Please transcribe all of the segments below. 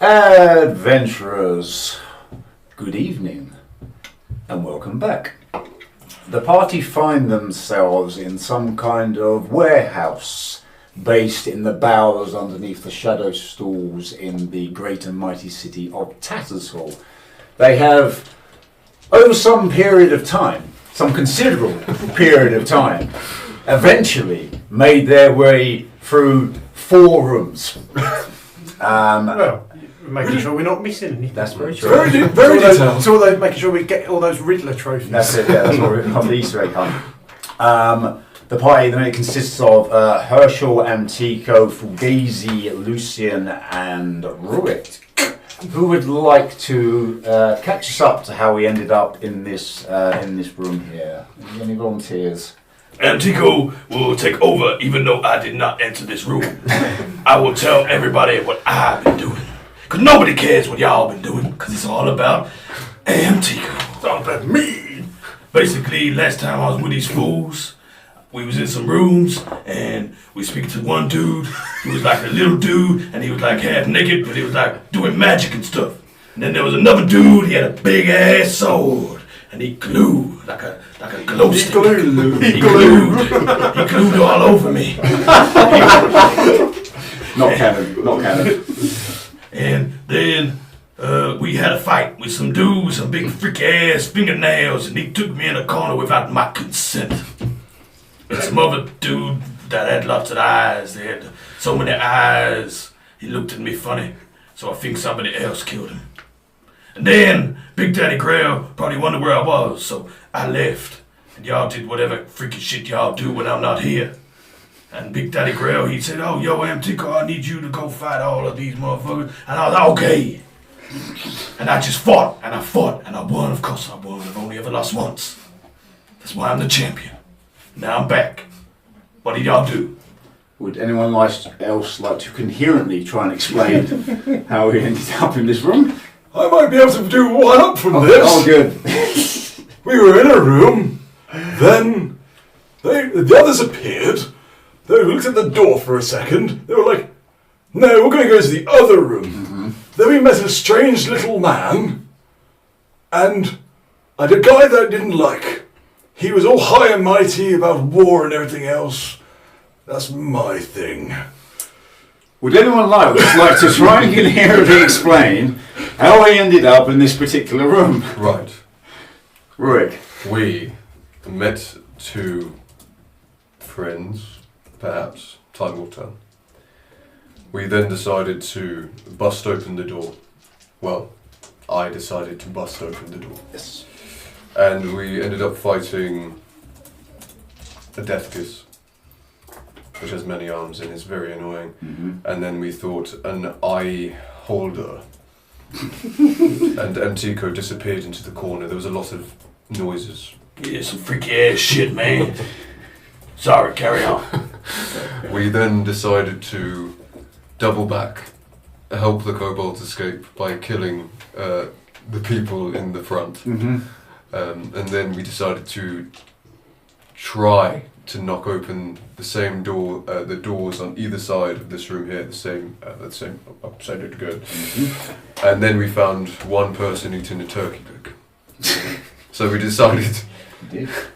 Adventurers, good evening and welcome back. The party find themselves in some kind of warehouse based in the bowers underneath the shadow stalls in the great and mighty city of Tattershall. They have, over some period of time, some considerable period of time, eventually made their way through 4 rooms. Well, making sure we're not missing anything. That's very true. Very detailed. It's all those, making sure we get all those Riddler trophies. That's it, yeah, that's what we're on the Easter egg hunt. The party then consists of Herschel, Antico, Fugazi, Lucian, and Ruick. Who would like to catch us up to how we ended up in this room here? Any volunteers? Antico will take over, even though I did not enter this room. I will tell everybody what I've been doing. Because nobody cares what y'all been doing, because it's all about Antico. It's all about me. Basically, last time I was with these fools, we was in some rooms, and we speaking to one dude. He was like a little dude, and he was like half naked, but he was like doing magic and stuff. And then there was another dude, he had a big-ass sword, and he glued like a glow stick. He glued all over me. Not canon. And then we had a fight with some dude with some big freaky ass fingernails, and he took me in a corner without my consent. And some other dude that had lots of eyes, they had so many eyes, he looked at me funny, so I think somebody else killed him. And then Big Daddy Grail probably wondered where I was, so I left. And y'all did whatever freaky shit y'all do when I'm not here. And Big Daddy Grail, he said, "Oh, yo, Antico, I need you to go fight all of these motherfuckers." And I was like, okay. And I just fought, and I won. Of course I won. I've only ever lost once. That's why I'm the champion. Now I'm back. What did y'all do? Would anyone else like to coherently try and explain how we ended up in this room? I might be able to do one up from this. Oh, good. We were in a room, then the others appeared. They looked at the door for a second. They were like, "No, we're going to go to the other room." Mm-hmm. Then we met a strange little man, and I had a guy that I didn't like. He was all high and mighty about war and everything else. That's my thing. Would anyone like to try and coherently explain how we ended up in this particular room? Right. Ruick. We met 2 friends, perhaps, time will tell. We then decided to bust open the door. Well, I decided to bust open the door. Yes. And we ended up fighting a death kiss, which has many arms and is very annoying. Mm-hmm. And then we thought an eye holder. And Antico disappeared into the corner. There was a lot of noises. Yeah, some freaky ass shit, man. Sorry, carry on. We then decided to double back, help the kobolds escape by killing the people in the front. Mm-hmm. And then we decided to try to knock open the same door, the doors on either side of this room here, the same upside it good. Mm-hmm. And then we found one person eating a turkey leg. So we decided,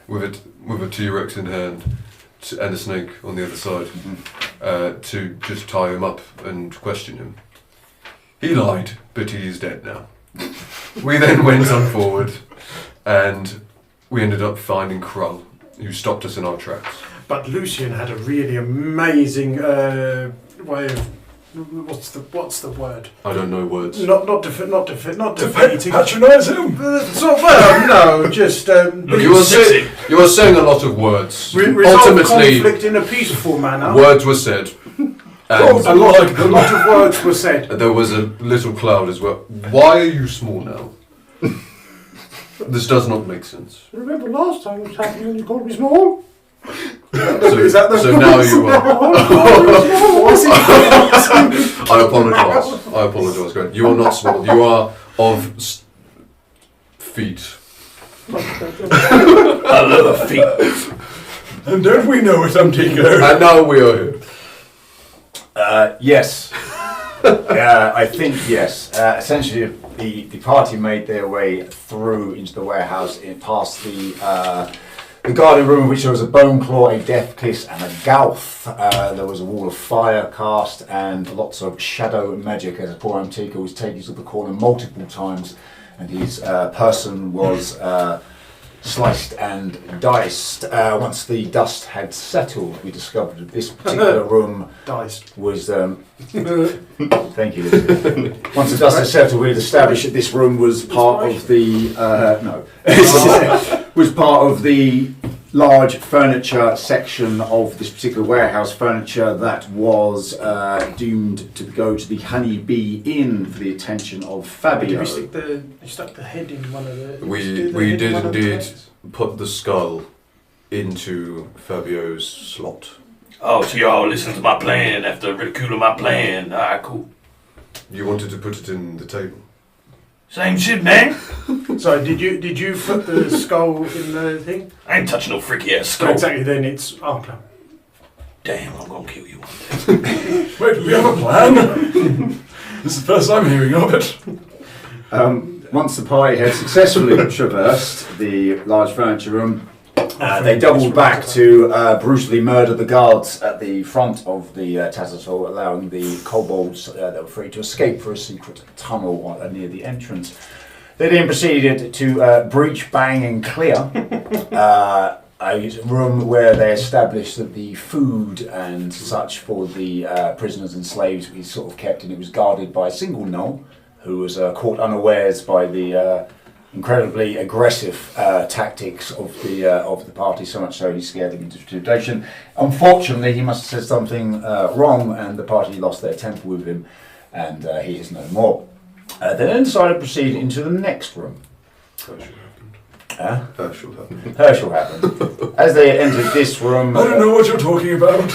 with a T-Rex in hand and a snake on the other side, to just tie him up and question him. He lied, but he is dead now. We then went on forward, and we ended up finding Krull, who stopped us in our tracks. But Lucian had a really amazing way of what's the word? I don't know words. Not defeating. Patronise him. No, just you are saying a lot of words. Resolve conflict in a peaceful manner. Words were said. And a lot of words were said. There was a little cloud as well. Why are you small now? This does not make sense. Remember last time it was happening and you called me small? So now you are. I apologise, Grant. You are not small. You are of feet. I love feet. And don't we know it, Antico? And now we are here. Yes. I think yes. Essentially, the party made their way through into the warehouse, past the guarding room, in which there was a bone claw, a death kiss, and a gouth. There was a wall of fire cast and lots of shadow magic as poor Antico was taken to the corner multiple times, and his person was sliced and diced. Once the dust had settled, we discovered that this particular room Diced. was. Thank you. Once the dust had settled, we had established that this room was part of the was part of the large furniture section of this particular warehouse. Furniture that was doomed to go to the Honey Bee Inn for the attention of Fabio. Did we stuck the head in one of the... We did indeed put the skull into Fabio's slot. Oh, so y'all listen to my plan after ridiculing my plan. Alright, cool. You wanted to put it in the table. Same shit, man. So did you put the skull in the thing? I ain't touching no freaky ass So skull. exactly then it's Arkham. Damn, I'm gonna kill you one day. Wait, do we have a plan? This is the first I'm hearing of it. Once the party had successfully traversed the large furniture room, they doubled back to brutally murder the guards at the front of the Tattersaw, allowing the kobolds that were free to escape for a secret tunnel near the entrance. They then proceeded to breach, bang, and clear a room where they established that the food and such for the prisoners and slaves was sort of kept, and it was guarded by a single gnoll who was caught unawares by the incredibly aggressive tactics of the party, so much so he scared them into intimidation. Unfortunately, he must have said something wrong, and the party lost their temper with him, and he is no more. They then decided to proceed into the next room. Herschel happened. Herschel happened. As they entered this room... I don't know what you're talking about.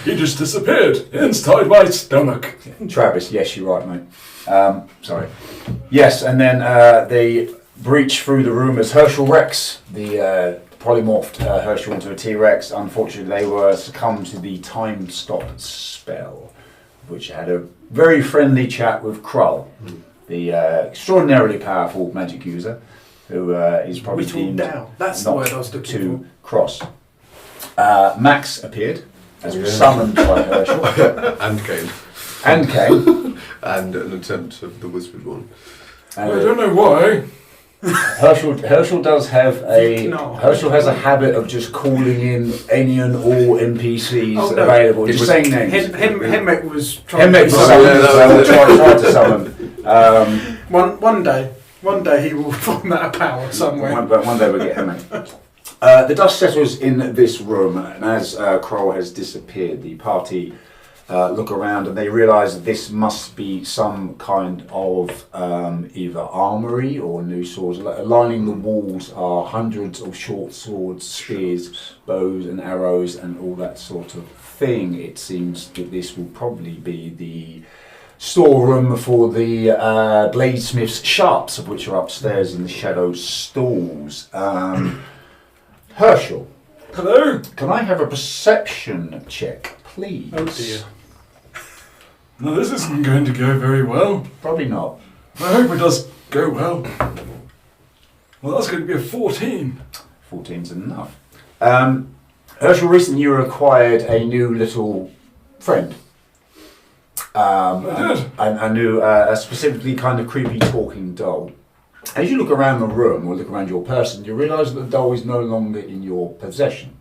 He just disappeared inside my stomach. Travis, yes, you're right, mate. Sorry. Yes, and then they breached through the room as Herschel Rex, the polymorphed Herschel into a T-Rex. Unfortunately, they were succumbed to the time stop spell, which had a very friendly chat with Krull, the extraordinarily powerful magic user, who is probably deemed down. That's the word I was looking to cross. Max appeared, as was summoned by Herschel. And came. And came. And an attempt of the whispered one. I don't know why. Herschel does have No. Herschel has a habit of just calling in any and all NPCs Oh, no. available, It just was- saying names. Hemmek was trying Hemmek to tried to summon. One day he will find that power somewhere. One day we'll get Hemmek. The dust settles in this room, and as Kroll has disappeared, the party look around and they realise that this must be some kind of either armoury or new swords. Lining the walls are hundreds of short swords, spears, bows and arrows and all that sort of thing. It seems that this will probably be the storeroom for the bladesmith's sharps, of which are upstairs in the shadow stalls. Herschel, Hello? can I have a perception check, please? Oh dear. No, this isn't going to go very well. Probably not. I hope it does go well. Well, that's going to be a 14. 14's enough. Herschel, recently you acquired a new little friend. I did. A new, a specifically kind of creepy talking doll. As you look around the room, or look around your person, you realise that the doll is no longer in your possession.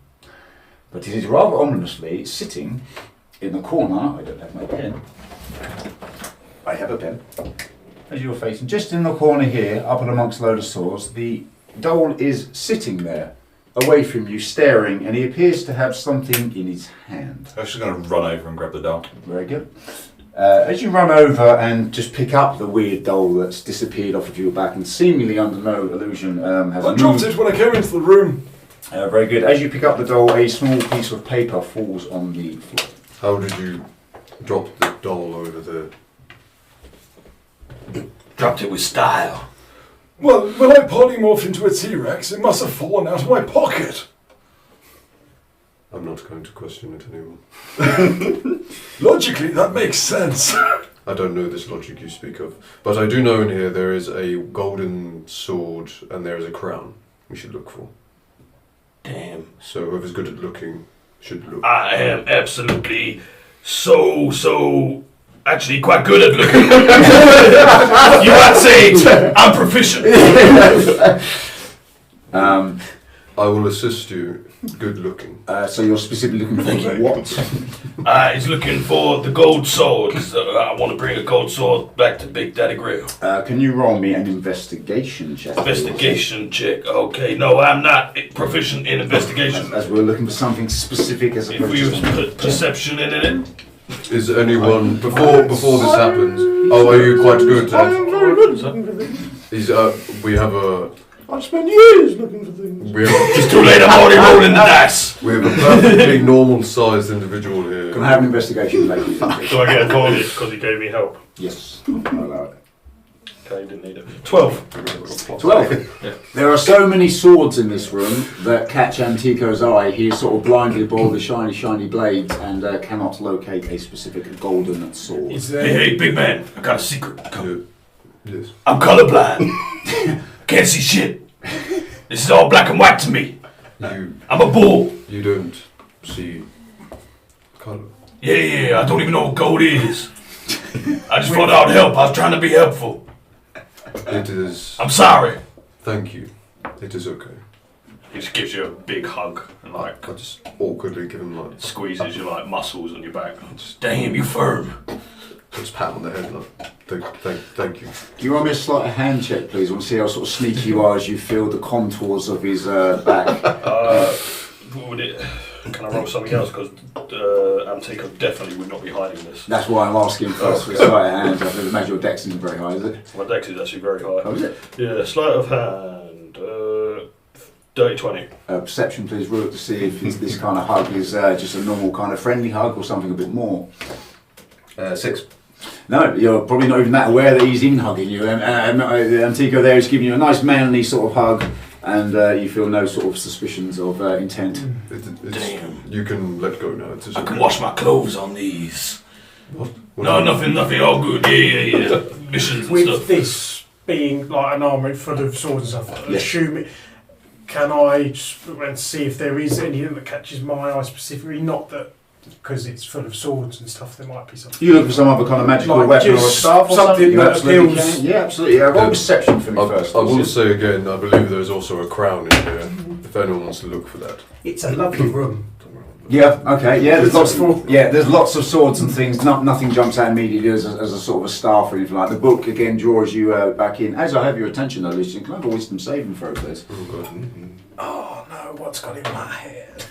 But it is rather ominously sitting in the corner. I don't have my pen. I have a pen. As you're facing, just in the corner here, up and amongst a load of swords, the doll is sitting there, away from you, staring, and he appears to have something in his hand. I was just going to run over and grab the doll. Very good. As you run over and just pick up the weird doll that's disappeared off of your back and seemingly under no illusion has I moved. dropped it when I came into the room. Very good. As you pick up the doll, a small piece of paper falls on the floor. How did you drop the doll over there? Dropped it with style. Well, when I polymorphed into a T-Rex, it must have fallen out of my pocket. I'm not going to question it anymore. Logically, that makes sense. I don't know this logic you speak of, but I do know in here there is a golden sword and there is a crown we should look for. Damn. So whoever's good at looking should look. I am absolutely actually quite good at looking. You might say I'm proficient. I will assist you. Good looking. So you're specifically looking for what? He's looking for the gold sword. 'Cause, I want to bring a gold sword back to Big Daddy Grill. Can you roll me an investigation check? Investigation check. Okay, no, I'm not proficient in investigation. As we're looking for something specific as If opposed we to use something. perception in it, Is anyone before this happens? Oh, are you quite good I at? am very good at looking for things. Is we have a I've spent years looking for things. it's too late. I'm already rolling the dice. we have a perfectly normal-sized individual here. Can I have an investigation, ladies? Do I get advantage because he gave me help? Yes. I'll allow it. Okay, didn't need it. 12. 12. There are so many swords in this room that catch Antico's eye. He is sort of blinded by all the shiny, shiny blades and cannot locate a specific golden sword. Is Hey, there? hey, big man, I got a secret. Yes. I'm colorblind. Can't see shit. This is all black and white to me. I'm a bull. You don't see color. Yeah, I don't even know what gold is. I just thought I'd help. I was trying to be helpful. It is. I'm sorry. Thank you. It is okay. He just gives you a big hug and like I just awkwardly give him like squeezes your like muscles on your back. Just, Damn, you firm. just pat on the head like thank you. Can you roll me a slight hand check, please? I want to see how sort of sneaky you are as you feel the contours of his back. what would it? Can I roll something else? Because Antico definitely would not be hiding this. That's why I'm asking first for a sleight of hand. I can imagine your dex isn't very high, is it? My dex is actually very high. Oh, is it? Yeah, sleight of hand. Dirty 20. Perception, please, Rook, to see if this kind of hug is just a normal kind of friendly hug or something a bit more. 6. No, you're probably not even that aware that he's in hugging you. Antico there is giving you a nice manly sort of hug, and you feel no sort of suspicions of intent. Damn. You can let go now. It's I can wash my clothes on these. What? No, nothing, all good. Yeah. Missions and With stuff. this being like an armoury full of swords and stuff, Yes. assuming, can I just look and see if there is anything that catches my eye specifically? Not that, because it's full of swords and stuff, there might be something. You look for some other kind of magical Like weapon or a just staff or something something. You that absolutely appeals. can. Yeah, absolutely. Roll perception for me first. I will say again, I believe there's also a crown in here. If anyone wants to look for that. It's a lovely room. Yeah. Okay. Yeah. There's lots. Full. Yeah. There's lots of swords and things. Nothing jumps out immediately as a sort of a staff or anything like. The book again draws you back in. As I have your attention, though, Lucian, can I have a wisdom saving throw, please? Oh god. Oh no, what's got in my head?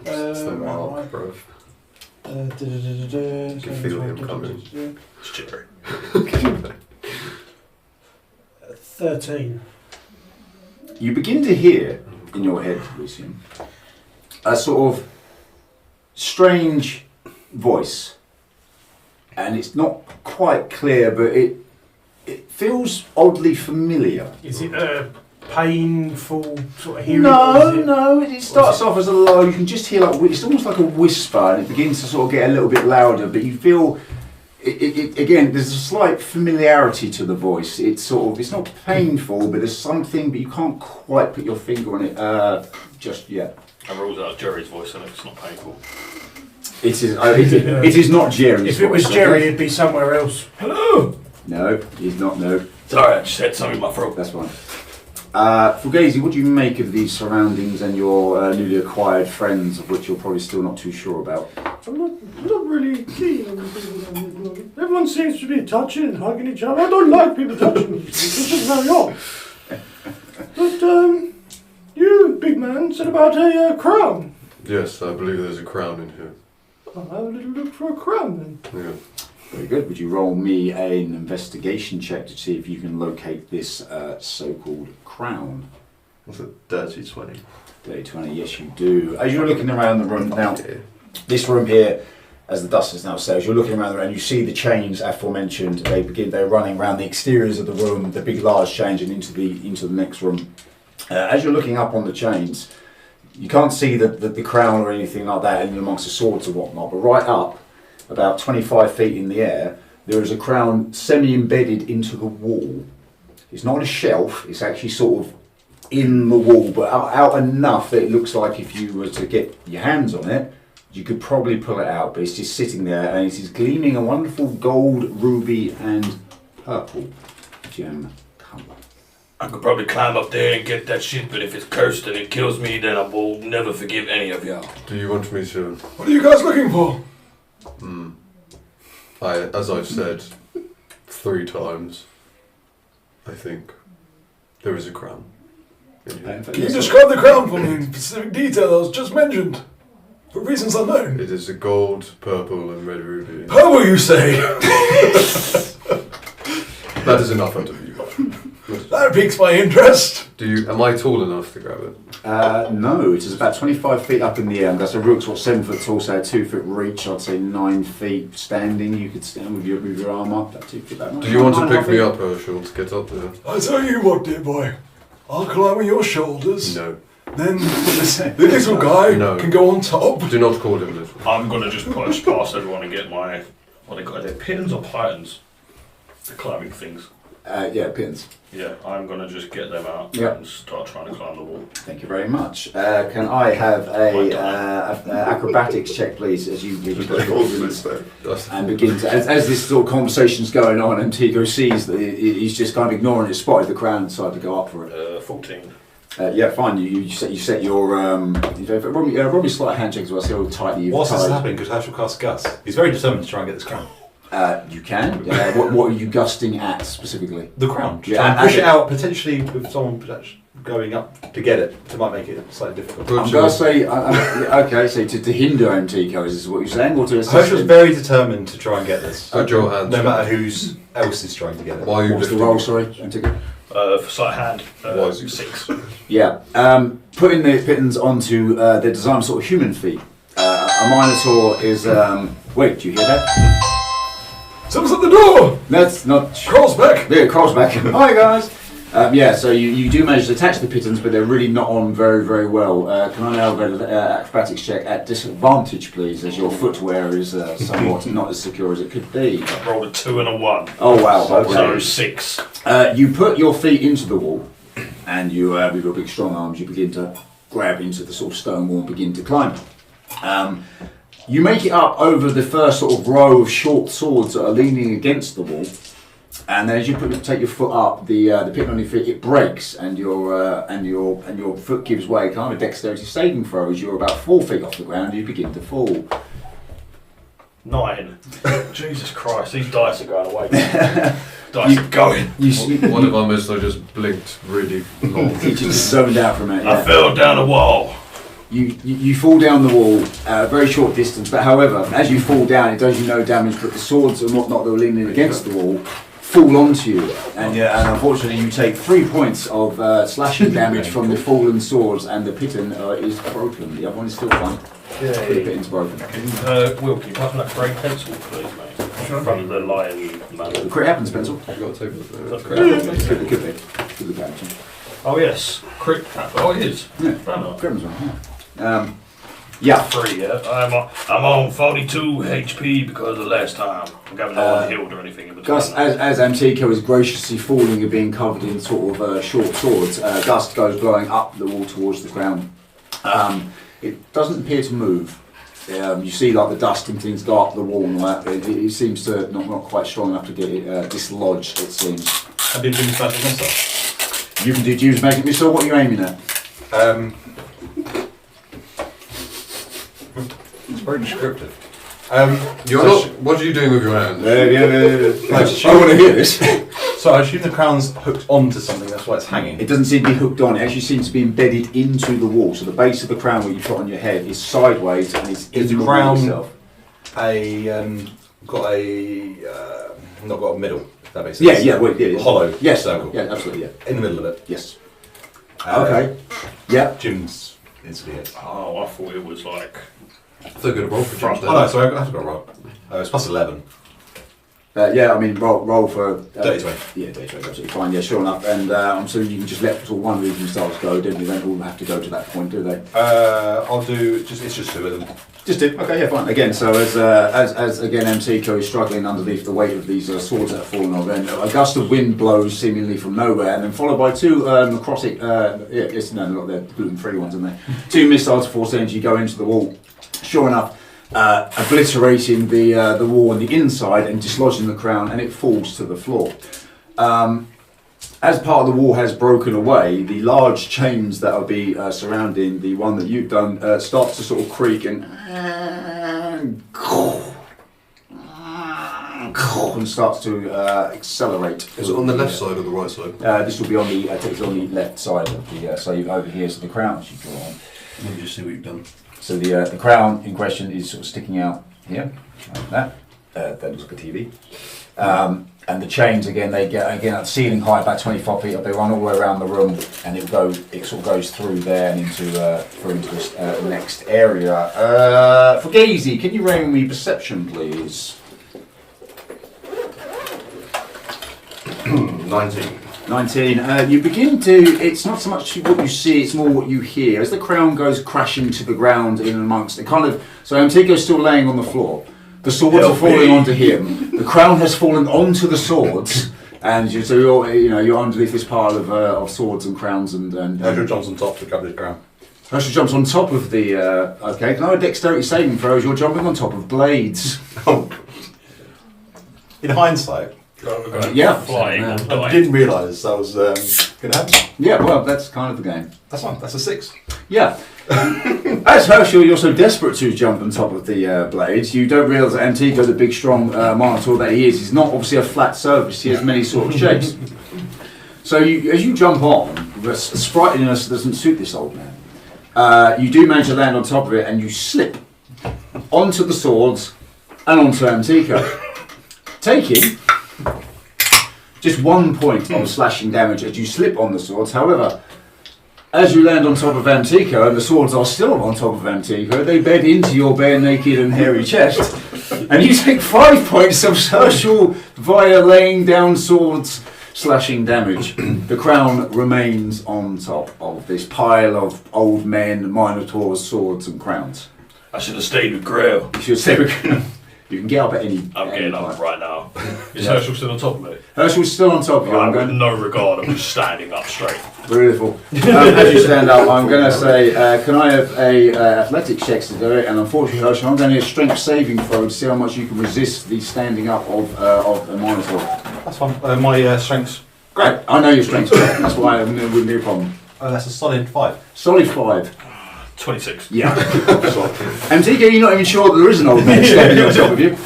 It's the mark, bro. You can feel him coming. It's jittery. 13. You begin to hear in your head, Lucian, a sort of strange voice, and it's not quite clear, but it feels oddly familiar. Is it a painful sort of hearing? No, it starts off as a low. You can just hear it's almost like a whisper, and it begins to sort of get a little bit louder. But you feel it again. There's a slight familiarity to the voice. It's not painful, but there's something, but you can't quite put your finger on it just yet. I rules out Jerry's voice and it's not painful. It is. It is not Jerry's If it was voice, Jerry, okay? it'd be somewhere else. Hello. No, he's not. No, Sorry, I just had something in my throat. that's fine. Fugazi, what do you make of these surroundings and your newly acquired friends, of which you're probably still not too sure about? I'm not really keen on people. Everyone seems to be touching and hugging each other. I don't like people touching me. It's just very odd. But you, big man, said about a crown. Yes, I believe there's a crown in here. I'll have a little look for a crown then. Yeah. Very good. Would you roll me an investigation check to see if you can locate this so-called crown? What's a dirty 20? Day 20, yes you do. As you're looking around the room now, this room here, as the dust has now settled, you're looking around the room, you see the chains aforementioned. They're running around the exteriors of the room, the big large chains, and into the next room. As you're looking up on the chains, You can't see the crown or anything like that in amongst the swords and whatnot, but right up, about 25 feet in the air, there is a crown semi-embedded into the wall. It's not on a shelf, it's actually sort of in the wall, but out enough that it looks like if you were to get your hands on it, you could probably pull it out, but it's just sitting there and it is gleaming a wonderful gold, ruby and purple gem colour. I could probably climb up there and get that shit, but if it's cursed and it kills me, then I will never forgive any of y'all. Do you want me to? What are you guys looking for? As I've said 3 times, I think there is a crown. In here. Can you describe the crown for me in specific detail that was just mentioned? For reasons unknown. It is a gold, purple, and red ruby. Purple, you say? That is enough out of you. That piques my interest. Am I tall enough to grab it? No, it is about 25 feet up in the air. That's a rook's 7 foot tall, so 2 foot reach. I'd say 9 feet standing. You could stand with your arm up. About 2 feet. About Do you want to 9.5 pick me feet. up, Herschel, to get up there? I tell you what, dear boy. I'll climb on your shoulders. No. Then the little guy No. can go on top. Do not call him little. I'm gonna just push past everyone and get my what they got. Are they pins or pythons? The climbing things. Yeah, pins. Yeah, I'm gonna just get them out Yep. and start trying to climb the wall. Thank you very much. Can I have a acrobatics check, please, as you put your pins and begin to, as this sort of conversation's going on, and Tigo sees that he's just kind of ignoring it, spotted the crown and decided to go up for it. 14. Yeah, fine. You set your probably slight handshake as well. See how tightly you've Whilst this is tied. happening, could Herschel cast Gus? He's very determined to try and get this crown. You can. What are you gusting at specifically? The crown. To Yeah, try and and push it- it out, potentially with someone going up to get it. It might make it slightly difficult. I'm going to say, okay, so to hinder Antico, is this what you're saying? Or to assist Herschel's him? very determined to try and get this. Put your hands. No matter who's else is trying to get it. Why are you What's the lifting? roll, sorry, Antico? For sleight hand, Why is it 6. Yeah, putting the pittons onto they're designed sort of human feet. A Minotaur is, wait, do you hear that? Someone's at the door. That's not... Crawls back. Yeah, crawls back. Hi guys. Yeah, so you do manage to attach the pittons, but they're really not on very, very well. Can I now get an acrobatics check at disadvantage, please, as your footwear is somewhat not as secure as it could be. I rolled a 2 and a 1. Oh wow, So okay. 6. You put your feet into the wall, and you, with your big strong arms, you begin to grab into the sort of stone wall and begin to climb. You make it up over the first sort of row of short swords that are leaning against the wall, and then as you take your foot up, the pin on your feet it breaks, and your foot gives way. Kind of a dexterity saving throw as you're about 4 feet off the ground. You begin to fall. 9. Jesus Christ, these dice are going away. Dice are going. One of our mists I just blinked really long. You just zoned out for a minute. I Yeah. fell down a wall. You fall down the wall a very short distance, but however, as you fall down, it does you no damage, but the swords and whatnot that were leaning against the wall fall onto you, and unfortunately you take 3 points of slashing damage from the fallen swords, and the piton is broken. The other one is still fine. The pitton's broken. Will, can you pass me that grey pencil, please, mate? In front of the lion man. The crit happens, pencil. I've got a table there. That's It could be. Could be bad, actually. Oh, yes. Crit. Oh, it is. Yeah. Fair enough. Crit was one, yeah. Yeah. 3, yeah. I'm on 42 HP because of last time. I'm having no one healed or anything in between. Gus, as Antico is graciously falling and being covered in sort of short swords, Gus goes blowing up the wall towards the ground. It doesn't appear to move. You see like the dust and things go up the wall and all that, but it seems to not quite strong enough to get it dislodged, it seems. I did do this magic myself. You can use magic missile. What are you aiming at? It's very descriptive. You're not. What are you doing with your hands? I want to hear this. So I assume the crown's hooked onto something, that's why it's hanging. It doesn't seem to be hooked on. It actually seems to be embedded into the wall. So the base of the crown where you put on your head is sideways and it's in Is the the crown- wall itself. Not got a middle, if that makes sense. Yeah. Hollow Yes. circle. Yeah, absolutely. Yeah. In the middle of it. Yes. Okay. Yeah. Jim's instantly hit. Oh, I thought it was like... So good a roll for Jim's Oh no, sorry, I forgot to roll. It's plus 11. Yeah, I mean, roll for... Dirty 20. Yeah, dirty 20, absolutely fine. Yeah, sure enough. And I'm assuming you can just let sort of one of these stars go, don't you? They don't all have to go to that point, do they? I'll do, it's just 2 of them. Just two. Okay, yeah, fine. Again, so as again, MTK is struggling underneath the weight of these swords that have fallen on, then a gust of wind blows seemingly from nowhere, and then followed by 2 necrotic, not they're gluten-free ones, aren't they? 2 missiles of force energy go into the wall. Sure enough, obliterating the wall on the inside and dislodging the crown, and it falls to the floor. As part of the wall has broken away, the large chains that will be surrounding the one that you've done start to sort of creak and starts to accelerate. Is it on the left side or the right side? This will be on the left side of the sleeve over here, so the crown should go on. Let me just see what you've done. So the crown in question is sort of sticking out here, like that. That looks like a TV. And the chains again, they get at ceiling height, about 25 feet up. They run all the way around the room, and it sort of goes through there and into this next area. For Gazy, can you roll me perception, please? 19. 19. You begin to. It's not so much what you see; it's more what you hear as the crown goes crashing to the ground in amongst it. Kind of. So Antigo's still laying on the floor. The swords are falling onto him. The crown has fallen onto the swords, and you're underneath this pile of swords and crowns and. Herschel jumps on top to grab the crown. Herschel jumps on top of the. Okay, can I have a dexterity saving throw as you're jumping on top of blades? In hindsight, Yeah. Flying. I didn't realise that was going to happen. Yeah, well, that's kind of the game. That's fine. That's a 6. Yeah. As Herschel, you're so desperate to jump on top of the blades, you don't realise that Antigo, the big, strong minotaur that he is, he's not obviously a flat surface. He has many sort of shapes. So as you jump on, the sprightliness doesn't suit this old man. You do manage to land on top of it, and you slip onto the swords and onto Antigo, taking just 1 point of slashing damage as you slip on the swords. However, as you land on top of Antico, and the swords are still on top of Antico, they bed into your bare naked and hairy chest, and you take 5 points of Herschel via laying down swords slashing damage. The crown remains on top of this pile of old men, minotaurs, swords and crowns. I should have stayed with Grail. You should say you can get up at any I'm any getting up time. right now. Is Yeah. Herschel still on top of me? Herschel's still on top of you. Right, I'm with going no regard, I'm just standing up straight. Beautiful. As you stand up, I'm going to say, can I have a athletics checks to do it? And unfortunately, Herschel, I'm going to need a strength saving throw to see how much you can resist the standing up of a minotaur. That's fine. My strength's great. I know your strength's great. That's why it wouldn't be a problem. That's a solid 5. Solid 5. 26. Yeah. Antigua, you're not even sure that there is an old man standing on top of you.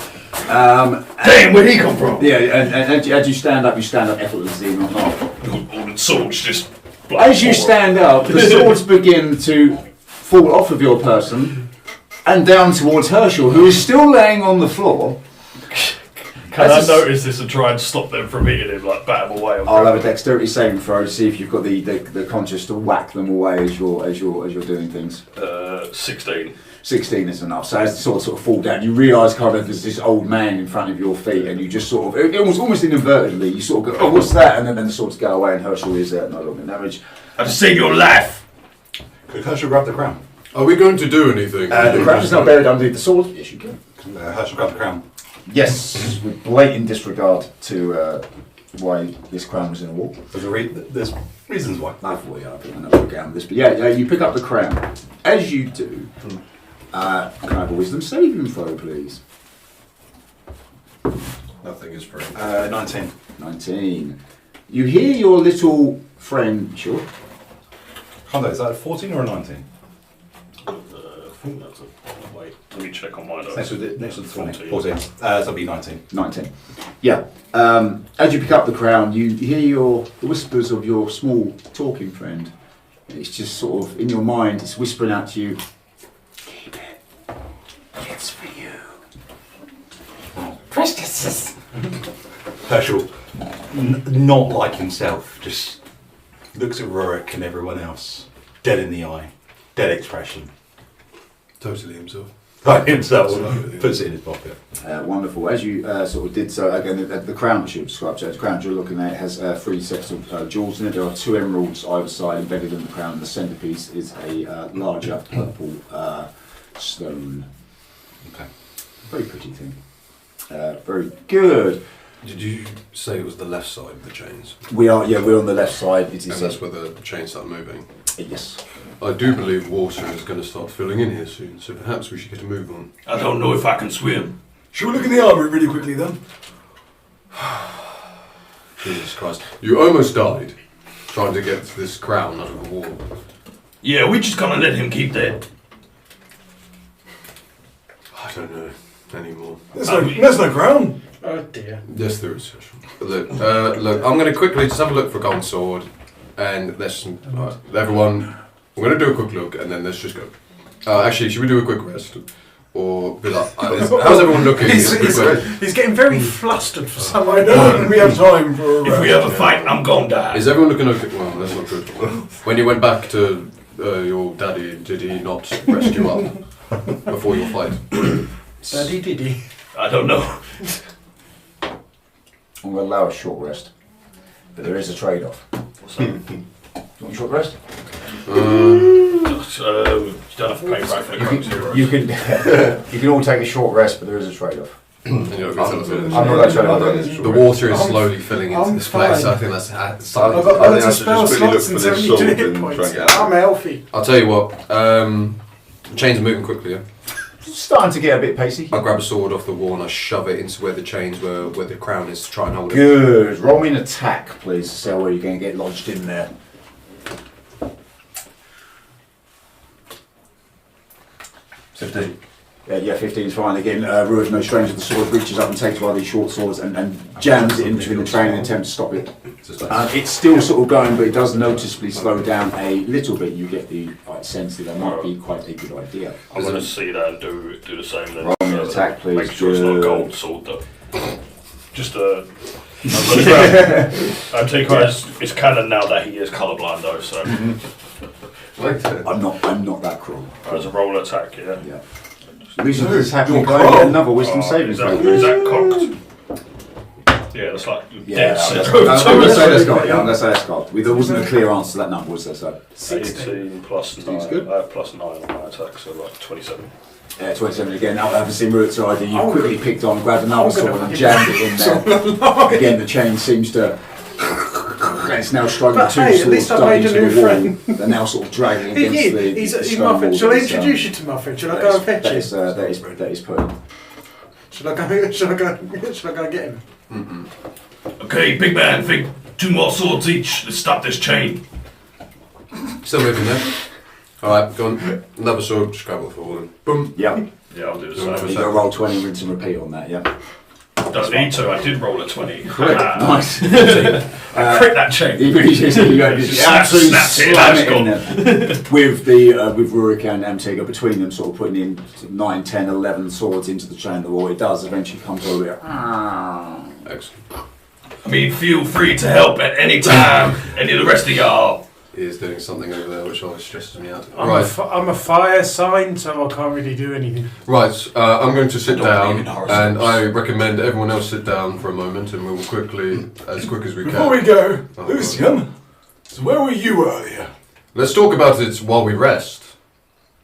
Damn, where'd he come from? Yeah, and as you stand up effortlessly. Not. All the swords just... As you stand up, the swords begin to fall off of your person and down towards Herschel, who is still laying on the floor. Can I notice this and try and stop them from hitting him, like bat him away? I'll have a dexterity saving throw to see if you've got the conscious to whack them away as you're doing things. 16. 16 is enough. So as the swords sort of fall down, you realise kind of there's this old man in front of your feet, and you just sort of almost inadvertently you sort of go, oh, what's that? And then the swords go away, and Herschel is no longer in damage. I've saved your life. Could Herschel grab the crown? Are we going to do anything? The crown is now buried underneath the sword. Yes, you can. Herschel grab the crown. Yes, with blatant disregard to why this crown was in a wall. There's reasons why. I thought, yeah, I think I know where we're going with this. But yeah, you pick up the crown. As you do, can I have a wisdom saving throw, please? Nothing is free. 19. 19. You hear your little friend, sure? Hondo, is that a 14 or a 19? I think that's a... Wait, let me check on mine. Next to the 20. 14. 14. So that'll be 19. 19. Yeah. As you pick up the crown, you hear the whispers of your small talking friend. It's just sort of in your mind, it's whispering out to you, keep it. It's for you. Priestesses. Herschel, not like himself, just looks at Rurik and everyone else, dead in the eye, dead expression. Totally himself. By himself. Puts it in his pocket. Wonderful. As you sort of did so, again, the crown that you described, so the crown you're looking at has 3 sets of jewels in it. There are 2 emeralds either side embedded in the crown. The centerpiece is a larger purple stone. Okay. Very pretty thing. Very good. Did you say it was the left side of the chains? We're on the left side. It And is that's where the chains start moving? yes. I do believe water is going to start filling in here soon, so perhaps we should get a move on. I don't know if I can swim. Shall we look in the armory really quickly then? Jesus Christ. You almost died trying to get this crown out of the wall. Yeah, we're just gonna let him keep that. I don't know anymore. There's no crown. Oh dear. Yes, there is. Look, I'm going to quickly just have a look for Golden Sword, and let's everyone. I'm going to do a quick look, and then let's just go. Actually, should we do a quick rest? Or how's everyone looking? He's getting very flustered for some I reason. know. We have time for a If we have a fight, I'm gonna die. Is everyone looking okay? Well, that's not good. When you went back to your daddy, did he not rescue up before your fight? Daddy did he? I don't know. I'm going to allow a short rest, but there is a trade-off. What's that? You want a short rest? You don't have to pay right for the Coke Zero. You can all take a short rest, but there is a trade-off. And you're not gonna tell us I'm not actually. the water is slowly filling into I'm this place. fine. I think that's I I've think got I loads of should spell just quickly look slots for and this 72 sword hit and points. try and get out. I'm healthy. I'll tell you what. The chains are moving quickly. Yeah? Starting to get a bit pacey. I grab a sword off the wall and I shove it into where the chains were, where the crown is, to try and hold it. Good. Roll me an attack, please, to see where you're going to get lodged in there. 15. Yeah, 15 is fine. Again, Rua's no stranger. The sword reaches up and takes one of these short swords and jams it in between the train in an attempt to stop it. It's still sort of going, but it does noticeably slow down a little bit. You get the sense that that might be quite a good idea. I'm going to see that and do the same then. Roll me an attack, please. Make sure it's not a Good. gold sword though. Just I'm taking it's canon now that he is colourblind though, so I'm not that cruel. as a roll attack, yeah. Yeah. The reason for this happening, You're go and get cruel. another wisdom Oh, saving is throw. that cocked? Yeah, that's like Yeah, dead I'm set. going to say that's got. Yeah, I'm going to say that's got. There wasn't a clear answer to that number, was there? So 18 plus 9, good. plus 9 on my attack, so like 27. 27 again. Now, having seen Ruat's idea, you quickly picked on, grabbed another I'm gonna sword and fucking jammed it in there. Again, the chain seems to. It's now struggling But two hey, at swords least I stuck made a into new the wall. friend. They're now sort of dragging against the. He's stone my friend. wall Shall I that's, introduce you to my friend? Shall I that go is- and fetch that him? is, that is put. Shall I go? Shall I go get him? Okay, big man, think 2 more swords each. Let's stop this chain. Still moving there. Alright, go on. Another sword, just grab off the wall and boom. Yeah. Yeah, I'll do the You'll same. You got to roll 20, rinse and repeat on that. Yeah. Don't need to, I did roll a 20. Nice. I crit that chain. You absolutely Snapped it, slam that's it in there. With Rurik and Amtega between them, sort of putting in 9, 10, 11 swords into the chain of the wall. It does eventually come to a bit. Excellent. I mean, feel free to help at any time, any of the rest of y'all. He is doing something over there which always stresses me out. I'm a fire sign, so I can't really do anything. Right, I'm going to sit Don't down, believe in horoscopes. and I recommend everyone else sit down for a moment, and we will quickly, as quick as we Before can. we go, Oh, Lucian, so where were you earlier? Let's talk about it while we rest.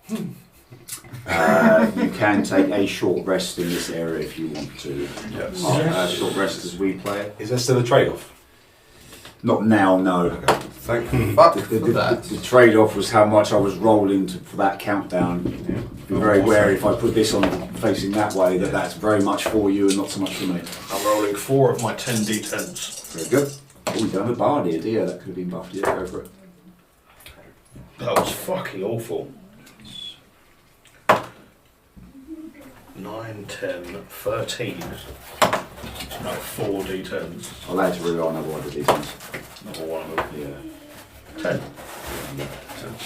You can take a short rest in this area if you want to. Yes. Short rest as we play it. Is there still a trade-off? Not now, no. Thank fuck The, for the, that. the trade-off was how much I was rolling for that countdown. Be very wary if I put this on facing that way, that's very much for you and not so much for me. I'm rolling 4 of my 10 d10s. Very good. Oh, we don't have a bard here, dear. That could have been buffed. Yeah, go for it. That was fucking awful. 9, 10, 13. No, 4 d10s. I'll allow you to rely on another one of these ones. Number one of them. Yeah. 10.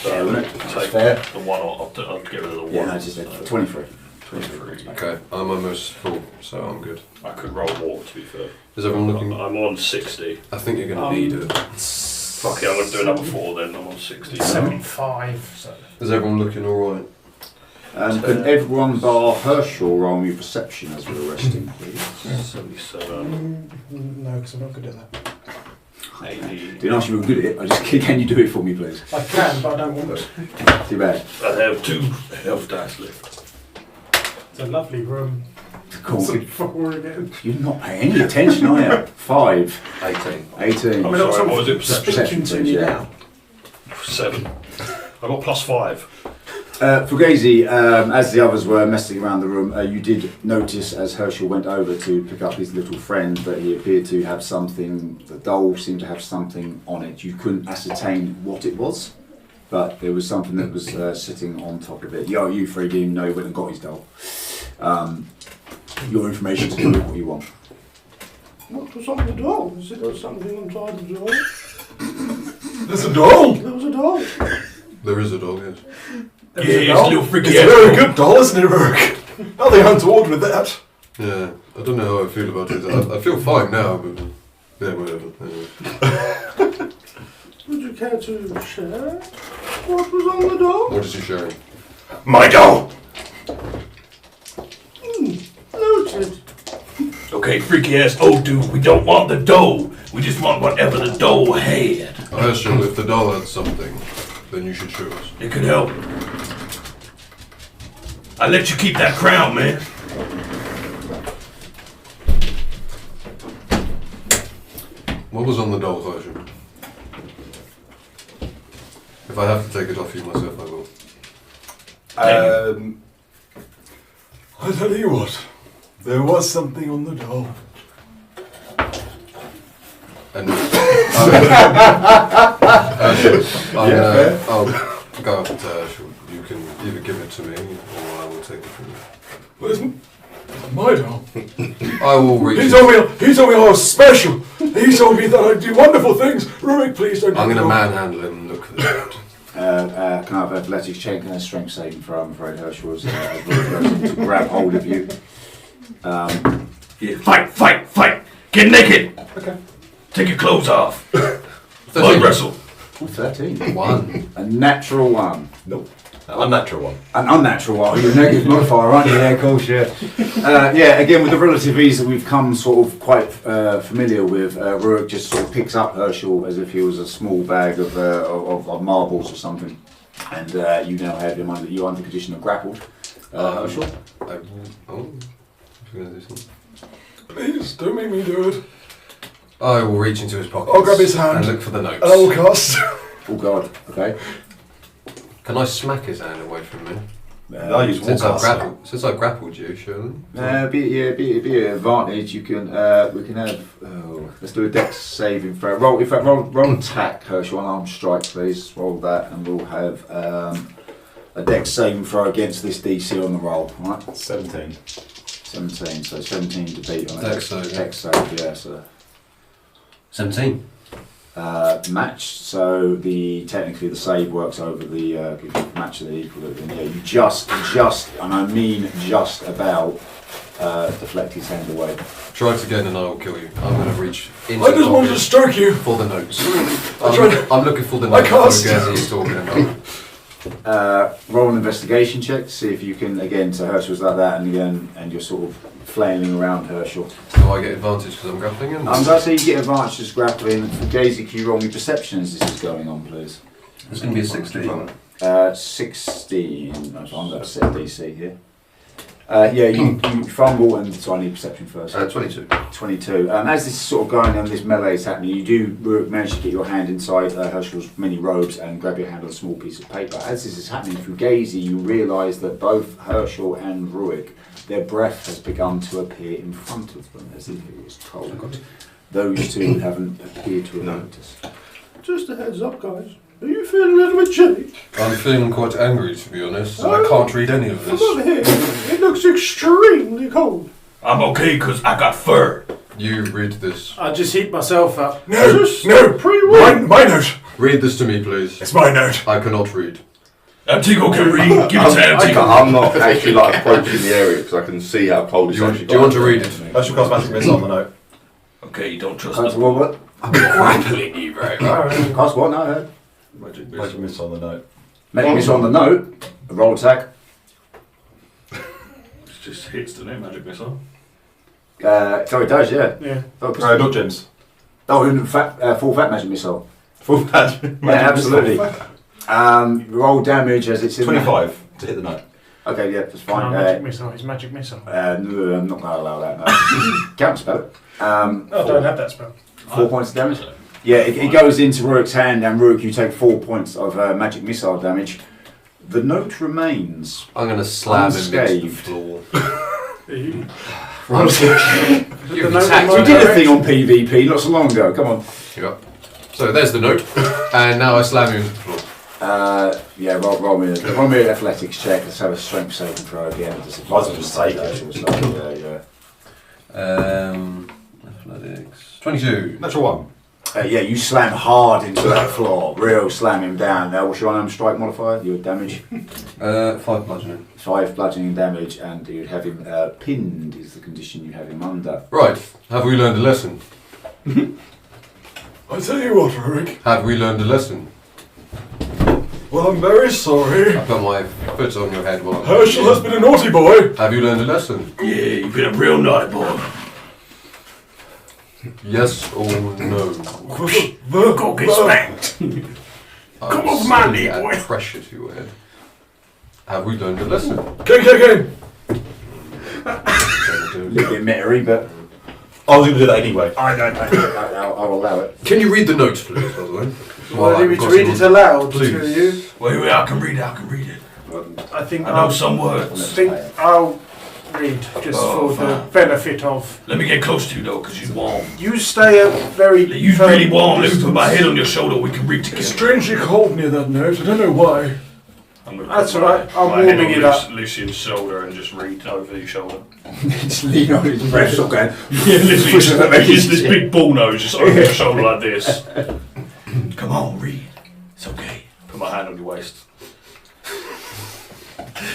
So Yeah, wouldn't it? take Fair. the one off. I'll get rid of the one. Yeah, no, just 23. 23. Okay, I'm almost full, so I'm good. I could roll more to be fair. Is everyone looking? I'm on 60. I think you're going to need it. Fuck it, I'm going to do another 4 then. I'm on 60. 75. So. Is everyone looking alright? Can everyone bar Herschel roll me perception as we're resting, please? 77, No, because I'm not good at that. 80. Didn't ask you if you were good at it. I just can you do it for me, please? I can, but I don't want to. Too bad. I have 2 health dice left. It's a lovely room. Cool. So 4 again. You're not paying any attention, are you? 5. 18. 18. I mean, Sorry, what was it? Speaking to me yeah. now. 7. I got +5. Fugazi, as the others were messing around the room, you did notice as Herschel went over to pick up his little friend that he appeared to have something, the doll seemed to have something on it. You couldn't ascertain what it was, but there was something that was sitting on top of it. You three didn't know he went and got his doll. Your information to do with what you want. What was on the doll? Has it got something on top of the doll? There's a doll! There was a doll. There is a doll, yes. Yeah, it's a little freaky It's a very good doll, isn't it, Rourke? Nothing untoward with that. Yeah, I don't know how I feel about it. I feel fine now, but yeah, whatever. Anyway. Would you care to share what was on the doll? What is he sharing? My doll! Noted. Okay, freaky ass old dude, we don't want the dough. We just want whatever the dough had. Herschel, if the doll had something, then you should show us. It could help. I let you keep that crown, man. What was on the doll, Herschel? If I have to take it off you myself, I will. I tell you what, there was something on the doll. And I'll go up to Herschel. You can either give it to me, or I will take it from you. Where's my doll? I will reach. He told me I was special. He told me that I do wonderful things. Rurik, please don't. I'm going to manhandle him and look for the note. Can I have athletics check and a strength saving throw? I'm afraid Herschel was to grab hold of you. Yeah, fight! Get naked! Okay. Take your clothes off. 13. Blood wrestle. 13. 1. A natural 1. Nope. An unnatural one. An unnatural 1. You're a negative modifier, aren't you? Yeah, of course, yeah. Yeah, again, with the relative ease that we've come sort of quite familiar with, Rurik just sort of picks up Herschel as if he was a small bag of marbles or something. And you now have him under, you're under condition of grappled. Herschel? I will. Oh, I'm going to do something. Please don't make me do it. I will reach into his pocket. I'll grab his hand. and look for the notes. And I will cast. Oh God. Okay. Can I smack his hand away from me? I use Since I grappled you, surely. Be an advantage. You can. We can have. Let's do a dex saving throw. Roll attack, Herschel. Unarmed strike, please. Roll that, and we'll have a dex saving throw against this DC on the roll. All right. 17. 17. So 17 to beat on a Dex save, yeah. Dex save. Yeah. So 17. matched. So technically the save works over the match of the equal. Then yeah, you just, and I mean just about deflect his hand away. Try it again and I will kill you. I'm going to reach into I the just wanted to pocket stroke you. for the notes. tried- I'm looking for the I notes cast. that Fugazi is talking about. Roll an investigation check to see if you can, again, so Herschel's like that, and you're sort of flailing around Herschel. Do I get advantage because I'm grappling him? I'm going to say you get advantage just grappling. Fugazi, can you roll me perception as this is going on, please? It's going to be a 16. 16. I'm going to set DC here. Yeah, you fumble, and so I need perception first. 22. 22. As this is sort of going on, this melee is happening, you do manage to get your hand inside Herschel's many robes and grab your hand on a small piece of paper. As this is happening, Fugazi, you realise that both Herschel and Rurik, their breath has begun to appear in front of them, as if it was told. Those two haven't appeared to have noticed. Just a heads up, guys. Are you feeling a little bit chilly? I'm feeling quite angry, to be honest. And I can't read any of From this. over here, it looks extremely cold. I'm okay because I got fur. You read this. I just heat myself up. No, Pretty my warm. note. Read this to me, please. It's my note. I cannot read. Antigo can read. Give it to Antigo. I'm not actually like approaching the area because I can see how cold it's actually. Do you want to read it? I shall cast Magic Missile on the note. Okay, you don't trust Cast me. what? I'm grappling you right now. Cast what? No. Magic Missile on the note. Make this on the note. Roll attack. just hits, doesn't it? Magic missile. So it does, yeah. Yeah. Focus. Not gems. Oh, and full fat magic missile. Full magic. Yeah, absolutely. Roll damage as it's in 25 to hit the knight. Okay, yeah, that's Can I fine. magic missile? It's magic missile. No, I'm not going to allow that. No. Counter spell. I don't have that spell. 4 points of damage. Yeah, it goes into Rourke's hand, and Rourke, you take 4 points of magic missile damage. The note remains. I'm going to slam him into the Unscathed. floor. You- You've The note attacked in We my me. did a direction. thing on PvP not so long ago. Come on. Yep. So there's the note, and now I slam him into the floor. Yeah, roll me an athletics check. Let's have a strength saving throw again. Might as well just take it. Yeah. Athletics. 22. Natural 1. Yeah, you slam hard into that floor. Real slam him down. Now, what's your unarmed strike modifier? Your damage? 5 bludgeoning. 5 bludgeoning damage, and you'd have him pinned, is the condition you have him under. Right. Have we learned a lesson? I tell you what, Rick. Have we learned a lesson? Well, I'm very sorry. I put my foot on your head while I'm Herschel has been a naughty boy. Have you learned a lesson? Yeah, you've been a real naughty boy. Yes or no? Go get spanked. Come off my knee, boy. Pressure to your head. Have we learned a lesson? Game. A little bit mittery, but I was going to do that anyway. I'll allow it. Can you read the notes, please, by the way? Well, I need me to read it aloud to you. Wait, I can read it. I think I know some words. I'll read just for the benefit of. Let me get close to you though, because you're warm. You stay up very. You're really warm. Let me put my head on your shoulder. We can read together. It's strangely cold near that note. I don't know why. I'm gonna That's put all right, I'm my head warming on it up. Lucian's shoulder and just read over your shoulder. Just lean on his breast, all going. Yeah, literally, just this big bull nose just over your shoulder like this. Come on, read. It's okay. Put my hand on your waist.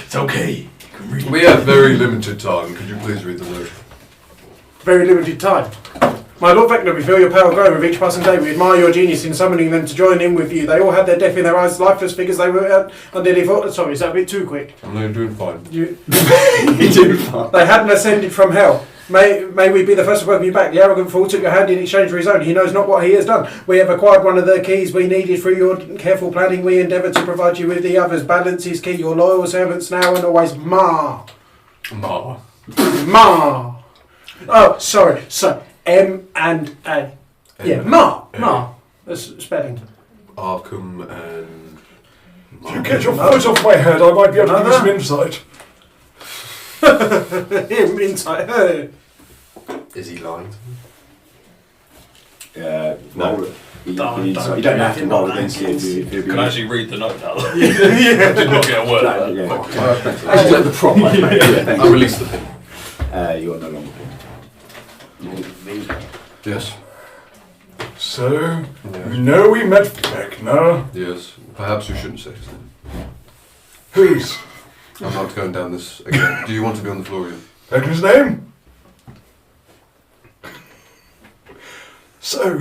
It's okay. You can read. We have very limited time. Could you please read the note? Very limited time. My Lord Vecna, we feel your power grow with each passing day. We admire your genius in summoning them to join in with you. They all had their death in their eyes, lifeless figures. They were undeadly thought. Sorry, is that a bit too quick? I'm not doing fine. You're doing fine. They hadn't ascended from hell. May we be the first to welcome you back. The arrogant fool took your hand in exchange for his own. He knows not what he has done. We have acquired one of the keys we needed through your careful planning. We endeavour to provide you with the others. Balance is key. Your loyal servants now and always. Ma. Ma. Ma. Oh, sorry. So, M and A. Yeah, Ma. Ma. That's spelling. Arkham and... If you get your foot off my head, I might be able to give you some insight. Him inside. Is he lying? No. You don't have to roll against it. Can I actually read the note now? I did not get a word out of that. Actually, let the prop, mate. I released the pin. You are no longer pinned. Yes. So, you know we met Vecna. Yes. Perhaps you shouldn't say his name. Whose? I'm not going down this again. Do you want to be on the floor again? Vecna's name? So,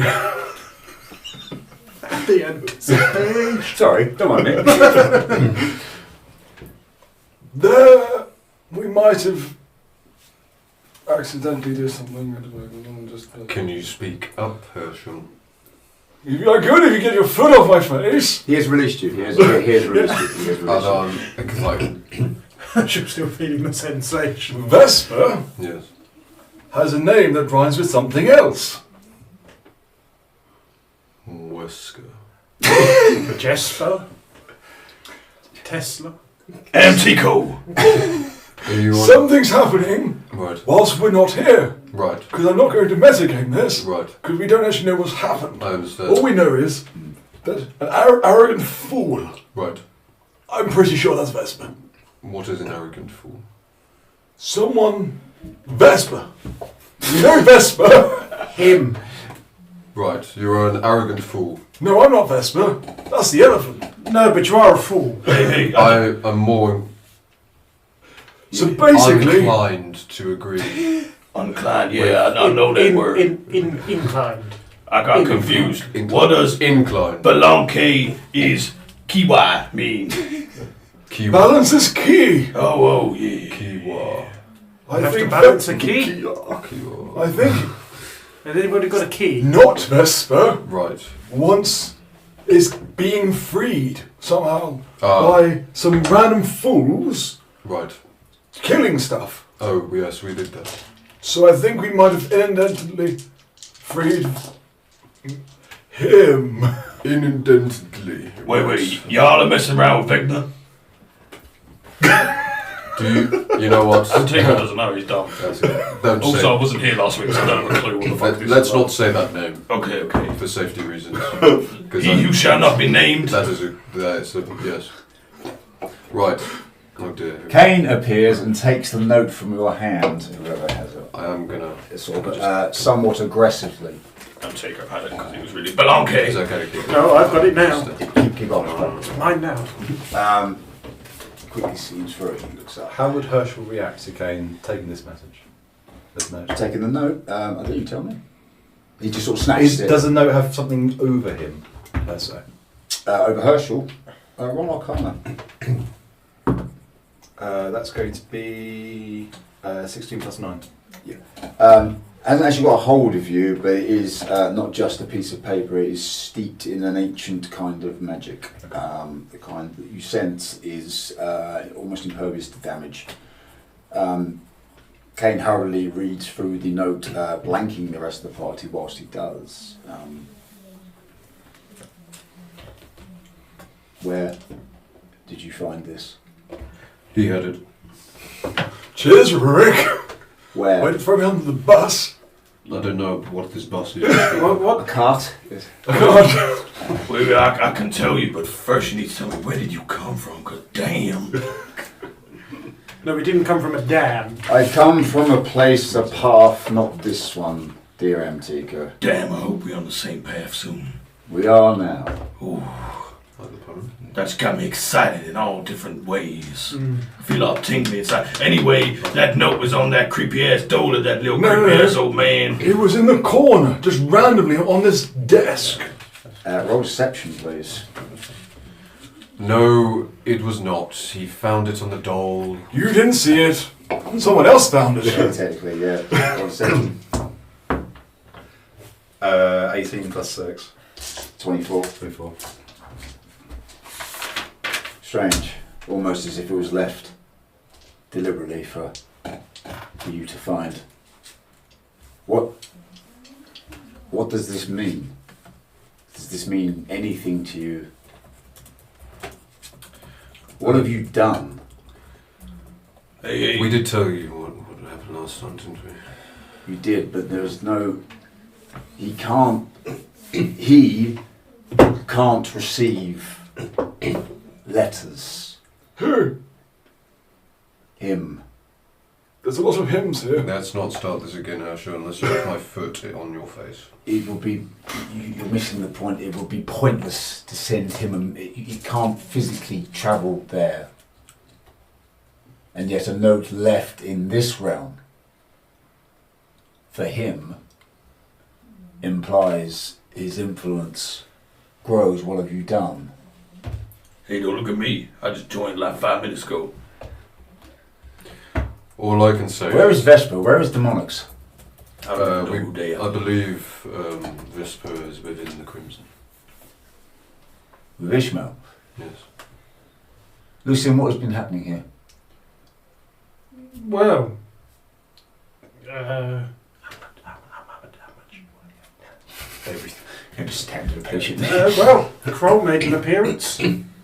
The anticipation. Sorry, don't mind me. there we might have accidentally did something. Can you speak up, Herschel? You're good if you get your foot off my face. He has released you. He has released you. He has released you. I'm excited. I'm still feeling the sensation. Vesper Yes. has a name that rhymes with something else. Wesker. Jesper. Tesla. Antico. Do you want... Something's happening Right. whilst we're not here. Right. Because I'm not going to metagame this. Right. Because we don't actually know what's happened. I understand. All we know is that an arrogant fool. Right. I'm pretty sure that's Vesper. What is an arrogant fool? Someone. Vesper. You know Vesper? Him. Right. You're an arrogant fool. No, I'm not Vesper. That's the elephant. No, but you are a fool. Hey, I am more So basically. inclined to agree. Inclined, yeah, I know that word. Inclined. I got confused. Inclined. What does Inclined. Belonke is Kiwa mean? Kiwa. Balance is key. Oh, yeah. Kiwa. I have to think balance a key. I think Has anybody got a key? not Vesper Right. once is being freed somehow Ah. by some random fools Right. killing stuff. Oh, yes, we did that. So I think we might have inadvertently freed him. Inadvertently. Wait, y'all are messing around with Vecna? You know what? Antico doesn't know, he's dumb. Don't Also, I say. wasn't here last week, so I don't have a clue what the fuck this is Let's about. not say that name Okay. for safety reasons. Because He who shall not be named. that is a yes. Right. Oh dear. Kane appears and takes the note from your hand, whoever has it. I am gonna. Sort of, somewhat aggressively. Antico had it because he was really It's Belonke. okay to keep it. No, I've got it now. Keep on. It's mine now. Quickly seems through it. He looks up. How would Herschel react to Kane taking this message? This note. Taking the note, I'll let you tell me. He just sort of snatches it. Does the note have something over him, per se? Over Herschel. Roll Arcana. That's going to be 16 plus 9. Hasn't actually got a hold of you, but it is not just a piece of paper, it is steeped in an ancient kind of magic. The kind that you sense is almost impervious to damage. Kane hurriedly reads through the note, blanking the rest of the party whilst he does. Where did you find this? He had it. Cheers, Rick. Where? Way to throw me under the bus. I don't know what this bus is. A cart? Yes. Wait, I can tell you, but first you need to tell me where did you come from? Cause damn. No, we didn't come from a dam. I come from a place, a path, not this one, dear Antica. Damn, I hope we're on the same path soon. We are now. Ooh, that's got me excited in all different ways. I feel all tingly inside. Anyway, that note was on that creepy ass door of that little creepy ass old man. It was in the corner, just randomly on this desk. Roll deception, please. No, it was not. He found it on the doll. You didn't see it. Someone else found it. Technically, yeah. Roll deception. 18 plus 6. 24. 24. Strange. Almost as if it was left deliberately for you to find. What does this mean? Does this mean anything to you? What have you done? Hey, We did tell you what happened last time, didn't we? You did, but there's no... He can't receive letters. Who? Him. There's a lot of hymns here. Let's not start this again, Herschel, unless you put my foot on your face. It will be... You're missing the point. It would be pointless to send him... He can't physically travel there. And yet a note left in this realm for him implies his influence grows. What have you done? hey, don't look at me. I just joined like 5 minutes ago. All I can say Where is Vesper? Where is the Monarchs? I don't know who they I are. believe Vesper is within the Crimson. With Ishmael. Yes. Lucian, what has been happening here? Well, You're just standing patient. well, Kroll made an appearance.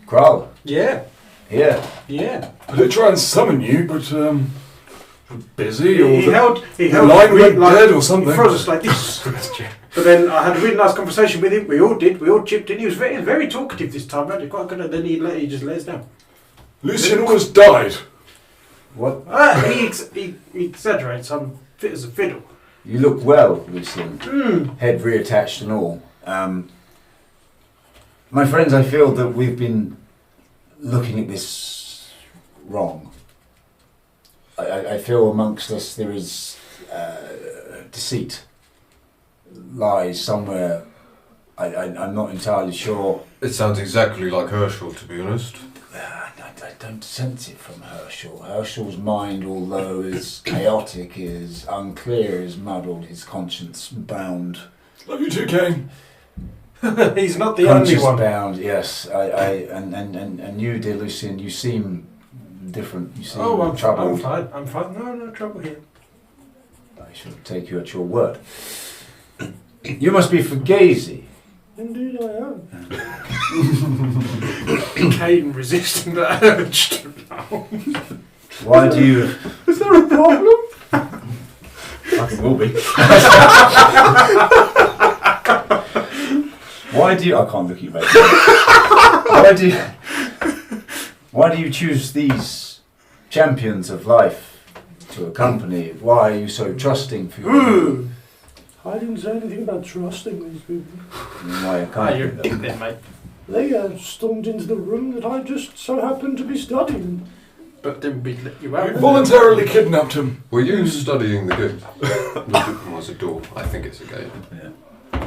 Kral, Yeah, here. yeah. I did try and summon you, but you're busy or He held line me went like, dead or something. He froze us like this. But then I had a really nice conversation with him. We all did. We all chipped in. He was very, very talkative this time. Actually, quite good. And then he just let us down. Lucian almost died. What? He exaggerates. I'm fit as a fiddle. You look well, Lucian. Head reattached and all. My friends, I feel that we've been looking at this wrong. I feel amongst us there is deceit, lies somewhere. I'm not entirely sure. It sounds exactly like Herschel, to be honest. I don't sense it from Herschel. Herschel's mind, although is chaotic, is unclear, is muddled, his conscience bound. Love you too, Kane. He's not the only Conscience one. bound, yes. And you, dear Lucian, you seem different. You seem I'm troubled. fine. I'm fine. No trouble here. I shall take you at your word. You must be Fugazi. Indeed I am. Kane resisting the urge to know. Why do you... Is there a problem? Fucking will be. Why do you... I can't look at you, mate. Why do you choose these champions of life to accompany? Why are you so trusting for your... I didn't say anything about trusting these people. Why You're a accompany dick them? then, mate. They stormed into the room that I just so happened to be studying. But then we let you out. We voluntarily kidnapped him. Were you studying the gate? Was a door. I think it's a gate.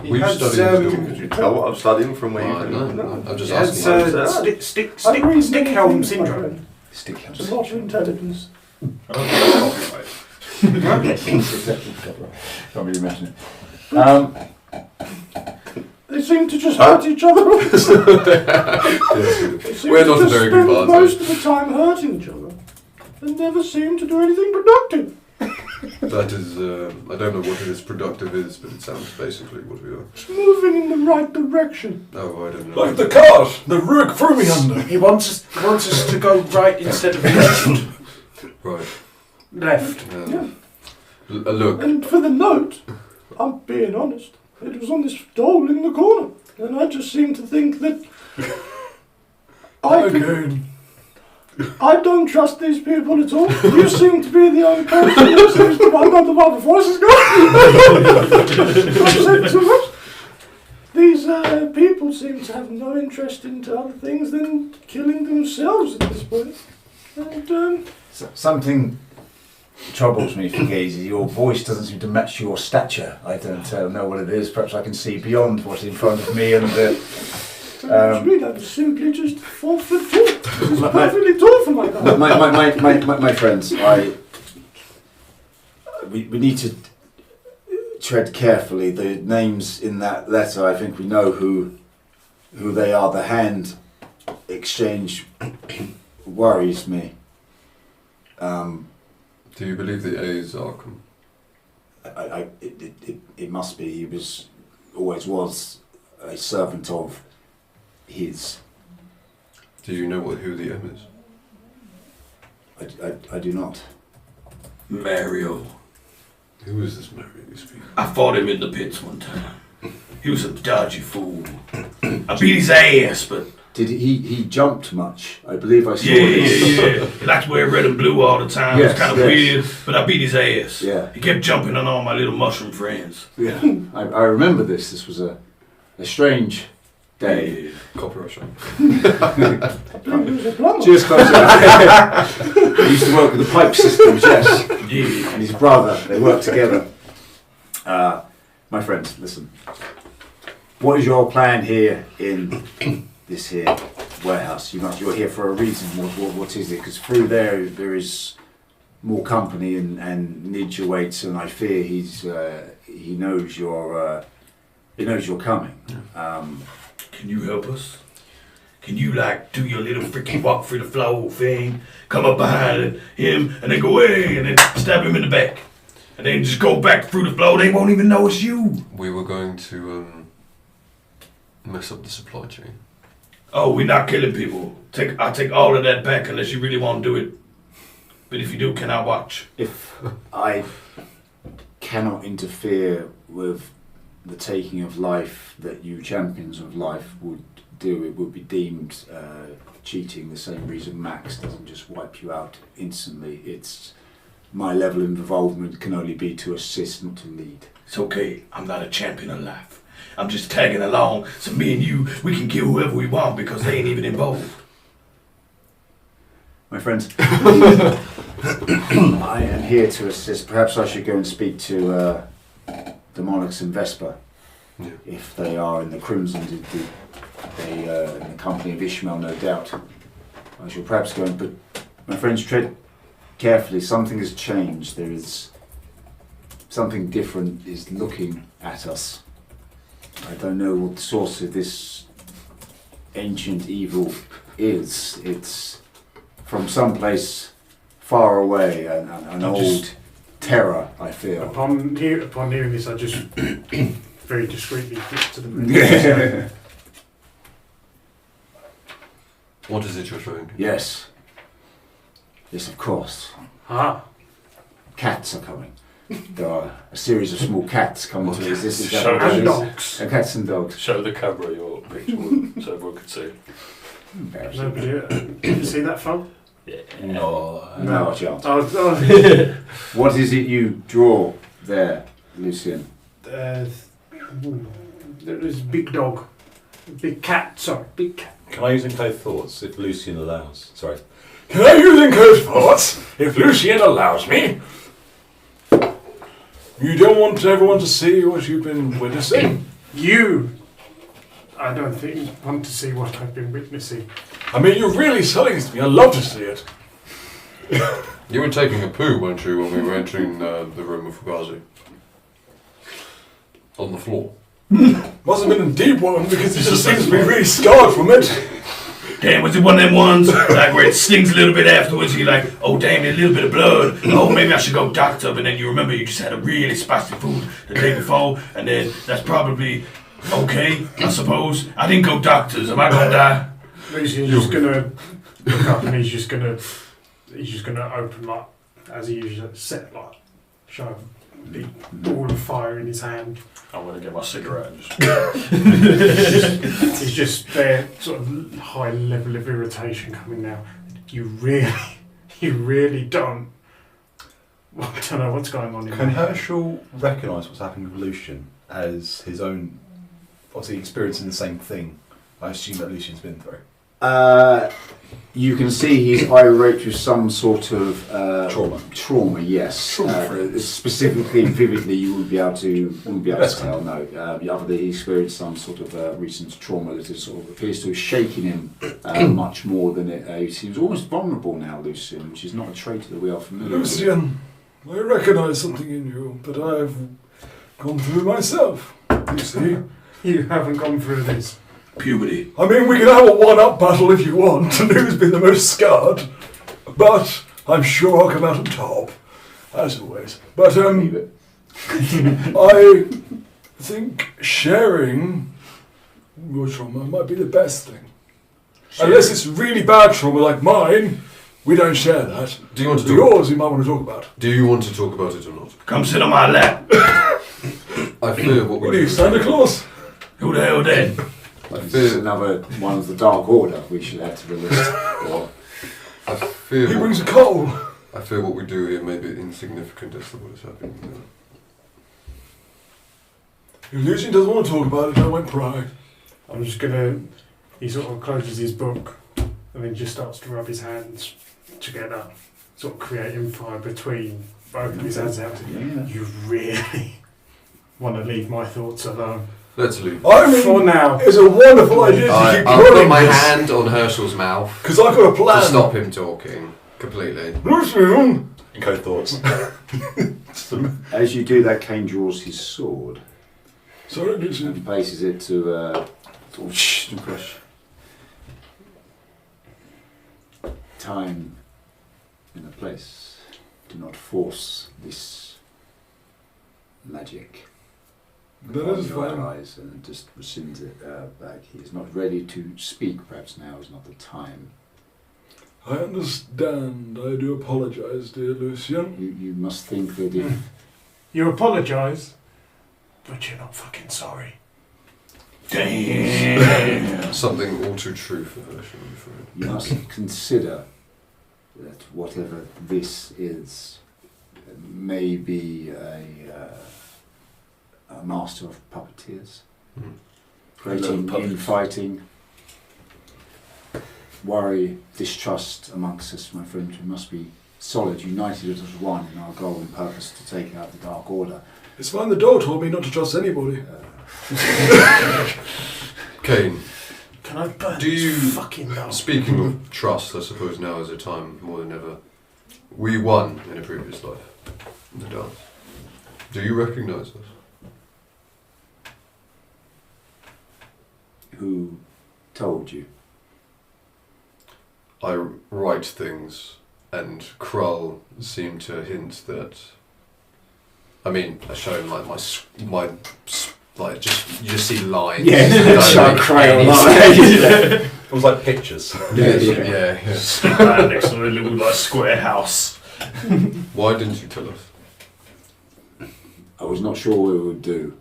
He Were you has, studying the Could door? you tell what I'm studying from where Oh, you no, I'm just He has asking. stick helm syndrome. Stick It's a lot of intelligence. Can't really imagine it. They seem to just hurt each other. They seem We're to not a just very good spend party. most of the time hurting each other. And never seem to do anything productive. That is, I don't know what it is productive is, but it sounds basically what we are. It's moving in the right direction. Oh, I don't know. Like the cart, the Rurik threw me under. He wants us to go right instead of left. Right. Left. Yeah. Look, And for the note, I'm being honest, it was on this stole in the corner. And I just seem to think that Okay. I don't trust these people at all. You seem to be the only person who seems to want the while the forces go. I've said too much. These people seem to have no interest into other things than killing themselves at this point. And Something troubles me, Fugazi. Your voice doesn't seem to match your stature. I don't know what it is. Perhaps I can see beyond what's in front of me and the... what do you mean? I'm simply just 4 foot tall. This is perfectly tall for my guy. My friends, we need to tread carefully. The names in that letter, I think we know who they are. The hand exchange worries me. do you believe the A is Arkham? It must be. He always was a servant of his. Do you know who the M is? I do not. Mario. Who is this Mario you speak? I fought him in the pits one time. He was a dodgy fool. I beat his ass, but Did he jumped much? I believe I saw yeah. He liked to wear red and blue all the time. It Yes, was kind of yes. weird, but I beat his ass. Yeah. He kept jumping on all my little mushroom friends. Yeah. I remember this. This was a strange day. Yeah. Copyright shop. I believe he was a plumber. Cheers, closer. He used to work with the pipe systems, yes. Yeah. And his brother, they worked together. My friends, listen. What is your plan here in this here warehouse? You're here for a reason. What is it? Because through there is more company and Ninja waits, and I fear he knows you're coming. Can you help us? Can you do your little freaking walk through the floor thing? Come up behind him and then go away and then stab him in the back. And then just go back through the floor. They won't even know it's you. We were going to mess up the supply chain. Oh, we're not killing people. I'll take all of that back unless you really want to do it. But if you do, can I watch? If I cannot interfere with the taking of life that you champions of life would do, it would be deemed cheating, the same reason Max doesn't just wipe you out instantly. It's my level of involvement can only be to assist, not to lead. It's okay. I'm not a champion of life. I'm just tagging along so me and you, we can kill whoever we want because they ain't even involved. My friends, I am here to assist. Perhaps I should go and speak to Demonix and Vesper. Yeah. If they are in the Crimson, they in the company of Ishmael, no doubt. I shall perhaps go and put my friends tread carefully. Something has changed. There is something different is looking at us. I don't know what the source of this ancient evil is. It's from someplace far away, an old terror, I feel. Upon hearing this, I just very discreetly flip to the bridge. What is it you're showing? Yes. Yes, of course. Ah, Cats are coming. There are a series of small cats coming to exist. Is that Show what it and is? dogs. Cats and dogs. Show the camera your picture so everyone can see. Nobody, did you see that phone? No, No. no chance. Oh, What is it you draw there, Lucian? there's a big dog. Big cat, sorry, big cat. Can I use encode thoughts if Lucian allows? Sorry. Can I use encode thoughts if Lucian allows me? You don't want everyone to see what you've been witnessing? I don't think want to see what I've been witnessing. I mean, you're really selling this to me. I'd love to see it. You were taking a poo, weren't you, when we were entering the room of Fugazi? On the floor. Must have been a deep one because it just seems to be really scarred from it. Damn, was it one of them ones like where it stings a little bit afterwards? And you're like, oh damn, a little bit of blood. Oh, maybe I should go doctor. But then you remember you just had a really spicy food the day before, and then that's probably okay, I suppose. I didn't go doctors. Am I gonna die? Lucian's just gonna look up and he's just gonna open up as he usually set like show a big ball of fire in his hand. I'm going to get my cigarette and just... He's just there, sort of high level of irritation coming now. You really don't. I don't know what's going on in Can there. Herschel recognise what's happening with Lucian as his own, obviously experiencing the same thing? I assume that Lucian's been through. You can see he's irate with some sort of Trauma. Trauma, yes. Specifically, vividly, you wouldn't be able to tell. No, other than he experienced some sort of recent trauma that is sort of appears to have shaken him much more than it. He seems almost vulnerable now, Lucian, which is not a trait that we are familiar with. Lucian, I recognise something in you that I've gone through myself. You see? You haven't gone through this. Puberty. I mean, we can have a one-up battle if you want, and who's been the most scarred. But I'm sure I'll come out on top, as always. But I think sharing your trauma might be the best thing. Unless it's really bad trauma like mine, we don't share that. Do you want to talk? Yours, you might want to talk about. Do you want to talk about it or not? Come sit on my lap. I fear what we What are you, Santa Claus? Who the hell then? This is another one of the Dark Order we should add to the list. Or I fear He what, brings a coal. I fear what we do here may be insignificant as to what is happening now. If Lucian doesn't want to talk about it, I won't pry. I'm just gonna. He sort of closes his book and then just starts to rub his hands together, sort of creating fire between both of his hands out. yeah. You really want to leave my thoughts alone. Let's leave. I mean, For now. it's a wonderful idea to keep I'll put running my this. hand on Herschel's mouth Because I've got a plan. to stop him talking completely. Lucian! Encode thoughts. As you do that, Kane draws his sword Sorry, Lucian. and places it to crush. Time in a place. Do not force this magic. That Upon is your fine. eyes and just rescinds it back. He is not ready to speak. Perhaps now is not the time. I understand. I do apologise, dear Lucian. You must think that if You apologise, but you're not fucking sorry. Damn. Something all too true for Herschel, I'm afraid. you must consider that whatever this is may be a master of puppeteers, Mhm. creating infighting, worry, distrust amongst us, my friend. We must be solid, united as one in our goal and purpose to take out the Dark Order. It's fine, the dog told me not to trust anybody. Kane, Can I burn Do you- this fucking down? Speaking of trust, I suppose now is a time more than ever. We won in a previous life, in the dance. Do you recognise us? Who told you? I write things, and Krull seemed to hint that. I mean, I show him like like you just see lines. Yeah, sharp crayon lines. It was like pictures. Yeah. Stand next to a little like square house. Why didn't you tell us? I was not sure what it would do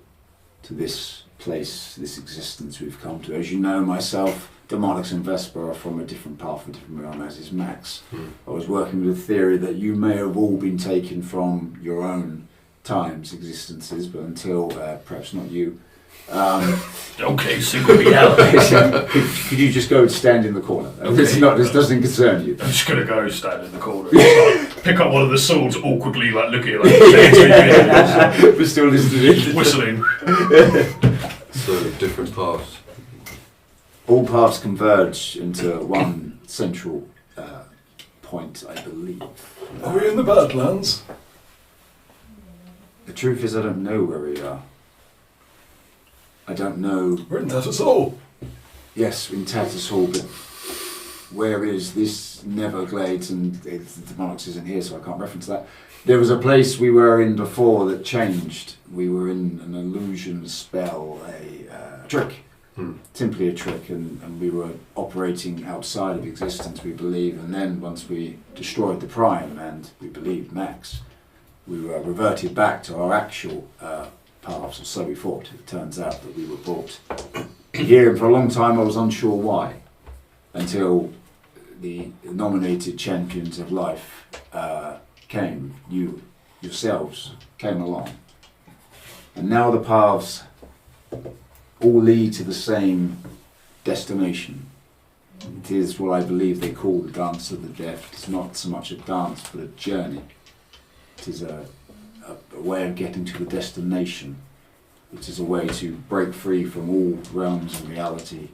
to this place, this existence we've come to. As you know, myself, Demonix and Vesper are from a different path, a different realm, as is Max. I was working with a theory that you may have all been taken from your own times, existences, but until, perhaps not you. Okay, single me out. Could you just go and stand in the corner? This doesn't concern you. I'm just gonna go stand in the corner and like, pick up one of the swords awkwardly, like looking at like We're still listening. whistling. So different paths. All paths converge into one central point, I believe. Are we in the Badlands? The truth is, I don't know where we are. I don't know. We're in Tattersall. Yes, in Tattersall, but where is this Neverglades? And the Demonix isn't here, so I can't reference that. There was a place we were in before that changed. We were in an illusion spell, a trick. Simply a trick, and we were operating outside of existence, we believe, and then once we destroyed the Prime and we believed Max, we were reverted back to our actual paths, or so we thought. It turns out that we were brought here, and for a long time I was unsure why, until the nominated champions of life came, you yourselves came along, and now the paths all lead to the same destination. It is what I believe they call the dance of the deaf. It's not so much a dance, but a journey. It is a way of getting to the destination. It is a way to break free from all realms of reality,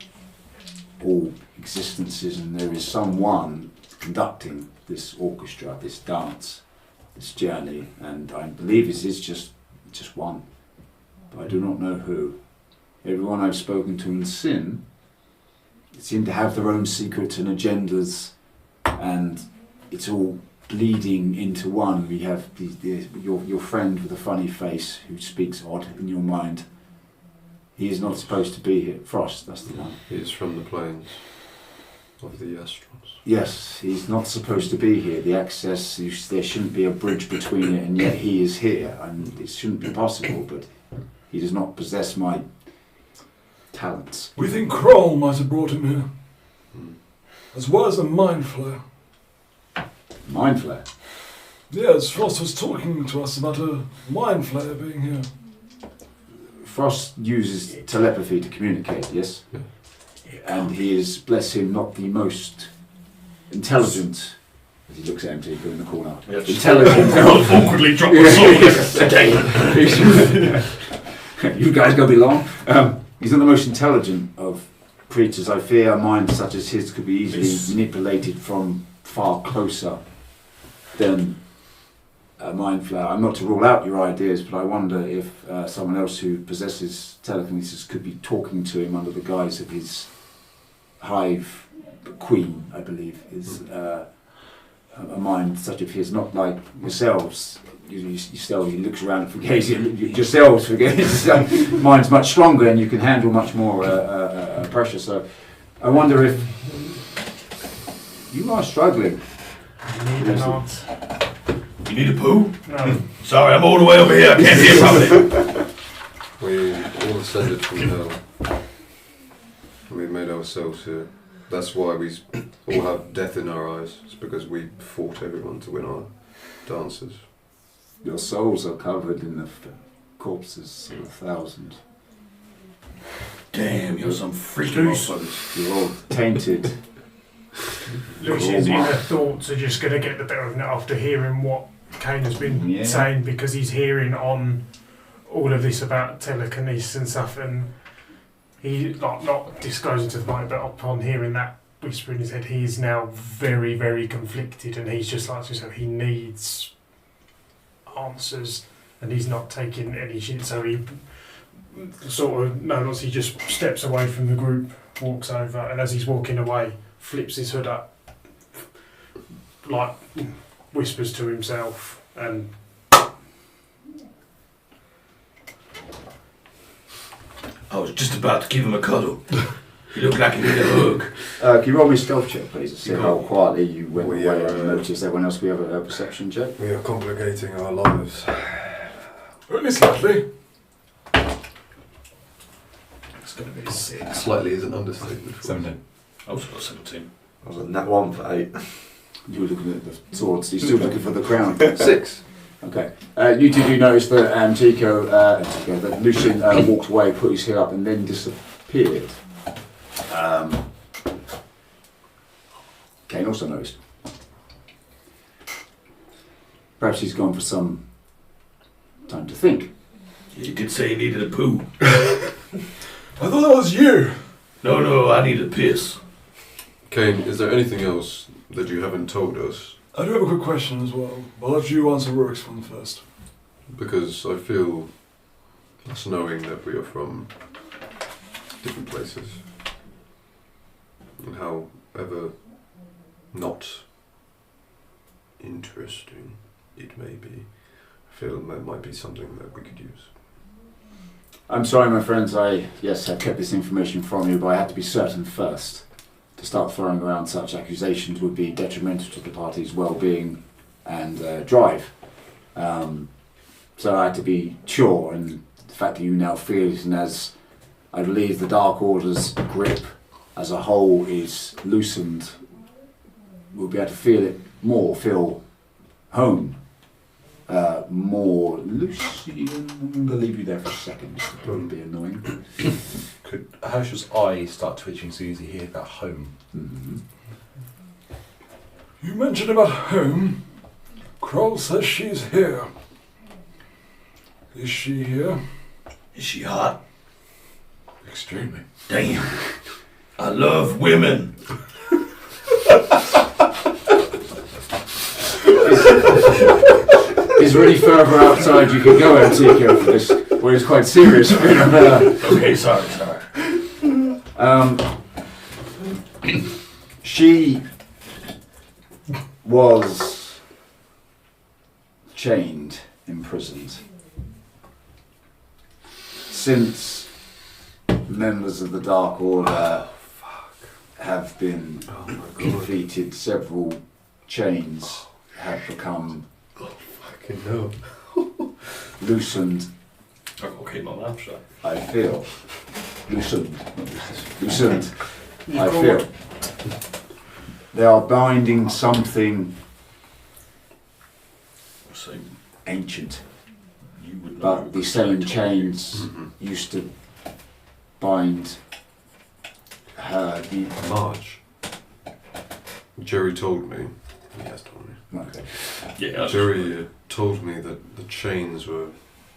all existences, and there is someone conducting this orchestra, this dance, this journey, and I believe it is just one, but I do not know who. Everyone I've spoken to in Sin seem to have their own secrets and agendas, and it's all bleeding into one. We have your friend with a funny face who speaks odd in your mind. He is not supposed to be here. Frost, that's the one. He is from the plains of the Astrons. Yes, he's not supposed to be here. The access, there shouldn't be a bridge between it, and yet he is here. And it shouldn't be possible, but he does not possess my talents. We think Kroll might have brought him here. As well as the Mind Flayer. Mind Flayer? Yes, Frost was talking to us about a Mind Flayer being here. Frost uses telepathy to communicate, yes? Yeah. And he is, bless him, not the most intelligent, as he looks at MT in the corner, intelligent. Awkwardly drop the sword. You guys go belong. He's not the most intelligent of creatures. I fear a mind such as his could be easily manipulated from far closer than a Mind Flayer. I'm not to rule out your ideas, but I wonder if someone else who possesses telekinesis could be talking to him under the guise of his hive queen, I believe, is a mind such as his, not like yourselves. Yourself, he looks around and forgets it. Yourselves forget it. Mine's much stronger and you can handle much more pressure. So I wonder if you are struggling. I need an answer. You need a poo? No. Sorry, I'm all the way over here. I can't hear properly. We all ascended from hell. And we made ourselves here. That's why we all have death in our eyes. It's because we fought everyone to win our dances. Your souls are covered in the corpses of 1,000. Damn, you're some freaking Loose. motherfuckers. You're all tainted. Lucian's inner thoughts are just going to get the better of him after hearing what Kane has been saying, because he's hearing on all of this about telekinesis and stuff, and he not disclosing to the party, but upon hearing that whisper in his head, he is now very, very conflicted, and he's just like you said, he needs answers, and he's not taking any shit. So he sort of nods. He just steps away from the group, walks over, and as he's walking away, flips his hood up, like whispers to himself, and I was just about to give him a cuddle. He looked like he needed a hug. Can you roll me a stealth check, please, to see You how got- quietly you went We away are, and noticed everyone else? We have a perception check. We are complicating our lives. Only slightly. It's going to be 6. Slightly is an understatement. 17. I was got 17. I was on that one for 8. You were looking at the swords. You're still looking for the crown. 6. Okay. You two do notice that that Lucian walked away, put his head up, and then disappeared. Kane also noticed. Perhaps he's gone for some time to think. He did say he needed a poo. I thought that was you. No, I need a piss. Kane, is there anything else that you haven't told us? I do have a quick question as well. I'll let you answer Rorik's one first. Because I feel us knowing that we are from different places, and however not interesting it may be, I feel that might be something that we could use. I'm sorry, my friends. I have kept this information from you, but I had to be certain first. To start throwing around such accusations would be detrimental to the party's well-being and drive. So I had to be sure, and the fact that you now feel it, and as I believe the Dark Order's grip as a whole is loosened, we'll be able to feel it more, feel home more loosely. I'm going to leave you there for a second. This will probably be annoying. Could Herschel's eye start twitching as soon as he hears about home? Mm-hmm. You mentioned about home. Kroll says she's here. Is she here? Is she hot? Extremely. Damn. I love women. Is there any further outside you can go, Antico, for this? Where it's quite serious. Okay, sorry. She was chained, imprisoned. Since members of the Dark Order have been defeated, several chains have become loosened. Okay, my mouth shut. I feel loosened. I feel they are binding something So ancient, you would know. but the same chains used to bind her. Marge. Jerry told me. He has told me. Okay. Yeah. Jerry told me that the chains were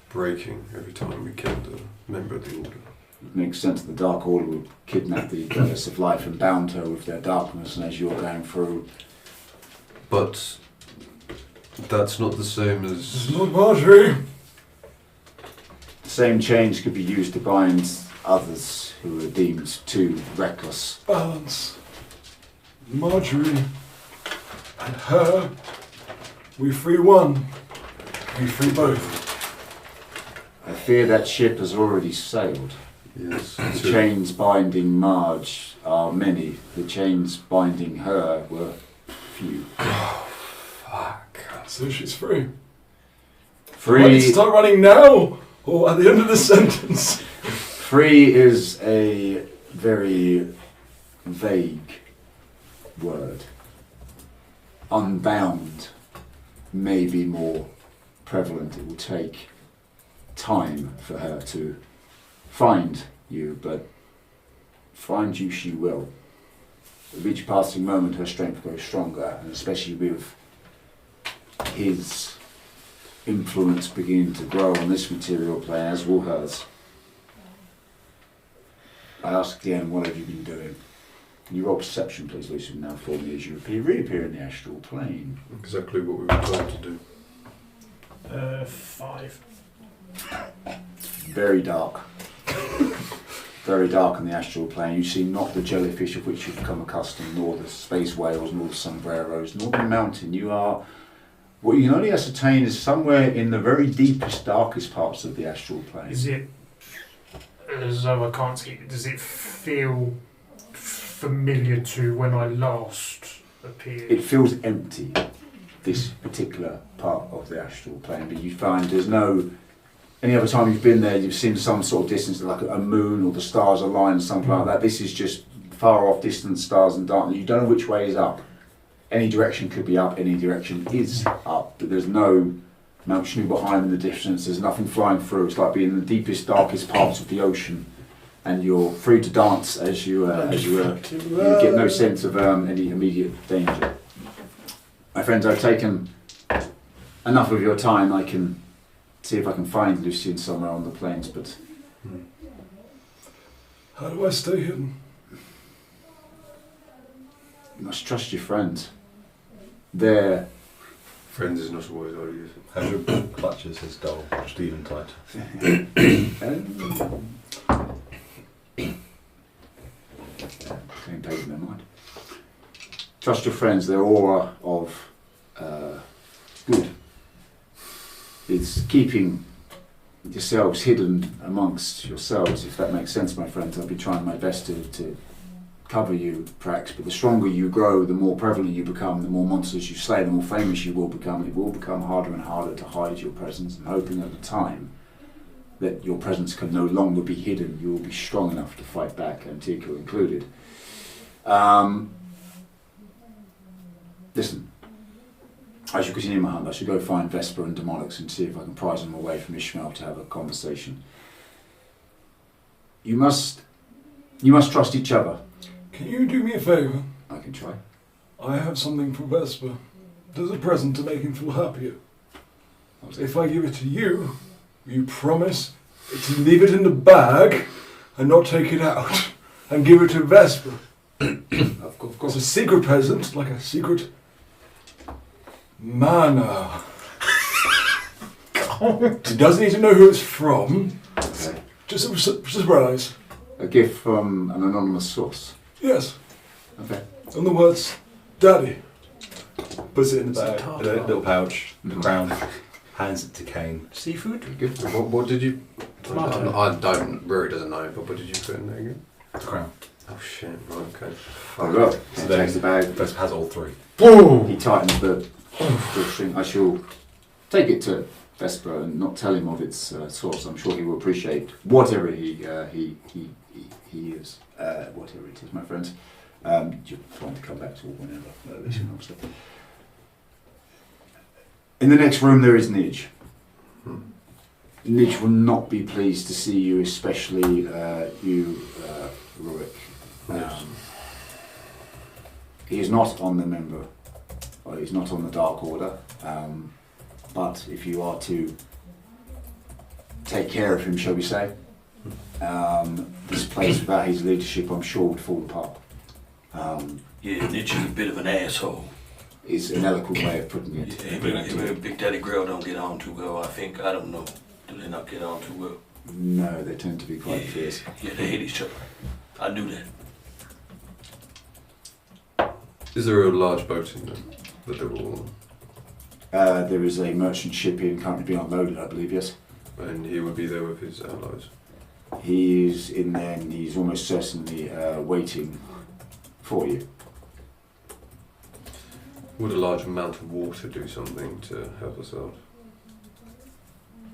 breaking every time we killed a member of the Order. It makes sense. The Dark Order would kidnap the goddess of life and bound her with their darkness, and as you're going through, But that's not the same It's as... not Marjorie. the same chains could be used to bind others who are deemed too reckless. Balance. Marjorie and her. We free one. We free both. I fear that ship has already sailed. Yes. The chains binding Marge are many. The chains binding her were few. So she's free. Do I need to Free, start running now? Or at the end of the sentence? free is a very vague word. Unbound may be more prevalent. It will take time for her to find you, but find you she will. With each passing moment her strength grows stronger, and especially with his influence beginning to grow on this material plane, as will hers. I ask again, what have you been doing? Can you roll perception, please, Lucian, now for me as you reappear in the astral plane? Exactly what we were trying to do. 5. Very dark. Very dark in the astral plane. You see not the jellyfish of which you've become accustomed, nor the space whales, nor the sombreros, nor the mountain. You are, what you can only ascertain is somewhere in the very deepest, darkest parts of the astral plane. Is it, as though I can't see it, does it feel familiar to when I last appeared? It feels empty, this particular part of the astral plane, but you find there's no, any other time you've been there, you've seen some sort of distance, like a moon or the stars aligned, something like that. This is just far off, distant stars and darkness. You don't know which way is up. Any direction could be up, any direction is up, but there's no Mount Shnu behind in the distance, there's nothing flying through. It's like being in the deepest, darkest parts of the ocean, and you're free to dance as you get no sense of any immediate danger. My friends, I've taken enough of your time. I can see if I can find Lucian somewhere on the plains, but... How do I stay hidden? You must trust your friends. They're... Friends is not always our use. Andrew clutches his doll, just even tight. Clean page in their mind. Trust your friends, their aura of good. It's keeping yourselves hidden amongst yourselves, if that makes sense, my friends. I'll be trying my best to cover you, Prax, but the stronger you grow, the more prevalent you become, the more monsters you slay, the more famous you will become. It will become harder and harder to hide your presence, and hoping at the time that your presence can no longer be hidden, you will be strong enough to fight back, Antico included. Listen, I should continue my hunt. I should go find Vesper and Demonix and see if I can prise them away from Ishmael to have a conversation. You must trust each other. Can you do me a favour? I can try. I have something for Vesper. There's a present to make him feel happier. If I give it to you, you promise to leave it in the bag and not take it out and give it to Vesper. Of course. It's a secret present, like a secret mana. He doesn't need to know who it's from. Okay. Just a surprise. A gift from an anonymous source. Yes. Okay. And the words, Daddy. Puts it in the bag, in a little pouch, the crown, hands it to Kane. Seafood? Good. What did you... Tomato. I don't... Rory doesn't know, but what did you put in there again? The crown. Oh shit, right, okay. Oh look. So He then takes the bag. Vesper has all three. He tightens the string. I shall take it to Vesper and not tell him of its source. I'm sure he will appreciate whatever he is. Whatever it is, my friends. You're trying to come back to it whenever. Obviously. In the next room there is Nidge. Nidge will not be pleased to see you, especially you, Rurik. He is not on the member, or he's not on the Dark Order, but if you are to take care of him, shall we say, this place without his leadership I'm sure would fall apart. Yeah, Nietzsche's a bit of an asshole. Is an eloquent way of putting it. Yeah, him and Big Daddy Grail don't get on too well, I think. I don't know. Do they not get on too well? No, they tend to be quite fierce. Yeah, they hate each other. I knew that. Is there a large boat in there that they're all on? There is a merchant ship here currently being unloaded, I believe, yes. And he would be there with his allies. He is in there and he's almost certainly waiting for you. Would a large amount of water do something to help us out?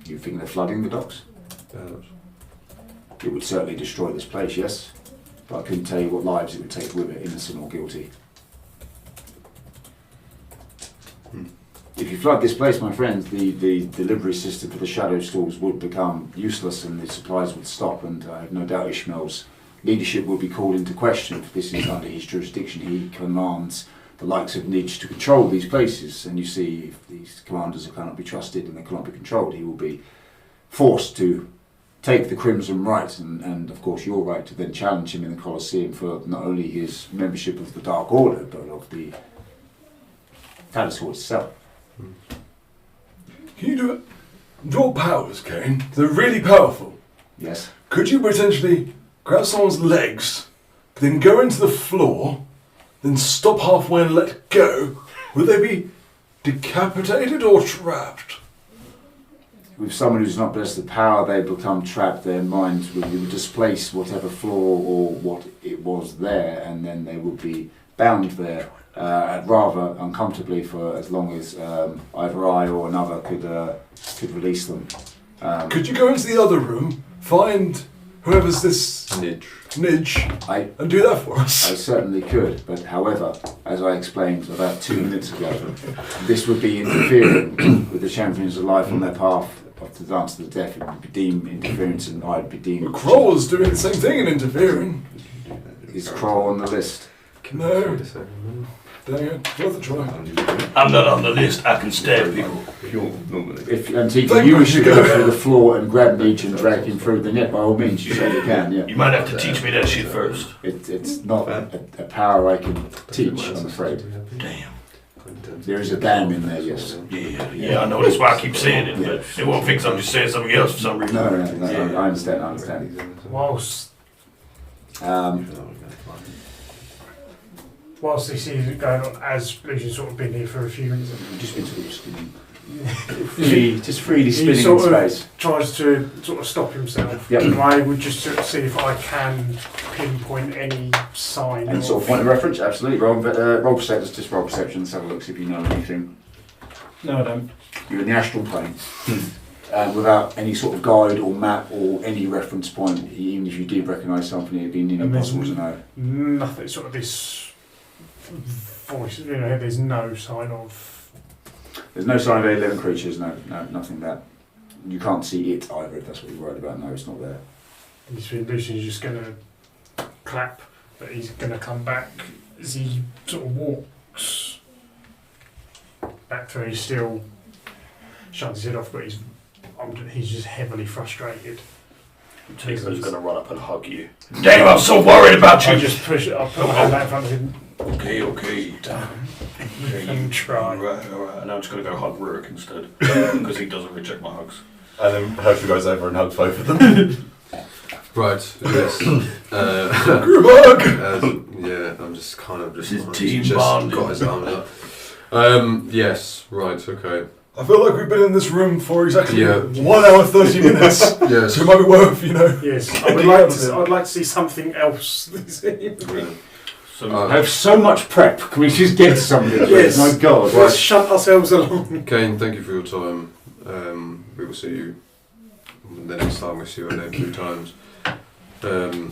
You think they're flooding the docks? Perhaps. It would certainly destroy this place, yes. But I couldn't tell you what lives it would take with it, innocent or guilty. If you flood this place, my friends, the delivery system for the shadow stores would become useless and the supplies would stop, and I have no doubt Ishmael's leadership will be called into question if this is under his jurisdiction. He commands the likes of Nidge to control these places, and you see if these commanders cannot be trusted and they cannot be controlled, he will be forced to take the Crimson right and of course your right to then challenge him in the Colosseum for not only his membership of the Dark Order but of the Palace itself. Can you do it? Your powers, Kane, they're really powerful. Yes. Could you potentially grab someone's legs, then go into the floor, then stop halfway and let go? Would they be decapitated or trapped? With someone who's not blessed with power, they become trapped. Their minds would displace whatever floor or what it was there, and then they would be bound there rather uncomfortably for as long as either I or another could release them. Could you go into the other room, find whoever's this Nidge, and do that for us? I certainly could, but however, as I explained about 2 minutes ago, this would be interfering with the champions of life on their path to dance to the death. It would be deemed interference, and I'd be deemed. Kroll's doing the same thing and interfering. Is Kroll on the list? No. Dang it, worth a try. I'm not on the list. I can stab people. If Antigua, you wish to go through the floor and grab Nietzsche and drag him through, then yeah, by all means, you certainly can. Yeah. You might have to teach me that shit first. It's not a power I can teach, I'm afraid. Damn. There is a dam in there, yes. Yeah, I know. That's why I keep saying it, but it won't fix. I'm just saying something else for some reason. No, I understand. Whilst this is going on, as Lucian's sort of been here for a few minutes, Just been sort of spinning. Just freely spinning he in sort of space. tries to sort of stop himself. Yep. And I would just sort of see if I can pinpoint any sign. And sort of point of reference, absolutely. Roll perception, just roll perception, let's have a look, see if you know anything. No, I don't. You're in the astral plane. Without any sort of guide or map or any reference point, even if you did recognise something, it'd be nearly impossible to know. Nothing, sort of this voice, there's no sign of. There's no sign of any living creatures, no, nothing that. You can't see it either, if that's what you're worried about. No, it's not there. Lucian's just going to clap, but he's going to come back as he sort of walks back to. He's still shuts his head off, but he's just heavily frustrated. Tigger's gonna run up and hug you. Damn, I'm so worried about you. I just push it. I'll put my hand out in front of him. Okay. And try. Alright. And I'm just gonna go hug Rurik instead because he doesn't reject my hugs. And then Herschel goes over and hugs both of them. Right, yes. Group hug! Yeah, I'm just kind of just. This is he's team just bonding. got his arms up. Yes, right, okay. I feel like we've been in this room for exactly Yeah. 1 hour 30 minutes. Yes. So it might be worth, Yes, I'd like to see something else. So I have so much prep. Can we just get something? Yes. My God. Let's shut ourselves along. Kane, thank you for your time. We will see you the next time we see your name 3 times. Do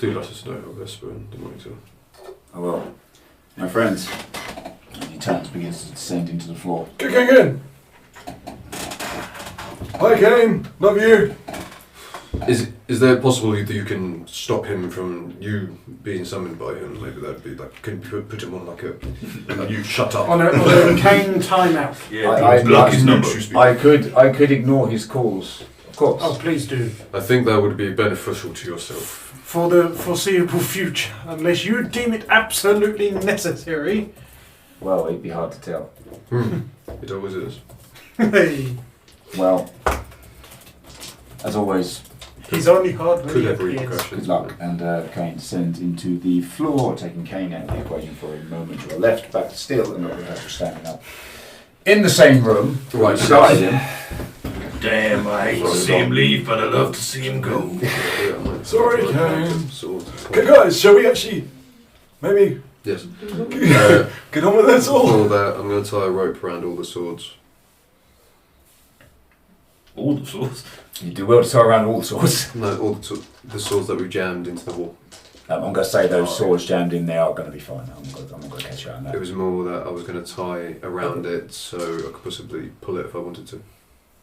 let us know how Vesper and the monitor. Oh well, my friends. And he turns, begins to descend into the floor. Get Kane in! Hi Kane, love you! Is there a possibility that you can stop him from you being summoned by him? Maybe that'd be like, can you put him on like a you shut up. On a Kane timeout. yeah, block his number. I could ignore his calls, of course. Oh, please do. I think that would be beneficial to yourself. For the foreseeable future, unless you deem it absolutely necessary. Well, it'd be hard to tell. It always is. Hey, Well, as always, he's only hard when Could he have appears. repercussions. good luck. And Kane descends into the floor, taking Kane out of the equation for a moment to the left, back to still, and not with Herschel standing up. In the same room, Right, beside him. Damn, I hate to see him leave, but I love to see him go. Sorry Kane. Swords. Okay guys, shall we actually maybe Yes. get on with this all? For that, I'm going to tie a rope around all the swords. All the swords. You do well to tie around all swords. No, all the swords that we jammed into the wall. I'm going to say those swords jammed in there are going to be fine. I'm not going to catch you on It that. was more that I was going to tie around it so I could possibly pull it if I wanted to.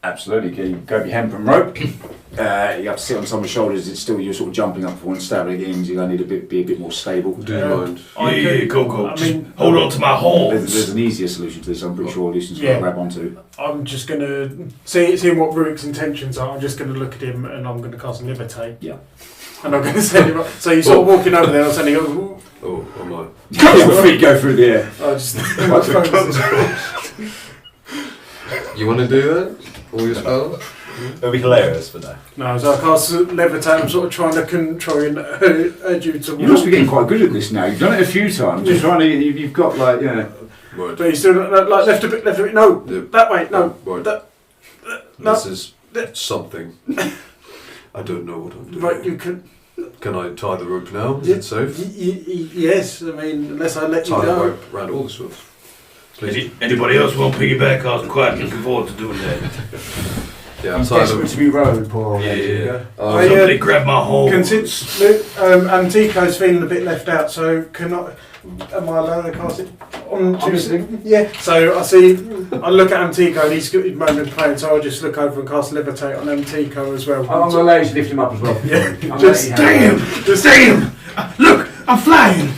Absolutely. You grab your hempen rope. You have to sit on someone's shoulders. It's still you're sort of jumping up for and stabbing again. You're going to need be a bit more stable. Do you mind? Yeah, go. I Just mean, hold on to my horns. There's an easier solution to this. I'm pretty sure Lucian's going Yeah. to grab onto. I'm just gonna seeing what Ruik's intentions are. I'm just gonna look at him and I'm gonna cast Levitate. Yeah. And I'm gonna send him up. So you're sort of walking over there and suddenly go. Oh, am I? Your feet go through the air. I just. You want to do that? All your spells? It'll be hilarious, but no. No, so I cast Levitate. I'm sort of trying to control and urge you to You must be walk. getting quite good at this now. You've done it a few times. You're trying to. You've got like Right. But you still like left a bit. No, Yeah. that way. No, Right. that. No. This is something. I don't know what I'm doing. Right, you can. Can I tie the rope now? Is Yeah. it safe? Yes, I mean unless I let you Tie the go. rope around all the stuff. Please. Anybody else want piggyback? I was quite looking forward to doing that. Yeah, He's tie desperate the. to be rowed, poor old Yeah. Antigua. I, Somebody grab my horns. Antico's feeling a bit left out, so am I allowed to cast it on Obviously. Yeah, so I look at Antico and he's got his moment playing, so I'll just look over and cast Levitate on Antico as well. I'm going to allow you to lift him up as well. Yeah. I'm Just letting you have it. Damn! Look, I'm flying.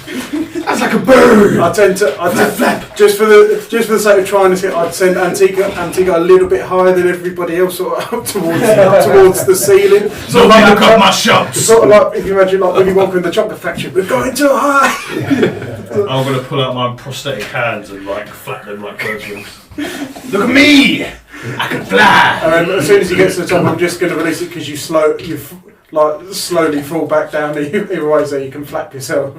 That's like a bird. I tend to flap. just for the sake of trying to see, I'd send Antico a little bit higher than everybody else, sort of up towards the ceiling. So they look up my shots. Sort of like if you imagine like Willy Wonka in the chocolate factory, we're going too high. I'm going to pull out my prosthetic hands and like flap them like birds' wings. Look at me. I can fly. As soon as he gets to the top, I'm just going to release it because you slowly fall back down either way, so you can flap yourself.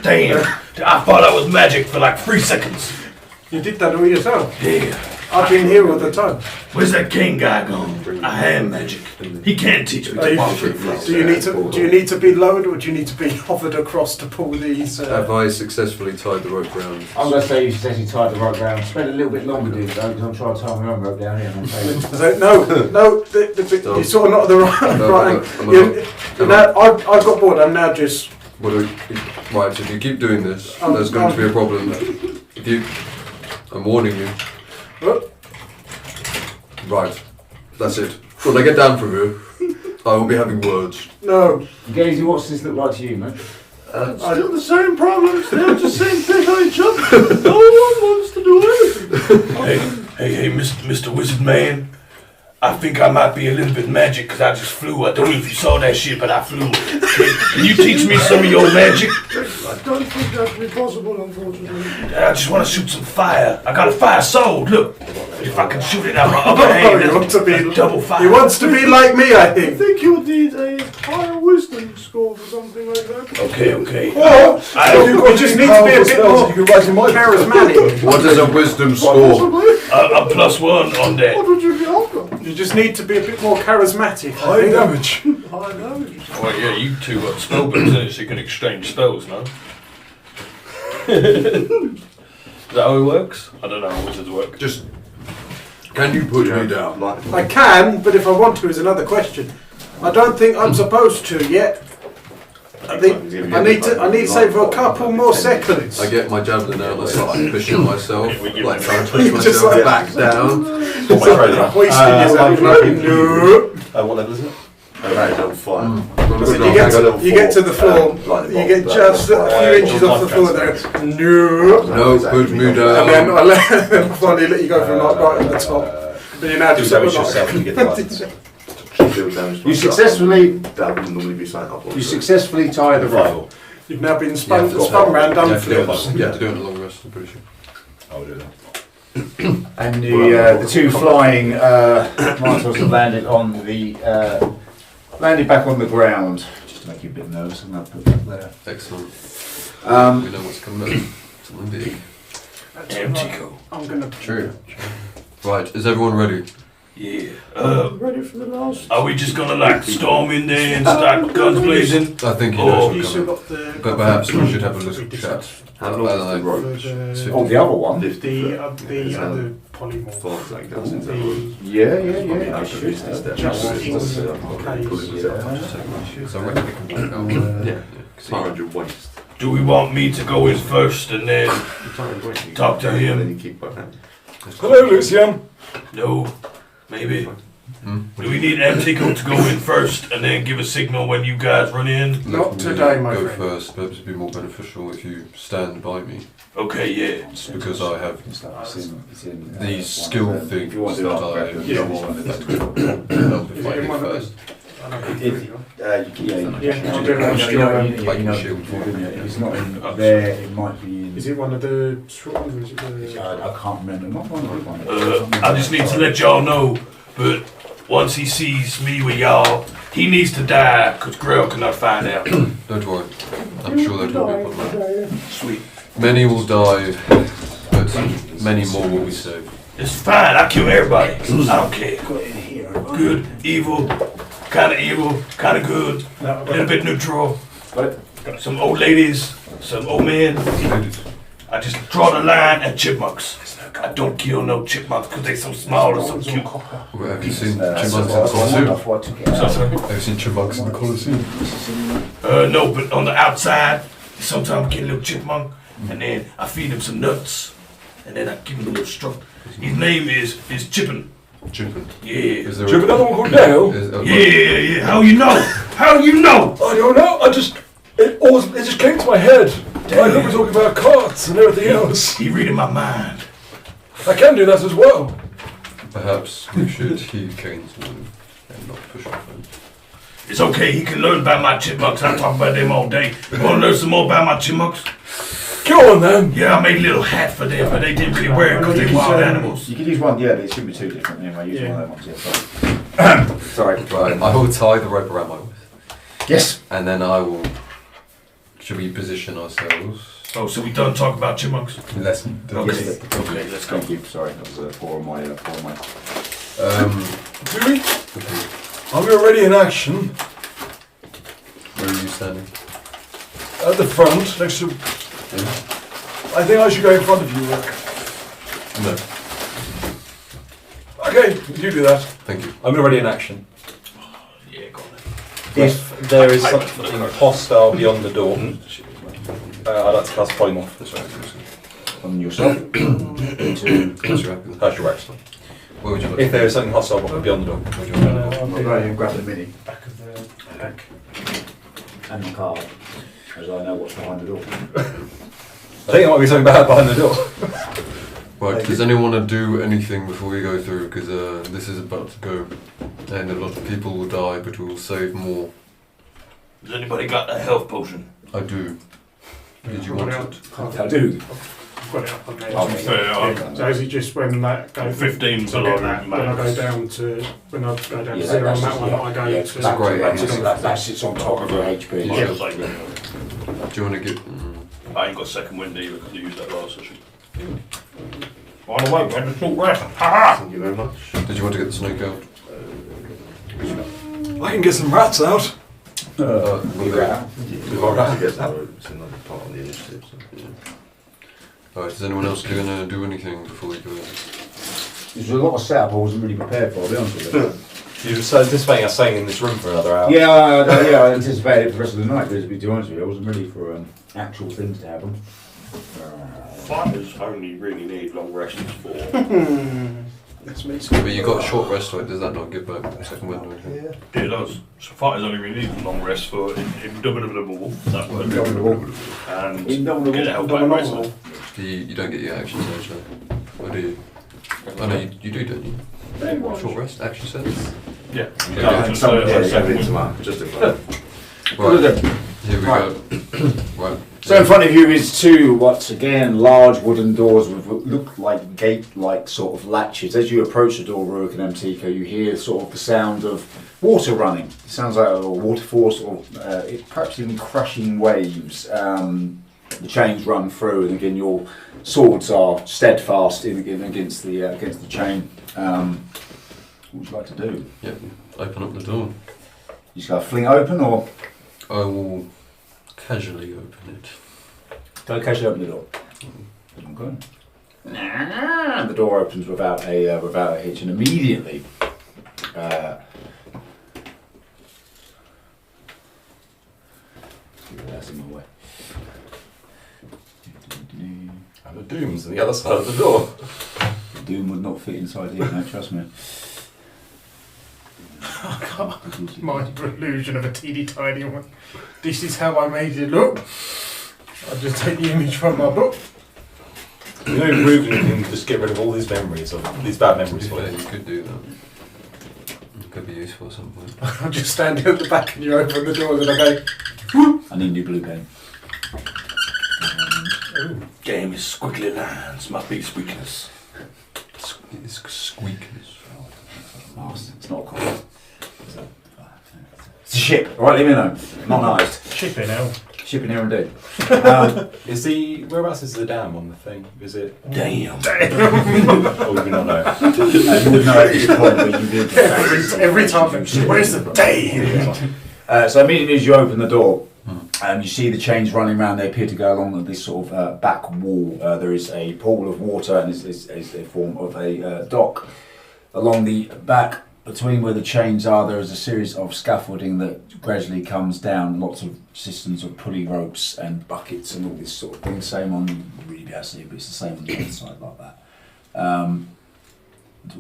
Damn. I thought I was magic for like 3 seconds. You did that all yourself. Yeah. I've been here all the time. Where's that king guy gone? I am magic. He can't teach me to walk through flow. Do you need to be lowered or do you need to be hovered across to pull these? Have I successfully tied the rope round? I'm going to say you successfully tied the rope round. Spend a little bit longer doing it though, because I'm trying to tie my own rope down here. And I'm saying, So, no, you're sort of not at the right angle. I've got bored. I'm now just. Right, so if you keep doing this, there's going to be a problem. I'm warning you. What? Right, that's it. When I get down from here, I will be having words. No. Gazy, what's this look like to you, man? Still the same problems, still the same thing on each other. No one wants to do anything. Hey, Mr. Wizard Man. I think I might be a little bit magic because I just flew. I don't know if you saw that shit, but I flew. Can you teach me some of your magic? I don't think that would be possible, unfortunately. I just want to shoot some fire. I got a fire sword. Look, if I can shoot it out my upper hand, He wants to be double fire. He wants to be like me, I I think. think you would need a higher wisdom score for something like that. Okay. You just need to be a bit more charismatic. What is a wisdom score? Possibly. I'm +1 on that. What would you be after? You just need to be a bit more charismatic. I High think. damage. I know. Well, yeah, you two got spellbooks, innit? So you can exchange spells, no? Is that how it works? I don't know how wizards work. Just, can you put me down? I can, but if I want to is another question. I don't think I'm supposed to yet. I think I need to save for a couple more seconds. I get my javelin out and I start like pushing myself, like trying to push Just myself like- back down. Hoisting yourself. No. What level is it? Level 5. You get to the floor. You get just a few inches off the floor there. No. No, put me And then down. I finally let you go from like right at the top. But you're now just damage like- yourself and you get the license. You successfully That would normally be something up. you successfully tie the rope. You've now been You spun have to round, You done have to do it flips. you have to do it in a long rest, I'm pretty sure. I'll do that. And the two flying Martels have landed on the landed back on the ground. Just to make you a bit nervous, I'm going to put that there. Excellent. Um, We know what's coming up. Something big. Damn, Tico. I'm gonna. True. Right, is everyone ready? Yeah. Ready for the last? Are we just gonna like storm in there and start guns blazing? I think you Oh, know You what's still coming. got the. But perhaps we should have a little chat. How long is the rope? oh, the other one. The other polymorph. Falls like that into the The Yeah. I should have. So I'm ready to come back out. Yeah. 500 waste. Do we want me to go in first and then Talk to him. And then you keep both hands. Hello, Lucian. no? Maybe. Hmm? Do we need Antico to go in first and then give a signal when you guys run in? Not Let me today, my go friend. first. Perhaps it'd be more beneficial if you stand by me. Okay, yeah. It's because I have It's in, these skill things if you want to that do I that, know yeah. on that will help if I hit first. It's not in there, it might be in. Is it one of the short ones or is it the... I can't remember. Not one of the I just need to let y'all know, but once he sees me with y'all, he needs to die, because Grell cannot find out. Don't worry. I'm sure that will be fine. Sweet. Many will die, but many more will be saved. It's fine, I kill everybody. I don't care. Good, evil, kind of good, a little bit neutral. Some old ladies, some old men. I just draw the line at chipmunks. I don't kill no chipmunks because they so small and so cute. Well, have you seen chipmunks in the Colosseum? Have you seen chipmunks in the Colosseum? No, but on the outside, sometimes we get a little chipmunk, and then I feed him some nuts, and then I give him a little stroke. His name is Chippin. Chippin? Yeah. Is there Do you have another one called Dale? Yeah. How you know? How you know? I don't know. It just came to my head. I know we're talking about carts and everything else. He reading my mind. I can do that as well. Perhaps we should heed Kane's warning and not push off him. It's okay, he can learn about my chipmunks. I talk about them all day. You want to learn some more about my chipmunks? Go on then. Yeah, I made a little hat for them, but they didn't really wear it because they're wild animals. You could use one, yeah, there should be two different anyway. Use one of them ones, sorry. Right, I will tie the rope around my waist. Yes. And then I will... Should we position ourselves? Oh, so we done talk about chipmunks? Let's... Okay, let's go. Thank you. Sorry, that was poor on my. Do we? Are we already in action? Where are you standing? At the front, next to... I think I should go in front of you, Rick. No. Okay, you do that. Thank you. I'm already in action. Yeah, go on. If there is something hostile beyond the door, I'd like to cast Polymorph. On yourself. How's your action? Where would you look? If there is something hostile beyond the door. Where would you look? I'll go and grab the mini Back of the pack. and the card, as I know what's behind the door. I think there might be something bad behind the door. Right, does anyone want to do anything before we go through? Because this is about to go, and a lot of people will die, but we will save more. Has anybody got a health potion? I do. Did you want it? I do. I've got it up on there. To be fair, Yeah, so is it just when that goes 15 so I below get that, when I go max. down to when I go down Yeah, to zero on that's that just- one, yeah, I go yeah, to that's great. That sits on top of your HP. Yeah. Do you want to get... I ain't got second wind either because I used that last session. By the way, we had a short rest. Ha Thank you very much. Did you want to get the snake out? I can get some rats out. I guess that was another part of the initiative. So, yeah. Alright, is anyone else going to do anything before we go in? There's a lot of setup I wasn't really prepared for, I'll be honest with you. You're so anticipating us staying in this room for another hour. Yeah, I anticipated it for the rest of the night, but to be honest with you, I wasn't ready for actual things to happen. Fighters only really need long rests for. That's me. But you got a short rest, right? Does that not give back second wind or anything? It does. So fighters only really need long rest for indomitable. That word. Indomitable. And Indomitable. get out by wrestle. You don't get your action surge though. Or do you? Oh no, you do, don't you? Short rest, action surge? Yeah. Just in front. Right, here we go. Right. So in front of you is two, once again, large wooden doors with what look like gate-like sort of latches. As you approach the door, Rurik and Antico, you hear sort of the sound of water running. It sounds like a waterfall, or perhaps even crushing waves. The chains run through, and again, your swords are steadfast against the chain. What would you like to do? Yep. Open up the door. You just gotta fling it open, or I will casually open it. go casually open the door. Okay. And the door opens without a hitch, and immediately. That's in my way. And the Doom's on the other side of the door. Doom would not fit inside here, no, trust me. Minor illusion of a teeny tiny one. This is how I made it look. I'll just take the image from my book. You know, Ruben can just get rid of all these memories of these bad memories for Yeah, you. you could do that. It could be useful at some point. I'm just standing at the back and you open the door and I go, I need a new blue pen. Game is squiggly lines, my biggest weakness. It's squeakers. It's not a car. It's a ship. All right, leave me alone. Not nice. shipping out. Shipping here indeed. Is the whereabouts is the dam on the thing? Is it? Damn. Oh, we don't know. You would know at this point where you did. Every time, where's the day? So immediately as you open the door, you see the chains running around. They appear to go along this sort of back wall. There is a pool of water and is a form of a dock. Along the back, between where the chains are, there is a series of scaffolding that gradually comes down. Lots of systems of pulley ropes and buckets and all this sort of thing. Same on, you really be able to see, but it's the same on the other side like that.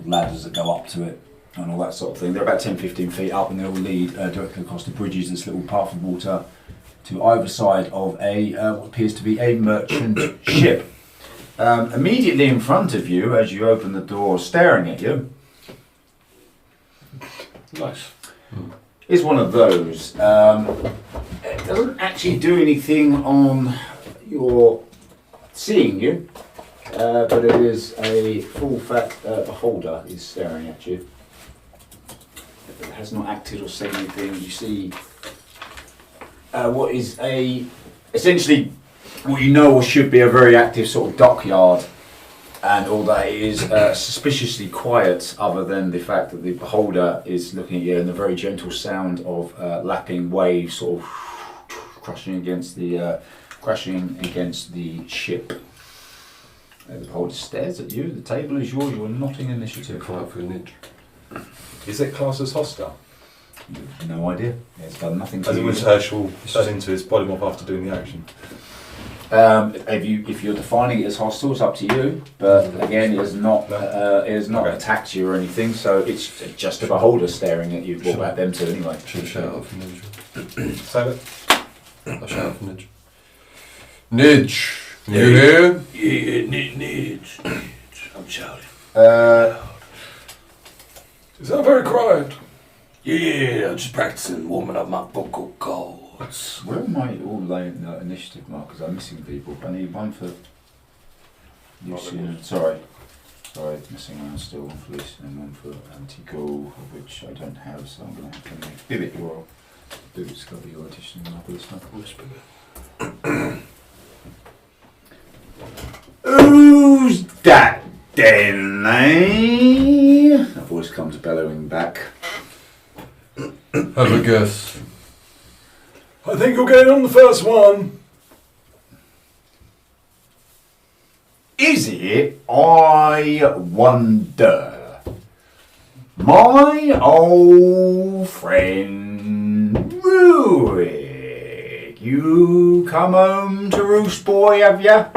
Ladders that go up to it and all that sort of thing. They're about 10-15 feet up and they all lead directly across the bridges, this little path of water, to either side of a what appears to be a merchant ship. Immediately in front of you, as you open the door, staring at you, Nice. is one of those. It doesn't actually do anything on your seeing you, but it is a full-fat beholder is staring at you. It has not acted or said anything. You see what is essentially what you know or should be a very active sort of dockyard, and all that is suspiciously quiet, other than the fact that the beholder is looking at you and the very gentle sound of lapping waves sort of crashing against the ship. The beholder stares at you. The table is yours. You are notting initiative. Quiet for a niche. Is it classed as hostile? You have no idea. It's done nothing to As in, you. was Herschel turned into his polymorph after doing the action? If you're defining it as hostile, it's up to you. But again, it has not Okay. attacked you or anything. So it's just a beholder staring at you. Well, about them two anyway. Should shout out for Nidge. Say that. I'll shout out for Nidge. Nidge! You here? Yeah, Nidge. I'm shouting. Is that very quiet? Yeah, I'm just practicing warming up my vocal cords. Where am I all laying the initiative markers? I'm missing people. I need one for Lucian. Sorry, missing one still. One for Lucian and one for Antigo, of which I don't have. So I'm going to have to make Bibbit your. Bibbit's got your additional marker stuff. Who's that then, eh? A voice comes bellowing back. Have a guess. I think you're getting on the first one. Is it? I wonder. My old friend Ruick. You come home to roost, boy, have ya?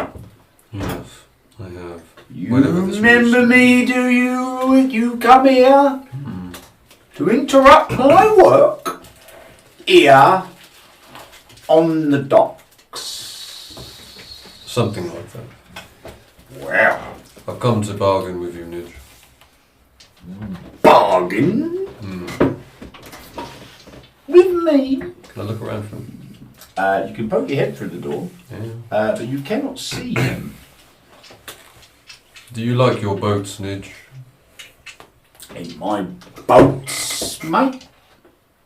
Yes, I have. You Whenever this remember roost- me, do you, Ruick? You come here to interrupt my work here on the docks. Something like that. Well, I've come to bargain with you, Nidge. bargain with me. Can I look around for him? You can poke your head through the door, Yeah. but you cannot see him. Do you like your boats, Nidge? Ain't my boats, mate.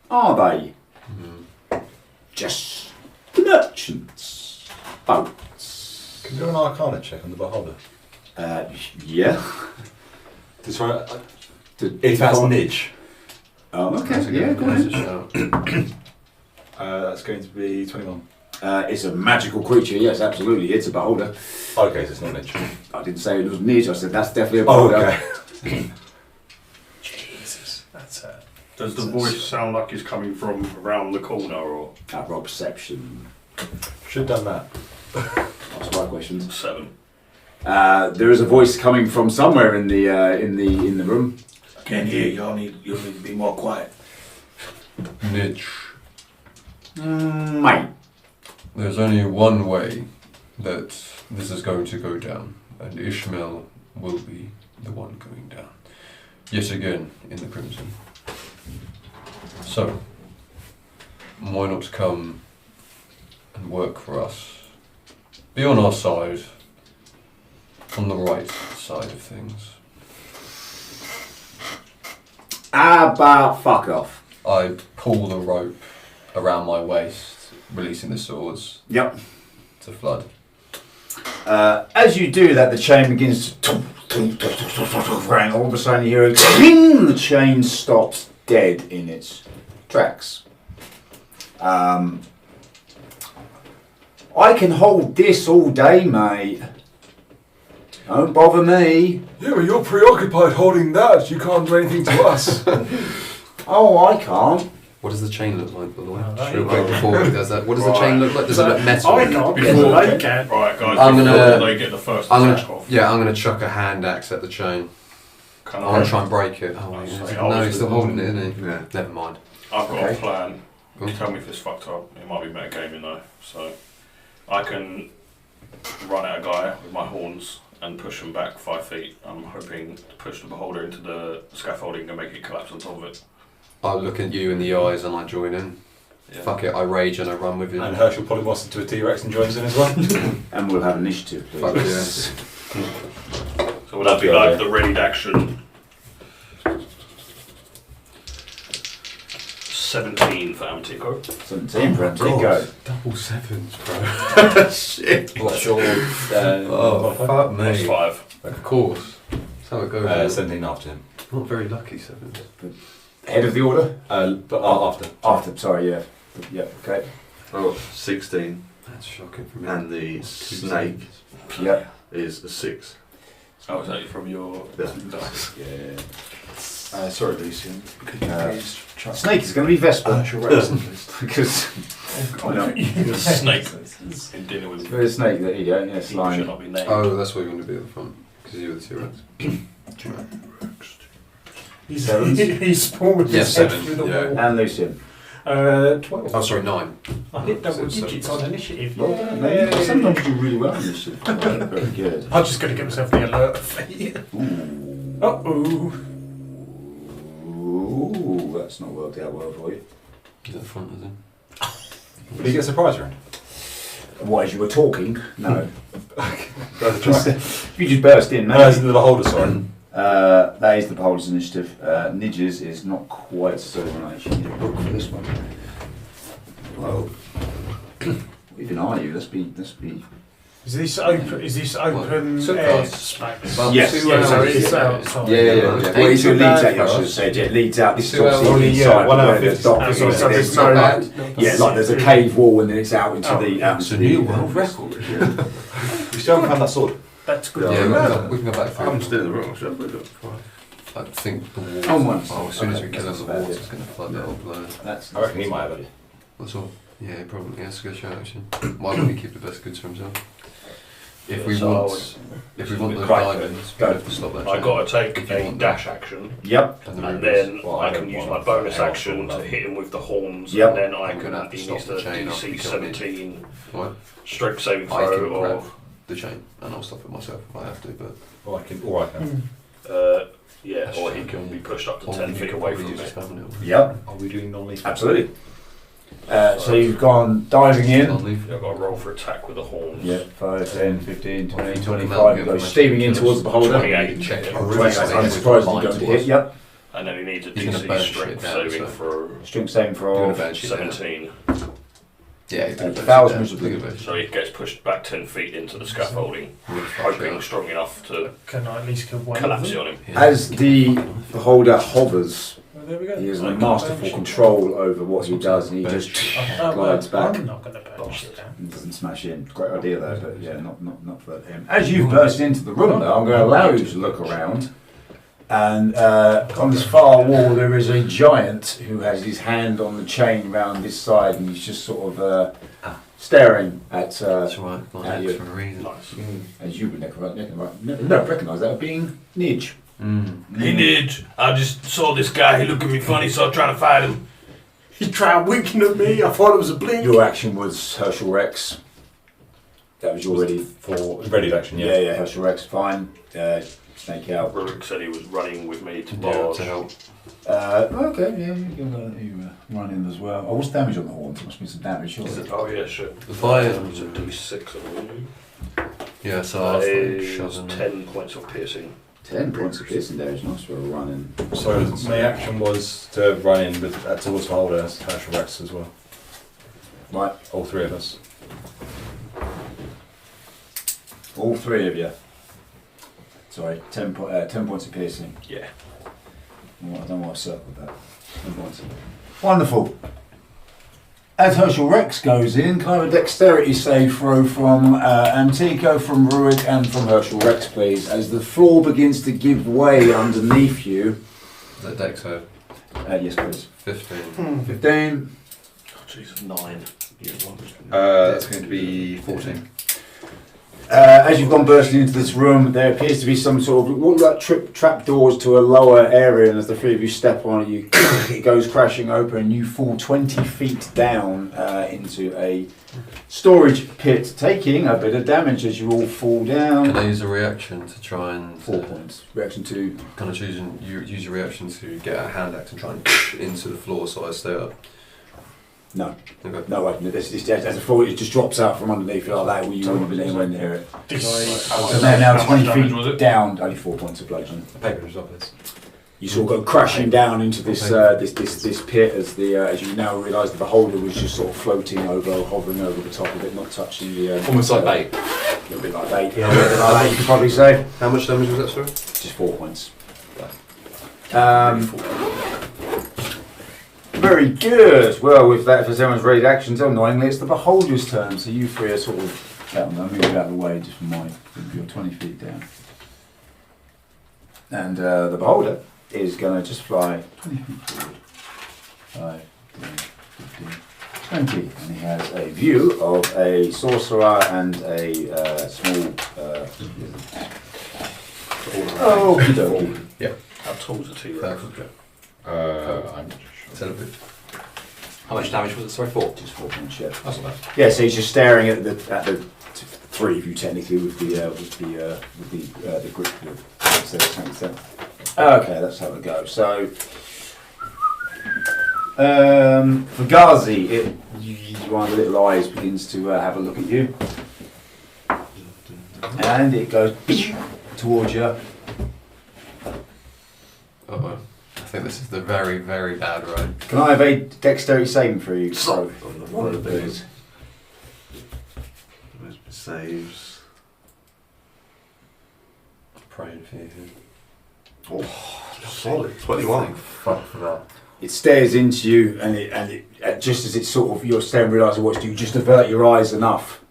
Are they? Just merchants' boats. Can you do an Arcana check on the beholder? Yeah. To try. To- If that's to- Nidge, Oh, okay. That's a Yeah, good- go that's ahead. a shout. that's going to be 21. It's a magical creature. Yes, absolutely. It's a beholder. Okay, so it's not Nidge. I didn't say it was Nidge. I said that's definitely a Oh, beholder. okay. Jesus, that's it. Does the voice sound like it's coming from around the corner or Roll perception. Should have done that. Ask the right questions. 7? There is a voice coming from somewhere in the room. I can't hear. Y'all need to be more quiet. Nidge, Mate. there's only one way that this is going to go down, and Ishmael will be the one going down. Yet again in the Crimson. So, why not come and work for us? Be on our side, on the right side of things. How about fuck off? I pull the rope around my waist, releasing the swords Yep. to flood. As you do that, the chain begins to and all of a sudden you hear a ting, the chain stops dead in its tracks. I can hold this all day, mate. Don't bother me. Yeah, but you're preoccupied holding that. You can't do anything to us. Oh, I can't. What does the chain look like, by the way? Oh, Just real quick before he does that. What does the chain look like? Does it look metal? I can't. Before- I can. Right, guys, I'm before gonna- they get the first I'm attack gonna, off. yeah, I'm gonna chuck a hand axe at the chain. Can I want I? to try and break it. Oh, wait, Oh, no, sorry, he's still holding it, isn't he? Yeah. Never mind. I've got Okay. a plan. Go on. Tell me if it's fucked up. It might be metagaming though. So I can run at a guy with my horns and push him back 5 feet. I'm hoping to push the beholder into the scaffolding and make it collapse on top of it. I look at you in the eyes and I join in. Yeah. Fuck it, I rage and I run with you. And Herschel polymorphs into a T-Rex and joins in as well. And we'll have initiative, please. Fuck yes. So would that be like the readied action? 17 for Amtico. 17 for Antico. Double sevens, bro. Shit. What's your Oh, fuck Plus me. 5. Of course. That's how it goes. 17 after him. Not very lucky sevens. Head of the order? But after. After, sorry, yeah. Yeah, okay. Oh, 16. That's shocking for me. And the snake Yeah. is a 6. Oh, is that from your Yeah. dice? Yeah. Sorry, Lucian. Could you please chuck Snake is going to be Vesper. Herschel Rex, please? Because I know. Snake in dinner with For a snake, there you go. Yeah, He should slime. not be named. Oh, that's why you want to be at the front. Because you were the T-Rex. Sevens. He spawned Yeah, his head 7, through the yeah. wall. And Lucian. 12. Oh, sorry, 9. I hit double So digits sevens. on initiative. Well done, mate. Sometimes you do really well in this shit. Very good. I'm just going to give myself the alert feat. Ooh. Uh-oh. Ooh, that's not worked out well for you. He's at the front, is he? Did you get a surprise round? What, as you were talking? No. Go try. You just burst in, No, it's mate. in the beholder, sorry. That is the beholder's initiative. Nidges is not quite so on. I actually need a book for this one. Whoa. What even are you? Let's be. Is this open? Is this open So air fast. space? Well, Yes. 2 Yeah, hours. so it's yeah. outside. Well, it's who Ain't too leads bad out, I for should us. say. Yeah, it leads out. This is Two hours. obviously Only, inside 1 hour where there's 50. doctors. So and there's everything. no bad. Yeah, like there's a cave wall and then it's out into Oh, the. Out It's into a new the world record. We still haven't found that sword. That's good. Yeah, to know. we can go back through. I'm still in the room, should I look? I think the water. Oh, once. Oh, as soon as we Okay, kill that's the not bad, water, yeah. it's going to flood the whole planet. That's. I reckon he might have it. That's all. Yeah, probably. That's a good shout, actually. Why would he keep the best goods for himself? If we So I want, would- if we want the Right, diamonds, we go. have to stop that. I chain. got to take If you a want dash action, Yep. And the and rubies. then Well, I I can don't use want my to bonus fail action for to that. hit him with the horns, Yep. and then I I'm gonna have to can stop use the the chain after DC you kill me. 17 What? strength saving I can throw, grab or the chain and I'll stop it myself if I have to, but Or I can. yeah, or he can be pushed up to or 10 you feet could away probably from use me. a spell now. Yep. Are we doing non-lethal? Absolutely. So you've gone diving in. Yeah, I've got to roll for attack with the horns. Yeah, 5, 10, 15, 20, Well, 25. You go steaming in towards the beholder. 28. Check. I'm surprised you don't hit. Yep. And then he needs a He's gonna DC burn strength shit down, saving so- for Strength saving Doing a for bad shit now. 17. Yeah, he's doing a bad Fails shit now. miserably. Doing a bad shit. So he gets pushed back 10 feet into the scaffolding, hoping strong enough to Can I at least kill one collapse of it them? on him. Yeah. As the beholder hovers, Oh, there we go. he has I a can't masterful burn shit control over what he does, and he Burn just down. glides back. I'm not going to burn shit down. Doesn't smash in. Great idea though, but yeah, not for him. As you burst into the room though, I'm going to allow you to look around. And on this far wall there is a giant who has his hand on the chain round this side, and he's just sort of staring at That's right, my at name's you. for a reason. Nice. As you would never recognise that as being Nidge. Mm. Hey, Nidge, I just saw this guy. He looked at me funny, so I'm trying to fight him. He tried winking at me. I thought it was a blink. Your action was Herschel Rex. That was your ready. For ready action, Yeah, Herschel Rex, fine. Snake out. Rurik said he was running with me to Yeah, barge. to help. Okay, yeah, you run in as well. Oh, what's damage on the horns? There must be some damage, surely. Is it, oh yeah, shit. If I- It's a D6 I believe. Yeah, so I was That like is shoving. 10 points of piercing. 10 points of piercing damage, nice for a running. So my action was to run in with towards Beholder, Herschel Rex as well. Right, All three of us. all three of you. Sorry, 10 points of piercing. Yeah. I don't know why I circled that. 10 points. Wonderful. As Herschel Rex goes in, can I have a dexterity save throw from Antico, from Rurik, and from Herschel Rex, please, as the floor begins to give way underneath you. Is that dex save? Yes, please. 15. 15. Oh, Jesus, 9. That's going to be 14. As you've gone bursting into this room, there appears to be some sort of what look like trap doors to a lower area, and as the three of you step on it, it goes crashing open, and you fall 20 feet down into a storage pit, taking a bit of damage as you all fall down. Can I use a reaction to try and 4 points. Reaction to. Can I use a reaction to get a hand axe and try and into the floor so I stay up? No. Okay. No, as a fall, it just drops out from underneath you like that. You wouldn't have been anywhere near it. So they're now 20 feet down, only 4 points of bludgeoning. The paper is off this. You sort of go crashing down into this this pit as as you now realise the beholder was just sort of floating over, hovering over the top of it, not touching the. Almost like bait. A little bit like bait, yeah. A little bit like that, you could probably say. How much damage was that, sorry? Just 4 points. Very good. Well, with that, if everyone's ready to action, so annoyingly, it's the beholder's turn. So you three are sort of. I'll move you out of the way just from my. You're 20 feet down. And the beholder is going to just fly 20 feet forward. 5, 10, 15, 20. And he has a view of a sorcerer and a small. Oh, yeah. How tall's a T-Rex? I'm not sure. How much damage was it? Sorry, 4. Just 4 points, yeah. That's not bad. Yeah, so he's just staring at the three of you technically with the grip. Okay, that's how it goes. So for Ghazi, one of the little eyes begins to have a look at you, and it goes towards you. Uh-oh. I think this is the very, very bad ride. Can I have a dexterity saving for you? So, please. Saves. Praying for you. Oh, solid. 21. Fuck for that. It stares into you, and it just as it's sort of you're staring, realising what to do, you just avert your eyes enough,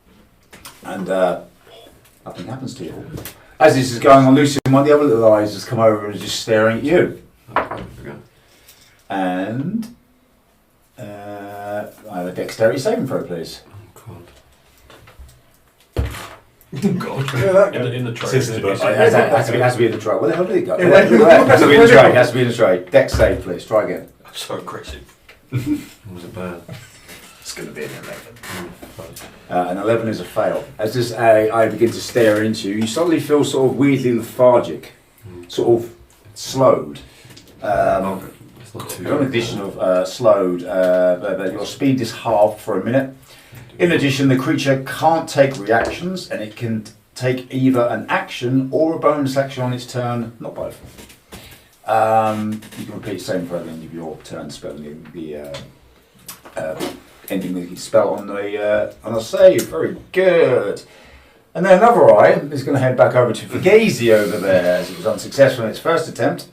and nothing happens to you. As this is going on, Lucy, one of the other little eyes has come over and is just staring at you. Okay. And I have a dexterity saving throw, please. Oh, God. Yeah, that In the tray. It has to be in the tray. Where the hell did it go? It went- It has to be in the tray. It has to be in the tray. Dex save, please. Try again. I'm so aggressive. Was it bad? It's going to be an 11. An 11 is a fail. As this eye begins to stare into you, you suddenly feel sort of weirdly lethargic, sort of slowed. It's not too You're an addition of slowed, but your speed is halved for a minute. In addition, the creature can't take reactions, and it can take either an action or a bonus action on its turn, not both. You can repeat the same for the end of your turn, spelling the ending the spell on a save. Very good. And then another eye is going to head back over to Fugazi over there, as it was unsuccessful in its first attempt.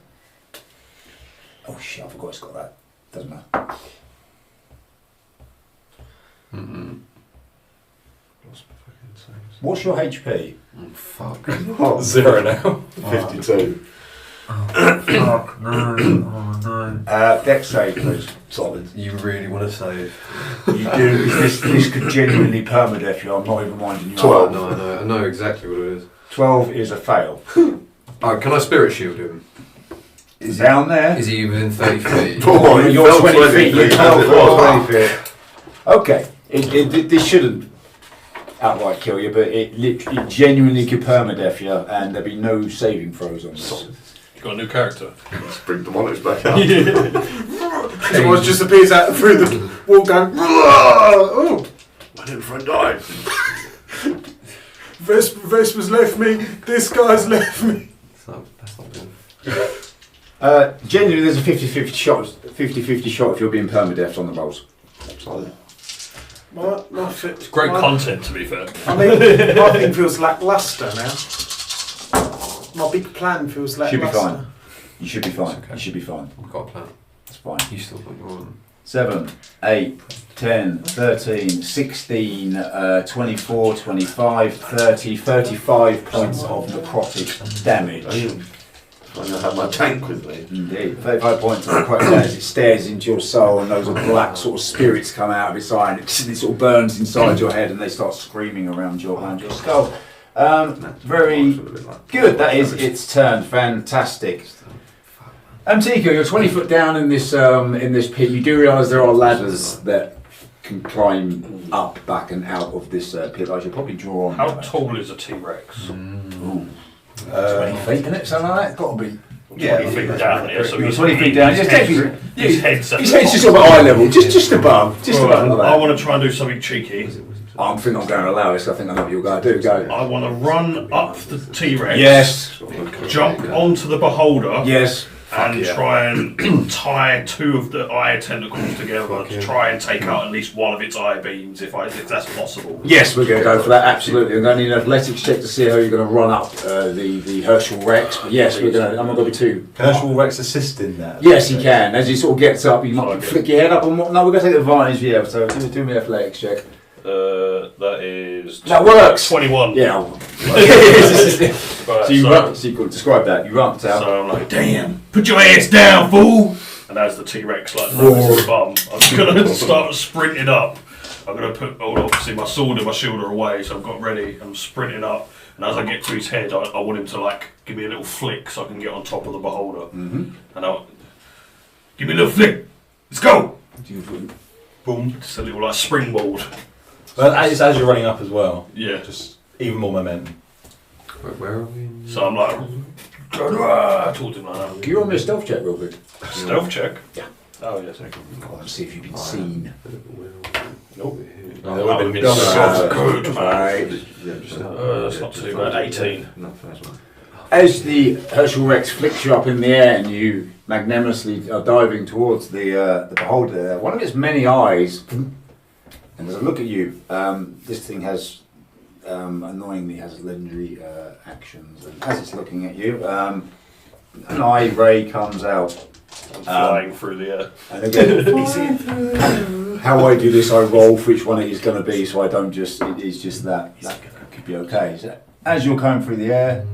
Oh shit, I forgot it's got that. Doesn't matter. Mm-mm. What's your HP? Oh, fuck. Oh, 0 now. 52. Fuck, no. Oh, no. Dex save, please. Solid. You really want to save? You do. This could genuinely permadeath you. I'm not even minding you. 12. No, I know exactly what it is. 12 is a fail. Oh, can I spirit shield him? Is down there. Is he within 30 feet? Oh, he You're fell 20 feet. You can't That's fall it. 20 feet. Okay. This shouldn't outright kill you, but it genuinely could permadeath you, and there'd be no saving throws on this. You got a new character. Let's bring the monitors back up. Someone just appears out through the wall going, oh, My little friend died. Vespa's left me, this guy's left me. That's not good. Genuinely, there's a 50-50 shot. 50-50 shot if you're being permadeath on the rolls. It's great content, to be fair. I mean, my thing feels lackluster now. My big plan feels lackluster. Should be fine. You should be fine. Okay. You should be fine. We've got a plan. It's fine. You still got your one. 7, 8, 10, 13, 16, 24, 25, 30, 35 points of necrotic damage. I have my tank with me. Indeed. 35 points of necrotic damage as it stares into your soul, and those black sort of spirits come out of its eye, and it sort of burns inside your head, and they start screaming around your skull. Very good. That is its turn. Fantastic. Antico, you're 20 foot down in this pit. You do realise there are ladders that can climb up, back, and out of this pit. I should probably draw on. How that. tall is a T-Rex? Ooh. 20 feet, isn't it? Something like that. Got to be. 20 feet down, yeah. So You're he's 20 feet down. His head's his head's just sort of eye level, just above, just above I that. want to try and do something cheeky. I think I'm going to allow this. I think I know what you're going to do. Go. I want to run up the T-Rex. Yes. Jump onto the beholder. Yes. And try and tie two of the eye tentacles together to try and take out at least one of its eye beams, if that's possible. Yes, we're going to go for that. Absolutely. I'm going to need an athletics check to see how you're going to run up the Herschel Rex. But yes, we're going to. I'm not going to be too. Herschel Rex assist in that. Yes, he can. As he sort of gets up, you might flick your head up and what? No, we're going to take advantage. Yeah. So do me an athletics check. That is. That works. 21. Yeah. Right, so you run. So you could describe that. You run up. So I'm like, damn, put your ass down, fool! And as the T-Rex like rolls his bum, I'm gonna start sprinting up. I'm gonna put obviously my sword and my shield are away, so I've got ready. I'm sprinting up, and as I get to his head, I want him to like give me a little flick so I can get on top of the beholder. Mm-hmm. And I'll give me a little flick. Let's go. Boom. Just a little like springboard. Well, as you're running up as well. Yeah. Just even more momentum. Where are we? So I'm like, towards him like that. Can you roll me a stealth check real quick? Stealth check? Yeah. Oh yes. Okay. Let's see if you've been seen. Nope. No, That would have been so good, man. That's not too bad. 18. As the Herschel Rex flicks you up in the air and you magnanimously are diving towards the beholder there, one of its many eyes, and as I look at you, this thing has, annoyingly has legendary actions, and as it's looking at you, an eye ray comes out. Flying through the air. And again, how I do this, I roll for each one it is going to be, so I don't just, it is just that could be okay. So as you're going through the air,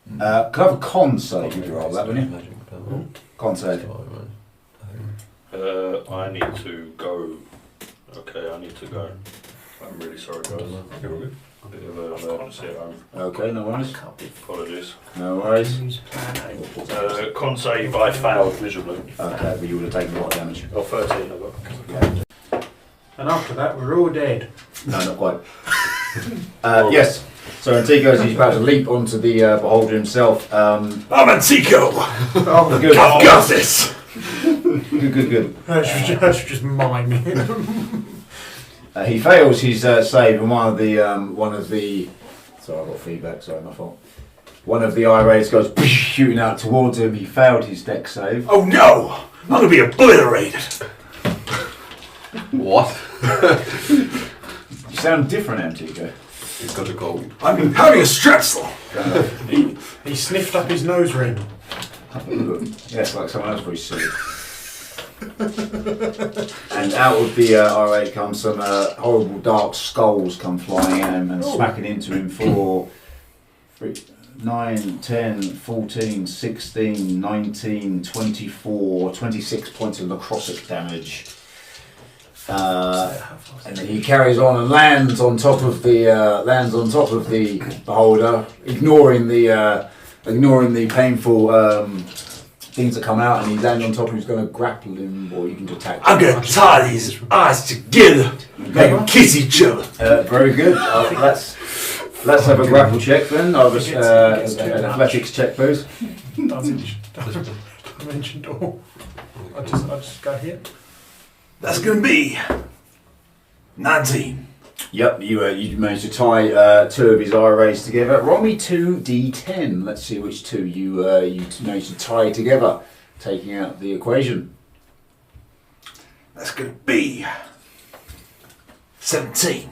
could I have a con save if you roll that, wouldn't you? Con save. I need to go. Okay, I need to go. I'm really sorry, guys. A bit of an emergency at home. Okay, no worries. Apologies. No worries. Con save, I failed miserably. Okay, but you would have taken a lot of damage. Oh, 13 I got. And after that, we're all dead. No, not quite. Yes. So Antico, as he's about to leap onto the beholder himself. I'm Antico! Oh, good. I've got this! Good. That's just mine. He fails his save, and one of the. Sorry, I got feedback. Sorry, my fault. One of the eye rays goes shooting out towards him. He failed his dex save. Oh no! I'm gonna be obliterated! What? You sound different, Antico. He's got a gold. I'm having a strepsil! He sniffed up his nose ring. Yes, like someone else very silly. And out of the eye comes some horrible dark skulls come flying at him and smacking into him for 9, 10, 14, 16, 19, 24, 26 points of necrotic damage. And then he carries on and lands on top of the beholder, ignoring the painful things that come out, and he's landing on top, and he's going to grapple him, or you can just attack. I'm gonna tie these eyes together, make them kiss each other. Very good. Let's have a grapple check then. An athletics check, please. Dimension door. I'll just go here. That's gonna be 19. Yep, you managed to tie 2 of his eye rays together. Roll me 2d10. Let's see which 2 you managed to tie together, taking out the equation. That's gonna be 17.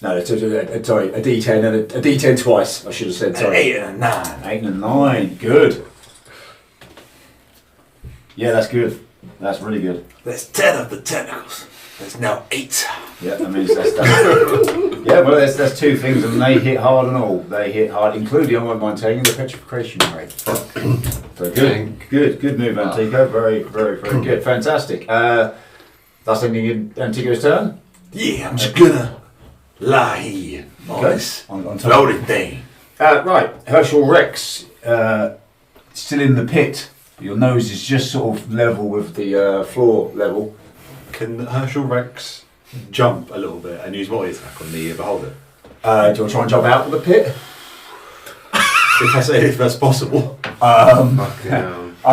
No, sorry, a d10 and a d10 twice. I should have said An sorry. 8 and a 9. 8 and a 9. Good. Yeah, that's good. That's really good. That's 10 of the tentacles. There's now 8. Yeah, that means that's yeah, well, that's 2 things, and they hit hard and all. They hit hard, including, I won't mind taking the petrification rate. So good move, Antico. Very good. Fantastic. That's ending Antico's turn. Yeah, I'm just gonna lie here on this On top. floating thing. Right, Herschel Rex, still in the pit. Your nose is just sort of level with the floor level. Can Herschel Rex jump a little bit and use multi attack on the beholder? Do you want to try and jump out of the pit? If that's possible. I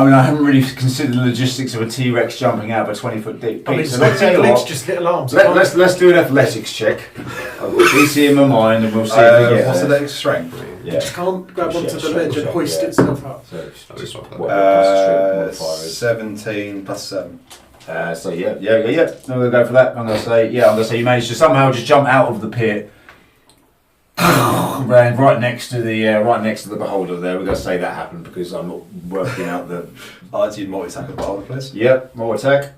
mean, I haven't really considered the logistics of a T-Rex jumping out of a 20-foot deep pit. I mean, So let's tell you legs, what. just little arms. Let's do an athletics check. I've got DC in my mind, and we'll see if we get What's the there. next strength? Yeah. Just can't grab onto the Sure, ledge and sure, hoist yeah. itself up. So it's just whatever plus strength modifier is. 17 plus 7. So yeah. I'm gonna go for that. I'm gonna say you managed to somehow just jump out of the pit, right next to the beholder. There, we're gonna say that happened because I'm not working out the. I'd like to use multi attack on the beholder, please. Yep, more attack.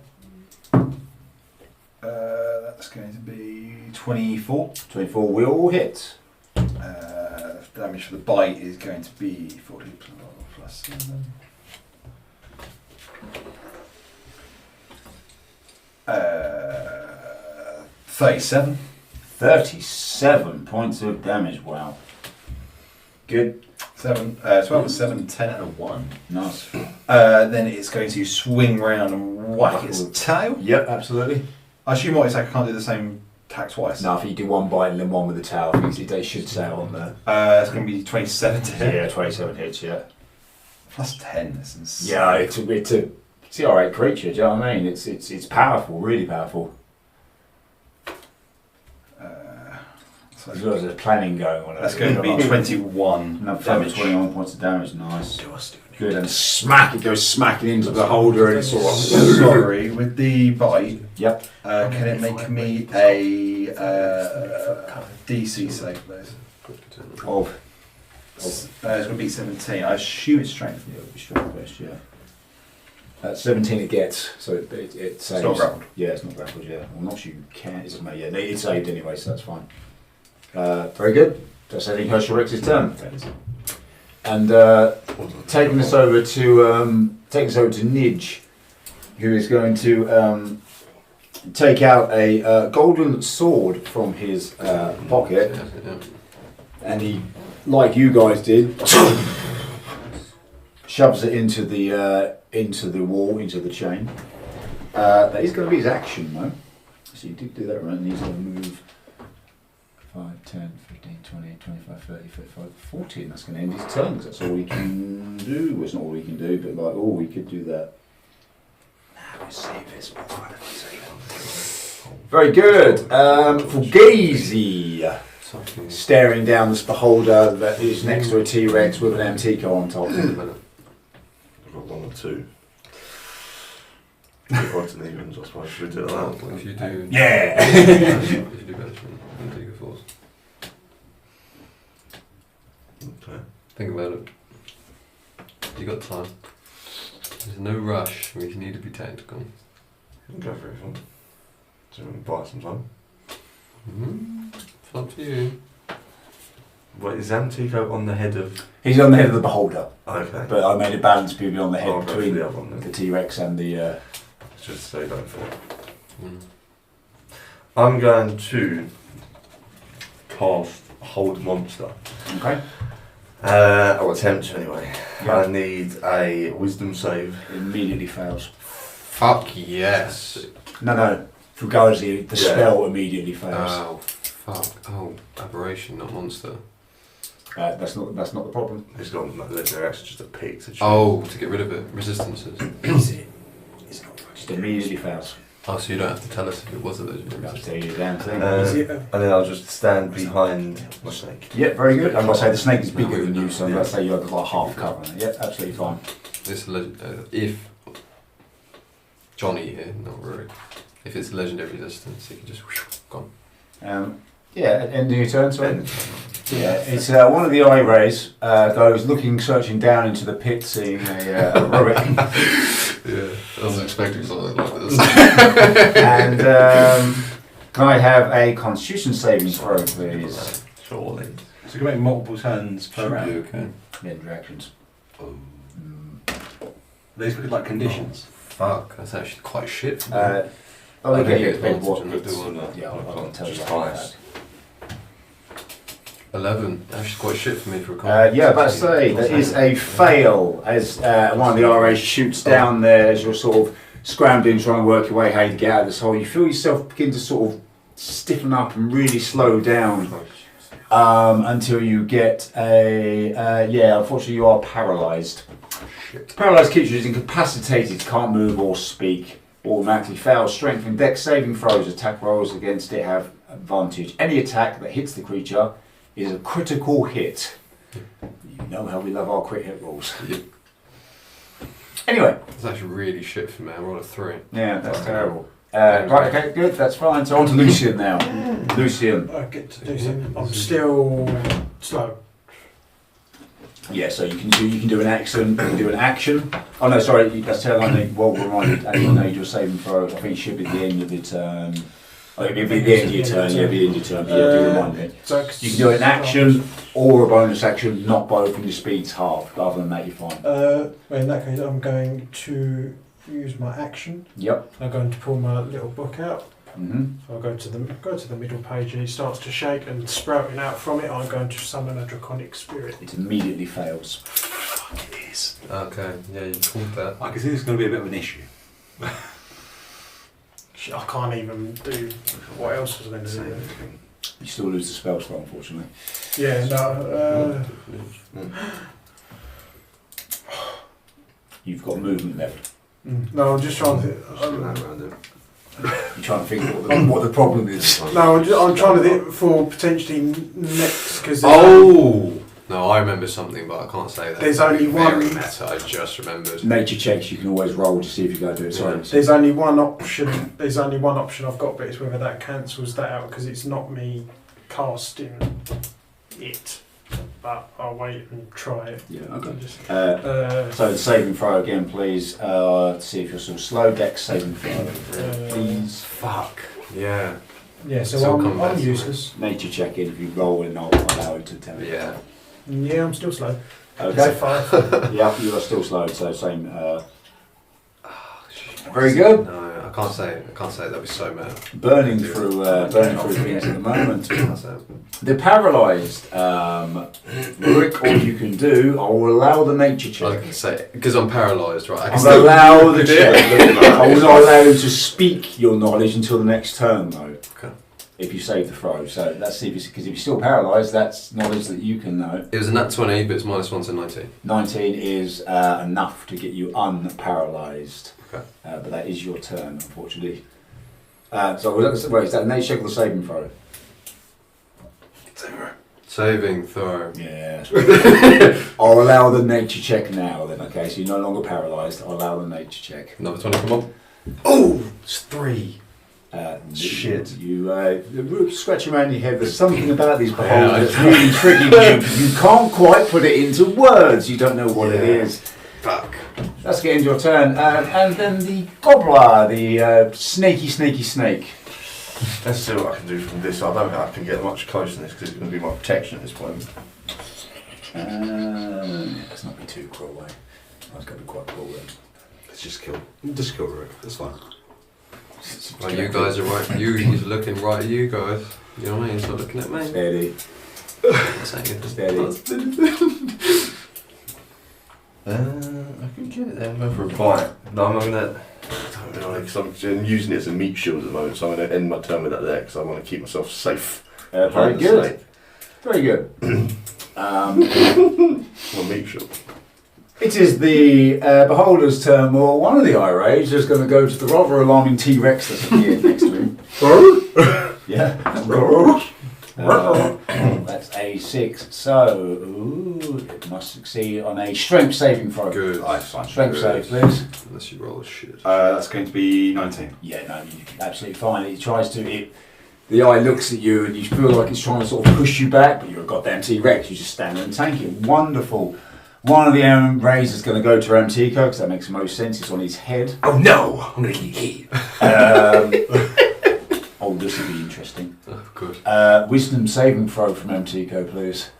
That's going to be 24. 24 will hit. Damage for the bite is going to be 40 plus 7. 37. 37 points of damage. Wow. Good. 12, 7, 10, and a 1. Nice. Then it's going to swing round and whack its tail. Yep, absolutely. I assume multi attack can't do the same attack twice. No, if you do one bite and then one with the tail, I think they should say on there. It's going to be 27 to hit. Yeah, 27 hits, yeah. Plus 10, that's insane. Yeah, it's a alright creature, do you know what I mean? It's powerful, really powerful. So As well as there's planning going on. that's going to be 21 damage. 21 points of damage, nice. Good, and it goes smacking into the holder and it's all Sorry, with the bite, Yep. can it make me a DC save, please? Of. It's going to be 17. I assume it's strength. Yeah, it'll be strong best, yeah. 17 it gets, so it saves. It's not grappled. Yeah, it's not grappled, yeah. Well, not sure you can, it's yeah, it's saved anyway, so that's fine. Very good. That's ending Herschel Rex's turn. And taking us over to Nidge, who is going to take out a golden sword from his pocket, and he, like you guys did, shoves it into the wall, into the chain. That is going to be his action, though. So you did do that right, and he's going to move 5, 10, 15, 20, 25, 30, 35, 40, and that's going to end his turn, 'cause that's all he can do. Well, it's not all he can do, but like, we could do that. Now we save this. Very good. Fugazi, staring down this beholder that is next to a T-Rex with an Antico on top. I've got 1 or 2. Odds and evens, I suppose. Should we do it like that? If you do, Yeah. if you do banishment, then take a force. Okay. Think about it. You got time. There's no rush. We need to be tactical. You can go for it if you want. Do you want to buy some time? It's up to you. Wait, is Antico on the head of... He's on the head of the beholder, Okay. but I made a balance purely on the head I'll go for between the other one then. the T-Rex and the. Just stay going for it. Mm. I'm going to cast Hold Monster. Okay. I'll attempt to anyway. Yeah. I need a wisdom save. Immediately fails. Fuck yes. No. Regardless, the Yeah. spell immediately fails. Oh, fuck. Oh, aberration, not monster. That's not the problem. It's got no legendary action, just a pick to choose. Oh, to get rid of it. Resistances. Just immediately fails. Oh, so you don't have to tell us if it was a legendary I'll resistance. tell you the damn thing. And then I'll just stand behind my snake. Yeah, very good. I'm going to say the snake is bigger than you, so I'm going to say you have like half cover. Yeah, absolutely fine. This if Johnny here, not Rory, if it's legendary resistance, he can just gone. Yeah, end of your turn, sorry. Yeah, it's one of the eye rays goes looking, searching down into the pit, seeing a Rorik. Yeah, I wasn't expecting something like this. And can I have a Constitution saving throw, please? Surely. So you can make multiple turns per round. Okay. Yeah, interactions. These look like conditions. Fuck, that's actually quite shit. For me. Okay, get it depends what advantage it's. on that. Yeah, I'll tell you Just about twice. that. 11. Actually, quite shit for me for a Yeah, about to say, that is a fail as one of the RAs shoots down there as you're sort of scrambling, trying to work your way how to get out of this hole. You feel yourself begin to sort of stiffen up and really slow down until you get unfortunately you are paralysed. Paralysed creatures incapacitated, can't move or speak, automatically fail. Strength and dex saving throws, attack rolls against it have advantage. Any attack that hits the creature is a critical hit. You know how we love our crit hit rolls. Anyway. That's actually really shit for me. I rolled a 3. Yeah, that's terrible. Right, okay, good, that's fine. So on to Lucian now. Lucian. I get to do something. I'm still slow. Yeah, so you can do an action. You can do an action. Oh no, sorry, that's terrible. Well reminded. And you know your saving throw. I think it should be at the end of the turn. Oh, it'll be the end of your turn. Yeah, it'll be the end of your turn. Yeah, do remind me. So You can do an action or a bonus action, not both, and your speed's half. But other than that, you're fine. well, in that case, I'm going to use my action. Yep. I'm going to pull my little book out. Mhm. So I'll go to the middle page and it starts to shake, and sprouting out from it, I'm going to summon a draconic spirit. It immediately fails. It is. Okay, yeah, you called that. I can see this is going to be a bit of an issue. I can't even do what else was I going to do. You still lose the spell slot, unfortunately. Yeah, no. You've got movement left. No, I'm just trying to. You're trying to figure out what the problem is. No, I'm trying to think for potentially next because. Oh! No, I remember something, but I can't say that. There's only Very one- meta, I just remembered. Nature checks you can always roll to see if you go do it. Sorry. There's only one option. There's only one option I've got, but it's whether that cancels that out because it's not me casting it. But I'll wait and try it. Yeah, okay. Just, So the saving throw again, please. To see if you're sort of slow. Dex saving throw, please. Fuck. Yeah. yeah, so Still I'm combat, useless. Nature check in. If you roll and I'll allow you to tell you. Yeah. Yeah, I'm still slow. Okay. 5. Yeah, you are still slow. So same. Very good. No, I can't say it. That'd be so mad. Burning through things at the moment. Can't say it. They're paralysed. Rick, all you can do, I will allow the nature I was check. going to say, because I'm paralysed, right? I I can will still allow the check. I will not allow you to speak your knowledge until the next turn, though. Okay. If you save the throw. So let's see because if you're still paralysed, that's knowledge that you can know. It was a nat 20, but it's -1 to 19. 19 is enough to get you unparalysed. Okay. But that is your turn, unfortunately. So is that a nature check or the saving throw? Saving throw. Yeah. I'll allow the nature check now then, okay? So you're no longer paralysed. I'll allow the nature check. Another 20, come on. Oh, it's 3. Shit. You scratch around your head. There's something about these beholders Yeah, that's really tricky you. You can't quite put it into words. You don't know what it is. Fuck. Let's get into your turn. And then the gobbler, the snaky snake. Let's see what I can do from this. I don't think I can get much closer than this because it's going to be my protection at this point. Let's not be too cruel, eh? I was going to be quite cruel then. Let's just kill Rick. That's fine. Well, you guys are right. He's looking right at you guys. You know what I mean? He's not looking at me. Steady. Saying it. Steady. shoot it then. I'm going for a bite. No, I'm not gonna. I don't know, because I'm using it as a meat shield at the moment, so I'm going to end my turn with that there because I want to keep myself safe. Very behind the good. snake. Very good. Well, meat shield. It is the Beholder's turn. Well, one of the Irage is going to go to the rather alarming T-Rex that's appeared next to him. Yeah. That's a 6. So, it must succeed on a strength saving throw. Good. Nice one. Strength save, please. Unless you roll a shit. That's going to be 19. Yeah, no, you're absolutely fine. It tries to. The eye looks at you and you feel like it's trying to sort of push you back, but you're a goddamn T-Rex. You just stand there and tank it. Wonderful. One of the rays is going to go to Ramtico because that makes the most sense. It's on his head. Oh no! I'm gonna get hit. Oh, this will be interesting. Oh, good. Wisdom saving throw from Ramtico, please.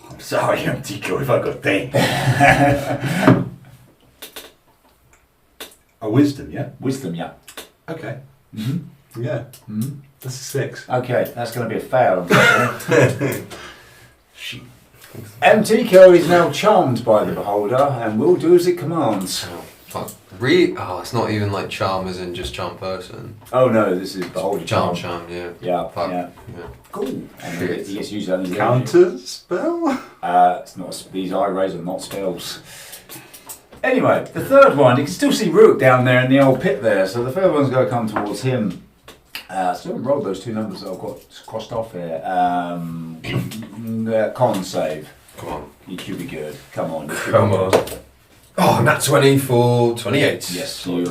I'm sorry, I'm Tico, if I got 10. A wisdom, yeah? Wisdom, yeah. Okay. Mm-hmm. Yeah. Mm-hmm. That's a 6. Okay, that's going to be a fail. Mtico is now charmed by the Beholder and will do as it commands. Oh, fuck. It's not even like charm as in just charm person. Oh no, this is Beholder Charm, charm. yeah. Yeah, yeah. Cool. And Shit. he gets to use that in the Counter spell? It's not. These eye rays are not spells. Anyway, the third one, you can still see Rook down there in the old pit there, so the third one's going to come towards him. Still haven't rolled those 2 numbers that I've got crossed off here. Con save. Come on. You should be good. Come on. Come on. Oh, nat 20 for 28. Yes, you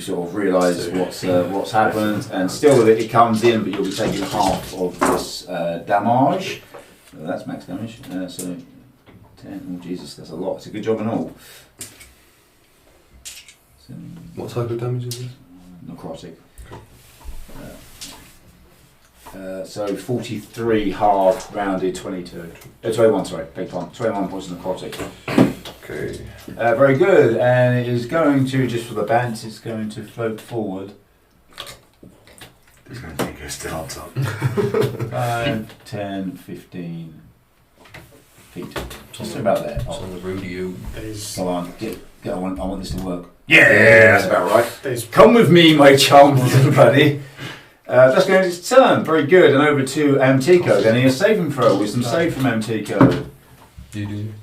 sort of realise what's happened, and still it comes in, but you'll be taking half of this damage. So that's max damage. So 10. Oh Jesus, that's a lot. It's a good job and all. So, What type of damage is this? necrotic. So 43 half rounded 22. 21, sorry, big pardon. 21 points of necrotic. Okay. Very good, and it is going to, just for the bants, it's going to float forward. It's going to think you're still on top. 5, 10, 15 feet. Just about there. It's on the rodeo. Come on, I want this to work. Yeah, That's about right. Come with me, my charmed little buddy. That's going to its turn. Very good, and over to Mtico. Then he has saving throw. Wisdom save from Mtico.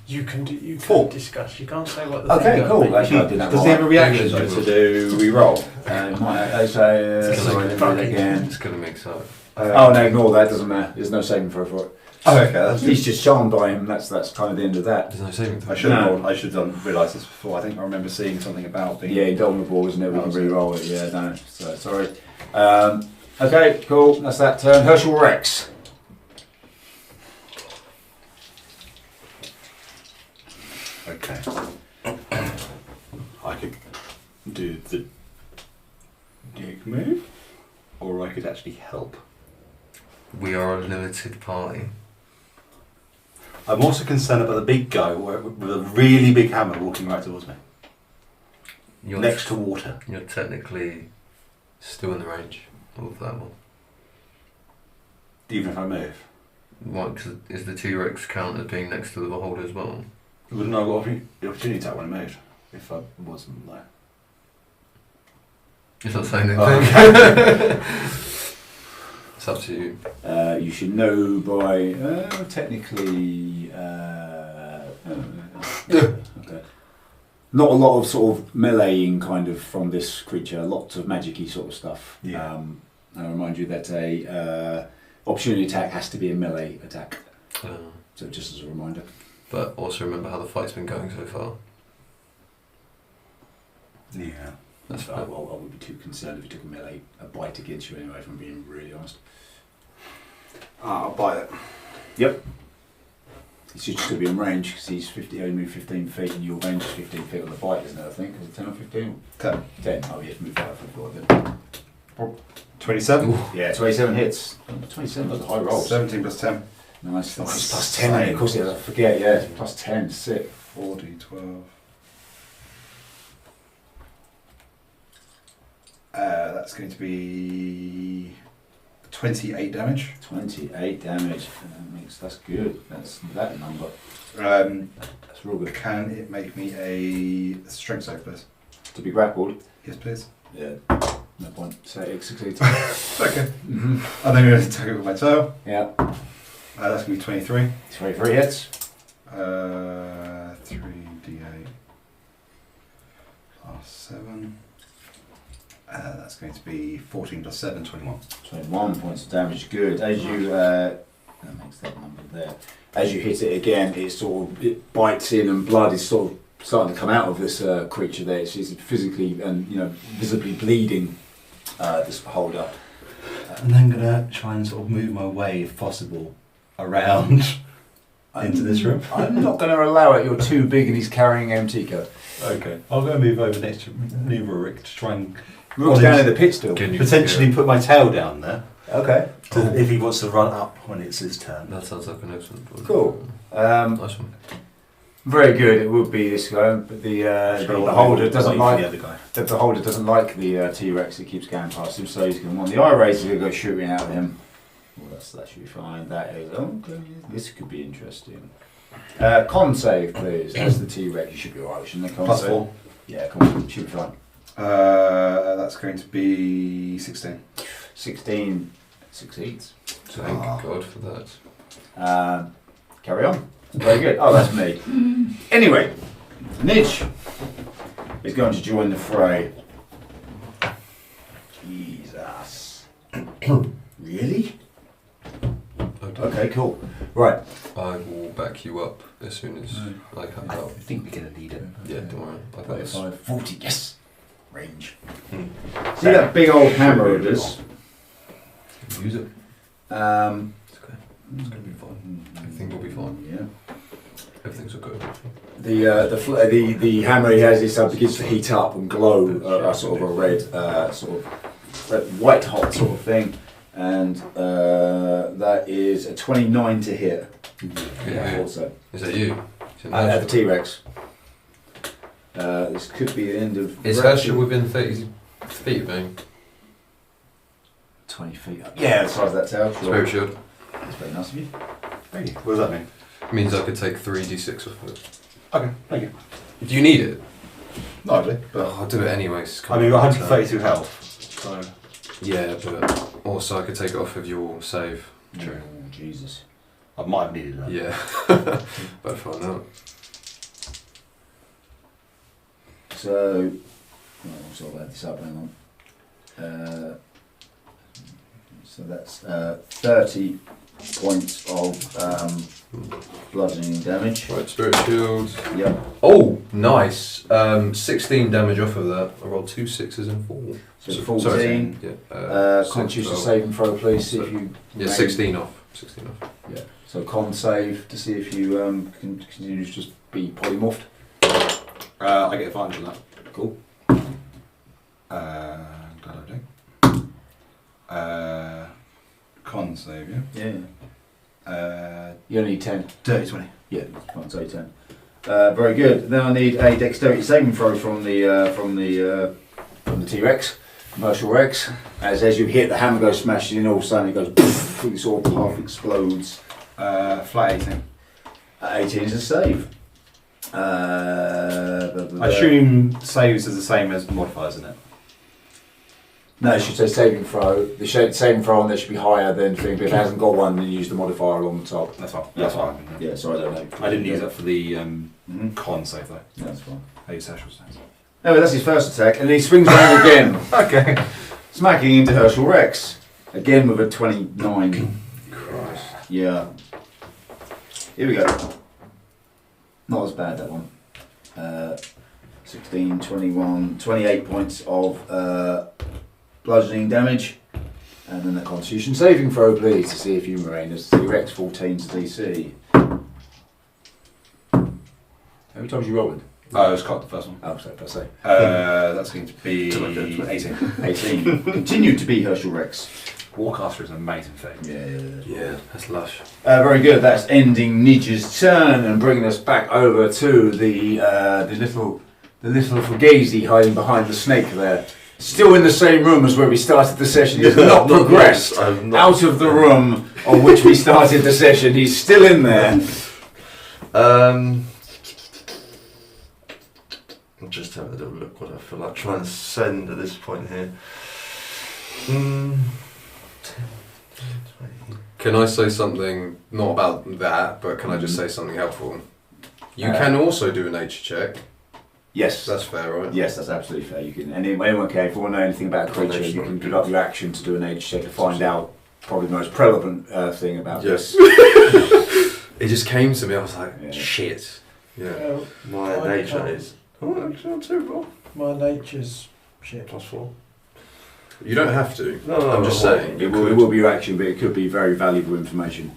You can discuss. You can't say what the Okay, thing cool. is. Actually, I did that Does he have a right. reaction though to do re-roll? I say, sorry, let me read it again. It's going to mix up. Oh no, ignore that. Doesn't matter. There's no saving throw for it. Oh, okay. That's He's just charmed by him. That's kind of the end of that. There's no saving throw. I should have realised this before. I think I remember seeing something about being. Yeah, vulnerable, isn't it? We can re-roll it. Yeah, no. So sorry. Okay, cool. That's that turn. Herschel Rex. Okay. I could do the dig move, or I could actually help. We are a limited party. I'm also concerned about the big guy with a really big hammer walking right towards me. You're Next to water. You're technically still in the range of that one. Even if I move. What, 'cause is the T-Rex count as being next to the Beholder as well? Wouldn't I have the opportunity to when I moved? If I wasn't there. It's not saying anything. Oh, okay. It's up to you. You should know by technically. Okay. Not a lot of sort of meleeing kind of from this creature. Lots of magic-y sort of stuff. Yeah. I remind you that a opportunity attack has to be a melee attack. So just as a reminder. But also remember how the fight's been going so far. Yeah. That's I fine. would be too concerned if you took a bite against you anyway, if I'm being really honest. I'll buy it. Yep. He should still be in range because he's only moved 15 feet and your range is 15 feet on the bite, isn't it? I think. Is it 10 or 15? 10. 10. Oh, you have to move 5 foot forward then. 27. Yeah, 27 hits. 27, that's a high roll. 17 plus 10. Nice. Nice. Plus 10. Of course, yeah, I forget. Yeah, plus 10. Sick. 40, 12. That's going to be 28 damage. 28 damage. That's good. That's that number. That's real good. Can it make me a strength save, please? To be grappled. Yes, please. Yeah. No point. Say it succeeds. Okay. And then I'm going to attack it with my tail. Yeah. That's going to be 23. 23 hits. 3d8 plus 7. That's going to be 14 plus 7, 21. 21 points of damage. Good. As you that makes that number there. As you hit it again, it bites in, and blood is sort of starting to come out of this creature there. She's physically and visibly bleeding. This beholder. And then I'm going to try and sort of move my way, if possible, around into this room. I'm not going to allow it. You're too big, and he's carrying Amtika. Okay. I'll go and move over next to Nuvarik to try and Rook's down in the pit still. potentially put my tail down there. Okay. If he wants to run up when it's his turn. That sounds like an excellent plan. Cool. Nice one. Very good. It would be this guy, but the beholder doesn't like the other guy. the beholder doesn't like the T-Rex. It keeps going past him, so he's going to want the eye razor to go shooting out of him. Well, that should be fine. That is okay. This could be interesting. Con save, please. That's the T-Rex. You should be alright, shouldn't it? Con Plus save? 4. Yeah, come should be fine. That's going to be 16. 16 succeeds. Thank God for that. Carry on. Very good. Oh, that's me. Anyway, Nidge is going to join the fray. Jesus. Really? Okay, cool. Right. I will back you up as soon as I come I out. think we're going to need it. Yeah, don't worry. I got this. 35, 40, yes. Range. See that big old hammer of this? Use it. It's okay. It's going to be fine. Everything will be fine. Yeah. Everything's okay. The hammer he has this begins to heat up and glow a sort of a red, white hot sort of thing, and that is a 29 to hit. Yeah. Also, Is that you? I have a T-Rex. This could be the end of. Is Herschel within 30 feet of me? 20 feet up. Yeah, the size of that tail. Sure. Spirit shield. That's very nice of you. Thank you. What does that mean? Means I could take 3d6 off of it. Okay, thank you. Do you need it? Not really, But but I'll do it anyways. I mean, you've got 132 health. So. Yeah, but also I could take it off of your save. True. Oh, Jesus. I might have needed that. Yeah. Better find out. So, I'll add this up. Hang on. So that's 30 points of bludgeoning damage. Right, spirit shield. Yep. Oh, nice. 16 damage off of that. I rolled 2 6s and 4. So 14. Yeah. Constitution 12. saving throw, please. See if you. Yeah, 16 off. 16 off. Yeah. So con save to see if you can continue to just be polymorphed. I get advantage on that. Cool. Glad I do. Con save, yeah? Yeah. You only need 10. Dirty 20. Yeah, can't say 10. Very good. Then I need a dexterity saving throw from the T-Rex, commercial Rex. As you hit, the hammer goes smashing in, all of a sudden it goes poof, it sort of half explodes. Flat 18. 18 is a save. I assume saves is the same as modifiers, isn't it? No, it should say saving throw. The saving throw on there should be higher than thing, but if it hasn't got one, then you use the modifier along the top. That's fine. That's fine. Yeah, so I don't know. I didn't use that for the con save though. That's fine. I used Herschel's save. Anyway, that's his first attack, and then he swings around again. Okay. Smacking into Herschel Rex. Again with a 29. Christ. Yeah. Here we go. Not as bad, that one. 16, 21, 28 points of bludgeoning damage. And then the Constitution saving throw, please, to see if you remain as T-Rex 14 to DC. How many times you rolled? Oh, it was caught the first one. Oh, so per se. That's going to be 18. 18. Continue to be Herschel Rex. Warcaster is an amazing thing. Yeah, that's lush. Very good. That's ending Nidge's turn and bringing us back over to the little fugazi hiding behind the snake there. Still in the same room as where we started the session. He's not progressed out of the room on which we started the session. He's still in there. I'll just have a little look what I feel like trying to send at this point here. 10, 20. Can I say something, not about that, but can I just say something helpful? You can also do a nature check. Yes. That's fair, right? Yes, that's absolutely fair. You can, and anyone can, if you want to know anything about a creature, you can give up your action to do a nature check to find out probably the most relevant thing about Yes. It just came to me, I was like, shit. Yeah. My nature is... Oh, actually not too wrong. My nature's shit. +4. You don't have to. No, I'm just saying. It will be your action, but it could be very valuable information.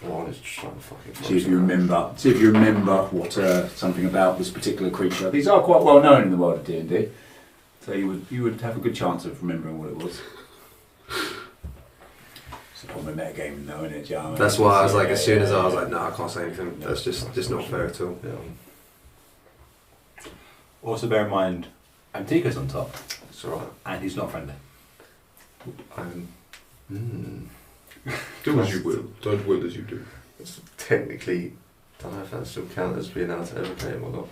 Oh, let's try and fucking See if you remember. See if you remember what something about this particular creature. These are quite well known in the world of D&D, so you would have a good chance of remembering what it was. It's a problem with metagaming, though, isn't it, Jar? That's why I was like, as soon as I was like, no, I can't say anything. That's just not fair at all. Yeah. Also bear in mind, Antica's on top. It's alright. And he's not friendly. Do as you will. Don't will as you do. It's technically, don't know if that still counts as being able to evocate him or not.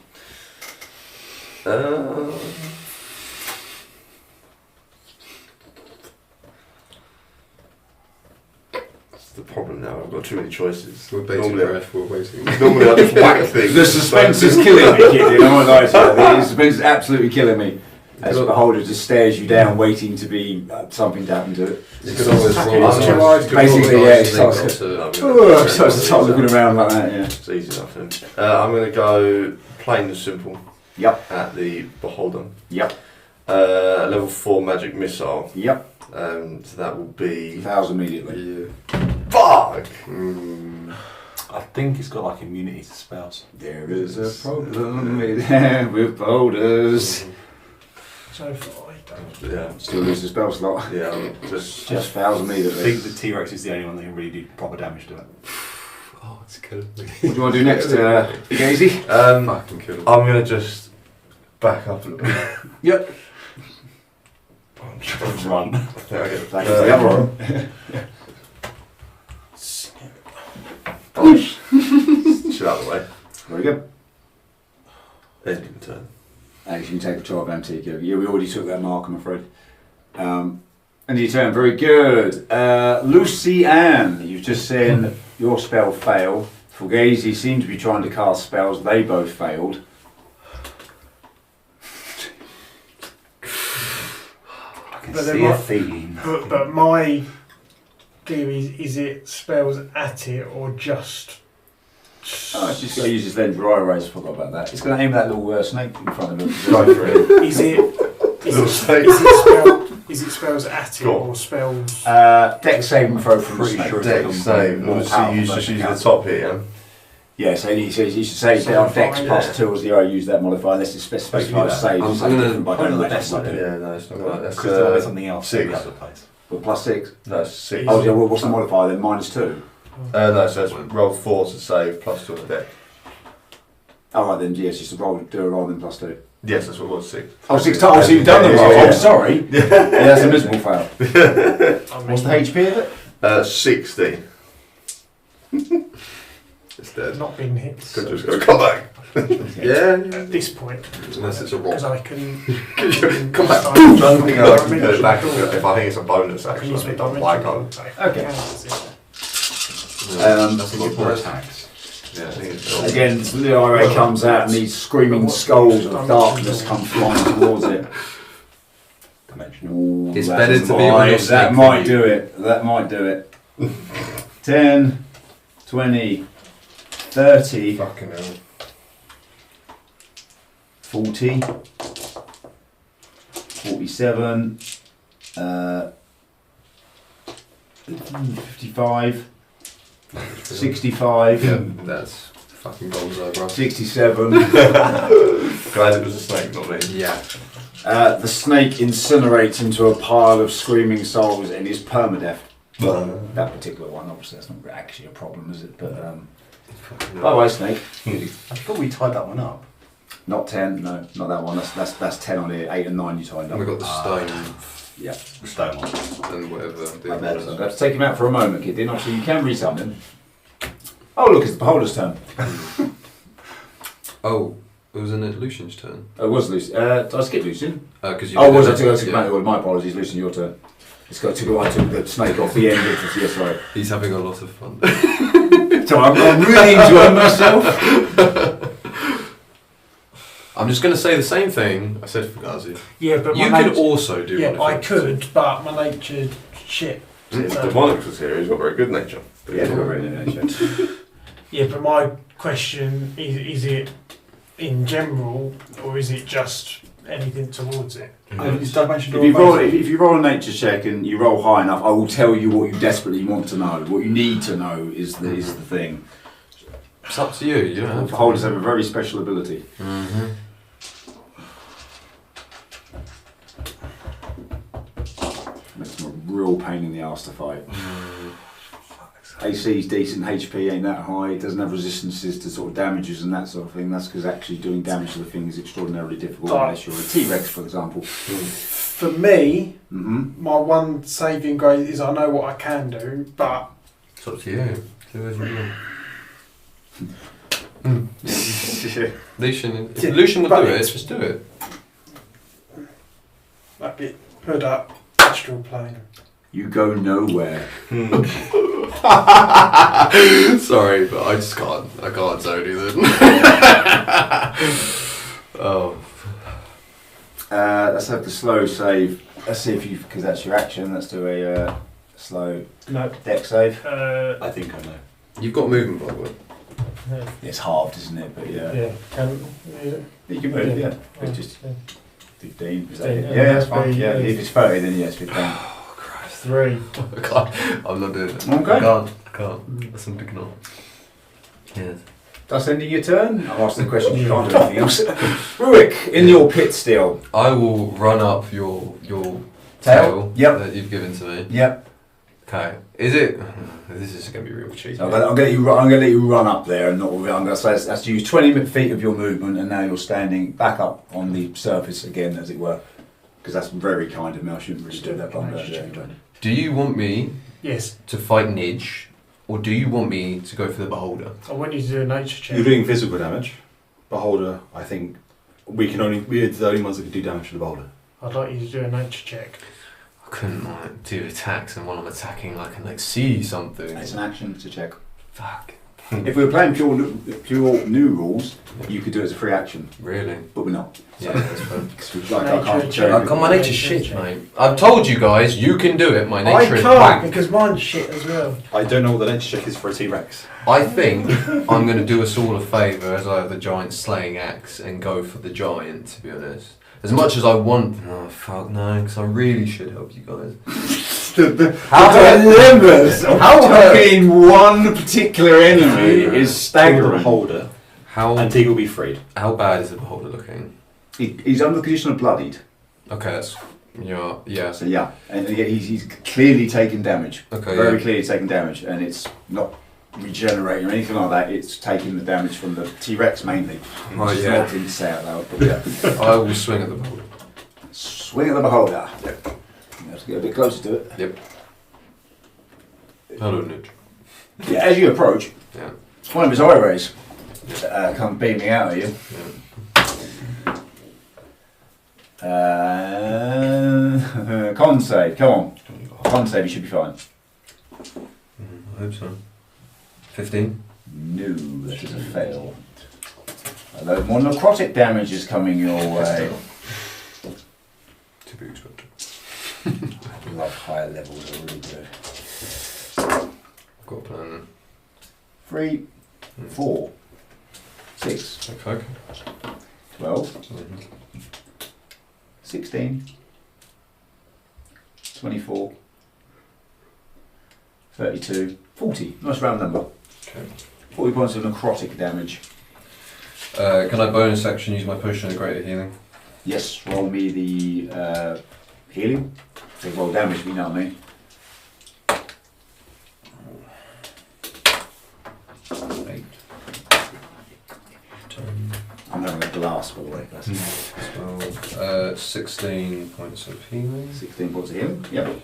That's the problem now. I've got too many choices. We're baiting breath. We're waiting. Normally I just whack things. The suspense is killing me, kid. You know what I say? The suspense is absolutely killing me. As the beholder just stares you down, waiting to be something to happen to it. You could always It's roll two eyes. Basically, yeah, it starts starts to to start looking around like that. Yeah. It's easy enough then. I'm going to go plain and simple. Yep. At the beholder. Yep. Level 4 magic missile. Yep. So that will be 1,000 immediately. fuck. I think it's got like immunity to spells. There is a problem with boulders. So far, I don't. Yeah. Still lose the spell slot. Yeah. Just 1,000 I immediately. think the T-Rex is the only one that can really do proper damage to it. Oh, it's killing me. What do you want to do next, Gazy? Fucking killing me. I'm going to just back up a little bit. Yep. Run. I think I get Back to the other one. Shit out of the way. Very good. End of the turn. Actually, you can take the 12 Antico. Yeah, we already took that mark, I'm afraid. End of your turn. Very good. Lucy Ann, you've just seen your spell fail. Fugazi seemed to be trying to cast spells. They both failed. I can But see there a might- theme. But my theory is it spells at it or just. Oh, it's just going to use his then dry erase. Forgot about that. It's going to aim that little snake in front of him. Go for it. Is it? Is Little it, snake. is it spells at it Go on. or spells? Dex saving throw from the Pretty snake. sure Dex save. More Obviously, powerful you just than use the the top here, yeah? Yeah, so you should say So on Dex far, plus yeah. 2 as the I use that modifier unless it's specified that. save. I'm It's gonna- different by probably doing the that. best I do. Yeah, no, it's not right. That's Because there might be something else 6. in the other place. Well, plus 6. No, it's 6. Oh, yeah, well, what's the modifier then? Minus 2. No, so it's roll 4 to save plus 2 on the deck. Alright then, yes, just do a roll then plus 2. Yes, that's what it was, 6. Oh, 6 times, so you've done the roll. Yeah. Oh, sorry. Yeah, that's a miserable fail. I mean, What's the HP of it? 60. It's dead. not being hit Could just go, come back. Yeah. at this point Unless it's a because rock. I can. Come back. start- I don't think I can I go back can if I think it's a bonus, I can actually. use my Why dimension. can't Okay. That's a lot more attacks. Yeah, I think it's Again, the IRA comes out and these screaming skulls of darkness come flying towards it. Dimension. Ooh, It's that better to be on your That snake might than do it. That might do it. 10, 20, 30, Fucking hell. 40, 47, 55, 65, Yeah, that's fucking gonzo, bro. 67. glad it was a snake, not me. Yeah. The snake incinerates into a pile of screaming souls and is permadeath. That particular one, obviously, that's not actually a problem, is it? But bye bye, snake. I thought we tied that one up. Not 10, no, not that one. That's 10 on here. 8 and 9 you tied up. We've got the stone Yeah. Stone one. and whatever. Like that. So I'm going to take him out for a moment, kid. Then obviously you can read something. Oh, look, it's the beholder's turn. Oh, it was in Lucian's turn. Oh, it was Lucian. Did I skip Lucian? Because you. Oh, did was I? it. I took back the word. My apologies, Lucian, your turn. I took the snake off the end. Yes, right. He's having a lot of fun. So I'm really enjoying myself. I'm just going to say the same thing I said for Gazi. Yeah, but You my could nature- also do Yeah, one. if I you wanted could, but my nature shit. The Monarch was here, he's got very good nature. But Yeah, very nature. Yeah, but my question is it in general, or is it just anything towards it? Is dimension door If you roll, amazing? if you roll a nature check and you roll high enough, I will tell you what you desperately want to know. What you need to know is the thing. to. It's up to you. You don't have to. Beholders have a very special ability. Mm-hmm. Makes them a real pain in the arse to fight. AC's decent, HP ain't that high, it doesn't have resistances to sort of damages and that sort of thing. That's because actually doing damage to the thing is extraordinarily difficult unless you're a T-Rex, for example. For me, my one saving grace is I know what I can do, but It's up to you. Do as you will. Lucian, if Yeah, Lucian will but do it, it's- just do it. that bit hood up, astral plane. You go nowhere. Sorry, but I just can't. I can't zone you then. Oh. Let's have the slow save. Let's see if you, because that's your action. Let's do a slow No. deck save. I think I know. You've got movement, by the way. It's halved, isn't it? But yeah, Yeah, can you can move. Yeah, yeah. it's just 15. Is that 15, it? Yeah, that's fine. yeah, Yeah, yeah. if it's 30, then yes, 15. 3. I can't. I'm not doing it. Okay. I can't. That's something not. Yes. That's ending your turn. I'll ask the question. You can't do anything else. Ruik, in your pit still. I will run up your Tail? tail Yep. that you've given to me. Yep. Okay. Is it? This is going to be real cheeky. I'm gonna let you run up there, and not. I'm gonna say that's use 20 feet of your movement, and now you're standing back up on the surface again, as it were. Because that's very kind of me. I shouldn't really do that. But I'm gonna do it. Do you want me Yes, to fight Nidge, or do you want me to go for the Beholder? I want you to do a nature check. You're doing physical damage. Beholder, I think we're the only ones that can do damage to the beholder. I'd like you to do a nature check. I couldn't like do attacks, and while I'm attacking, I can like see something. It's an action to check. Fuck. If we were playing pure new rules, you could do it as a free action, Really? but we're not. Yeah, that's fine. Because I can't Nature cherry check. pick. I got my nature shit, mate. I've told you guys, you can do it. My I nature is can't wank. because mine's shit as well. I don't know what the nature check is for a T-Rex. I think I'm going to do us all a favour as I have the giant slaying axe and go for the giant, to be honest. As much as I want... Oh, fuck no, because I really should help you guys. How dilemmas of attacking one particular enemy is Kill the staggering. beholder, How and he will be freed. how bad is the beholder looking? He's under the condition of bloodied. Okay, that's... Yeah. So yeah, and he's clearly taking damage. Okay, Very yeah. clearly taking damage, and it's not regenerating or anything like that. It's taking the damage from the T-Rex mainly. Oh, Which is yeah. not to say out loud, but yeah. I will swing at the beholder. Swing at the beholder. Yep. You have to get a bit closer to it. Yep. Hello, Nidge. Yeah, as you approach, Yeah. one of his eye rays come beaming out at you. Con save, come on. Con save, you should be fine. I hope so. 15? No, that is a fail. Although more necrotic damage is coming your way. To be expected. I love higher levels, are really good. I've got a plan then. 3, 4, 6, Okay. 12, Mhm. 16, 24, 32, 40. Nice round number. Okay. 40 points of necrotic damage. Can I bonus action use my potion of greater healing? Yes, roll me the healing. So roll damage, you know what I mean. having a glass, by the way. That's 16 points of healing. 16 points of healing. Yep. And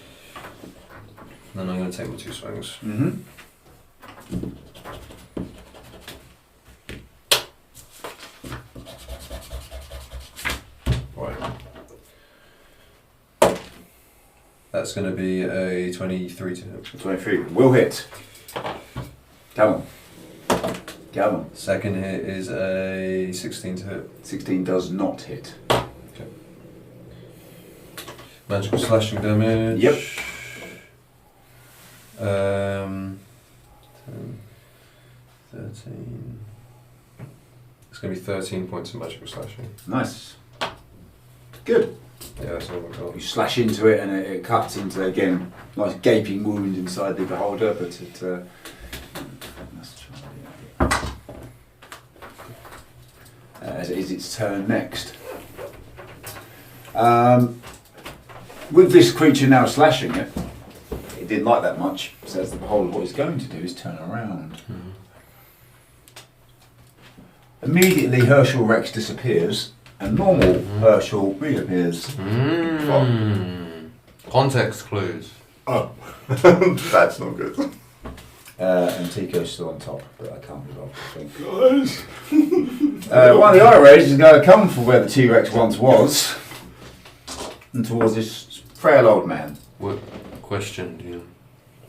then I'm going to take my 2 swings. Mm-hmm. Right. That's going to be a 23 to hit. 23. Will hit. Come on. Come on. Second hit is a 16 to hit. 16 does not hit. Okay. Magical slashing damage. Yep. 10, 13. It's going to be 13 points of magical slashing. Nice. Good. Yeah, that's all I've got. You slash into it and it cuts into, again, nice gaping wound inside the beholder, but it... as it is its turn next. With this creature now slashing it, it didn't like that much, so as the beholder, what it's going to do is turn around. Mm-hmm. Immediately Herschel Rex disappears, and normal Herschel reappears. Context clues. Oh, that's not good. And Tico's still on top, but I can't be bothered, I think. Guys. One of the Eye Rays is going to come from where the T-Rex once was, and towards this frail old man. What question, do you?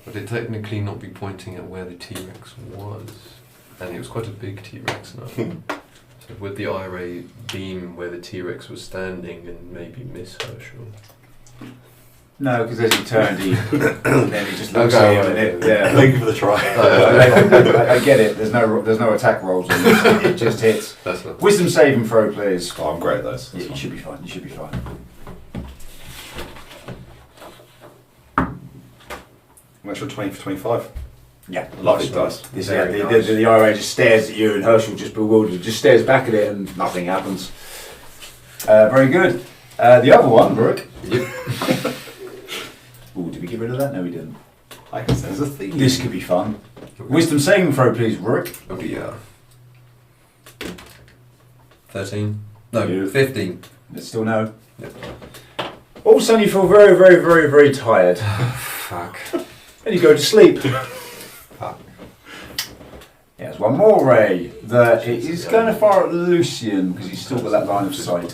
Would it technically not be pointing at where the T-Rex was? And it was quite a big T-Rex now. So would the eye ray beam where the T-Rex was standing and maybe miss Herschel? No, because as he turned, then he just looks Okay, at him, and it, yeah. Thank you for the try. I get it. There's no attack rolls on this. It just hits. That's not. Wisdom saving throw, please. Oh, I'm great at those. Yeah, you should be fine. You should be fine. I'm actually 20 for 25. Yeah, Lovely dice. This, Very the nice. IRA just stares at you, and Herschel just bewildered, just stares back at it, and nothing happens. Very good. The other one, Brooke. Yep. Ooh, did we get rid of that? No, we didn't. I can sense a theme. This could be fun. Wisdom saving throw, please, Rook. Oh yeah. 13? No, Yeah. 15. But still no. Yep. All of a sudden you feel very, very, very, very tired. Fuck. And you go to sleep. Yes, one more ray. It is going to fire at Lucian because he's still got that line of sight. He's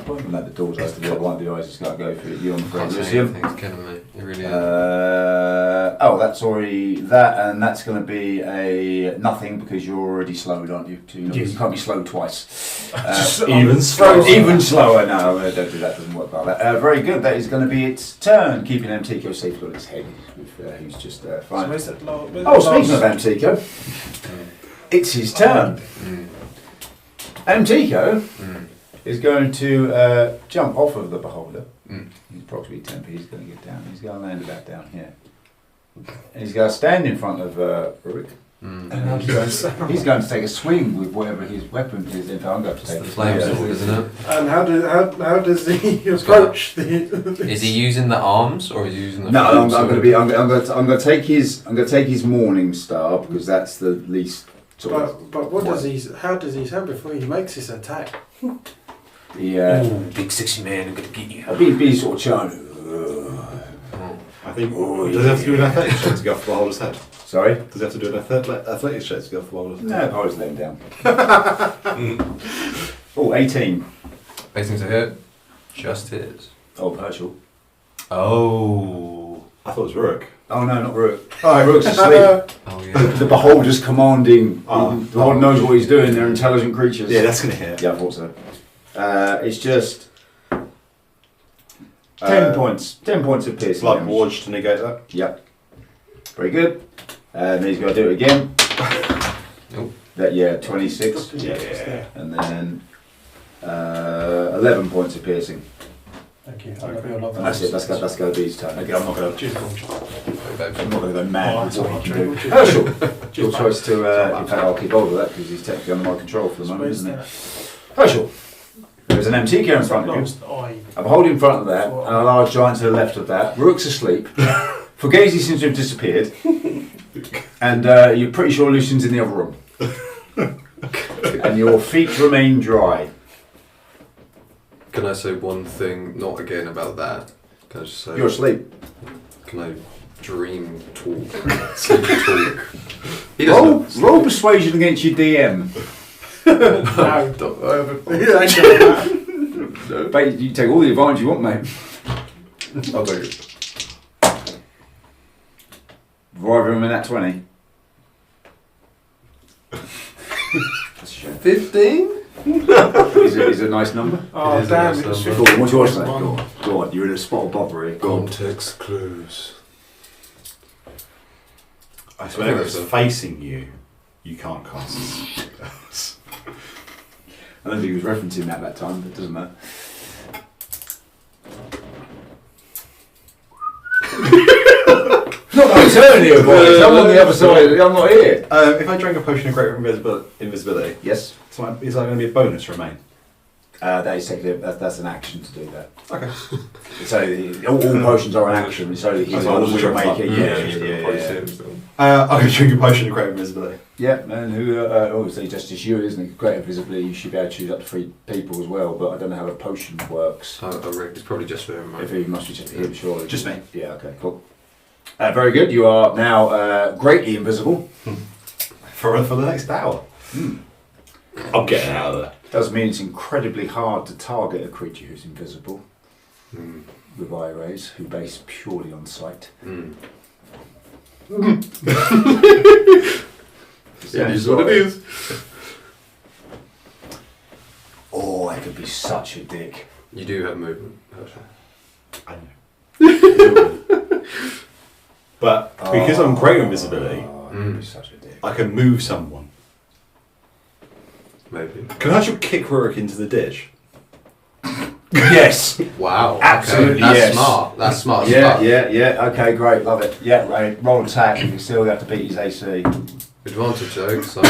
probably let the doors open. The other one of the eyes is going to go for you on the front, Can't say Lucian. anything, killing me. It really is. That's already that, and that's going to be a nothing because you're already slowed, aren't you? You can't be slowed twice. Even slower. Even slower. No, don't do that. Doesn't work like that. Very good. That is going to be its turn. Keeping Amtico safely on its head. Who's just fine. So where's that Oh, speaking of Amtico, it's his turn. Amtico is going to jump off of the beholder. He's approximately 10 feet. He's going to get down. He's going to land about down here. And he's going to stand in front of Rurik. And he's going to take a swing with whatever his weapon is. In fact, I'm going to It's take the this flame one. sword, isn't it? And how does he approach the? Is he using the arms or is he using the No, flame I'm sword? going to take his morning star because that's the least sort of. But what does he? How does he sound before he makes his attack? The Big sexy man, I'm gonna get you. be sort of charming. I think. Does he have to do an athletics check to go off the beholder's head? Sorry. Does he have to do an athletics check to go off the beholder's head? No, I was laying down. 18. 18 to hit. Just hits. Oh, Herschel. Oh. I thought it was Rook. Oh no, not Rook. Oh, Rook's asleep. Oh yeah. The beholder's commanding. Oh. The beholder knows what he's doing. They're intelligent creatures. Yeah, that's going to hit. Yeah, I thought so. It's just 10 points. 10 points of piercing Blood damage. Wardge to negate that. Yep. Very good. And then he's going to do it again. Nope. 26. Yeah. And then 11 points of piercing. Thank you. I love you a lot. And that's it. That's going to be his turn. Okay, I'm not going to. I'm not going to go mad with what he can do. Herschel, your choice to. In fact, I'll keep hold of that because he's technically under my control for the moment, isn't it? Herschel, there's an MTK in front of you. A beholder in front of that, and a large giant to the left of that. Rook's asleep. Fugazi seems to have disappeared, and you're pretty sure Lucian's in the other room. and your feet remain dry. Can I say one thing, not again about that? Can I just say... You're asleep. Can I dream talk? Sleep talk? He Roll, doesn't roll persuasion against your DM. Mate, you take all the advantage you want, mate. I'll take it. Either of them in that 20. That's a shame. 15? Is it a nice number? Oh, It is a damn, nice it's number. Go on, what's yours say? 51. Go on, go on. You're in a spot of bother here. Go on. Context clues. I swear, whenever it's facing you, you can't cast spells. I don't think he was referencing that at that time, but it doesn't matter. Not my turn here, boys. I'm on the other side. I'm not here. If I drank a potion of greater invisibility, Yes. is that going to be a bonus to remain? That is technically that's an action to do that. Okay. So all potions are an action. So he's Okay, always I'll make it. yeah, Yeah. I'm going to drink a potion of greater invisibility. Yeah, and who? Obviously, just as you, isn't it? Greater visibility. You should be able to choose up to 3 people as well. But I don't know how the potion works. I reckon it's probably just for him, If right? he must be just him, surely. Just me. Yeah. Okay. Cool. Very good. You are now greatly invisible. For the next hour. I'm getting out of there. Does mean it's incredibly hard to target a creature who's invisible Mm. with eye rays, who base purely on sight. Mm. Yeah, It is what it is. Oh, I could be such a dick. You do have movement. Actually. I know. But because I'm greater invisibility, I could be such a dick. I can move someone. Maybe. Can I actually kick Rurik into the ditch? Yes. Wow. Absolutely, Okay. That's yes. smart. That's smart. Yeah, stuff. yeah. Okay, great. Love it. Yeah, right. Roll attack. You still have to beat his AC. Advantage though, so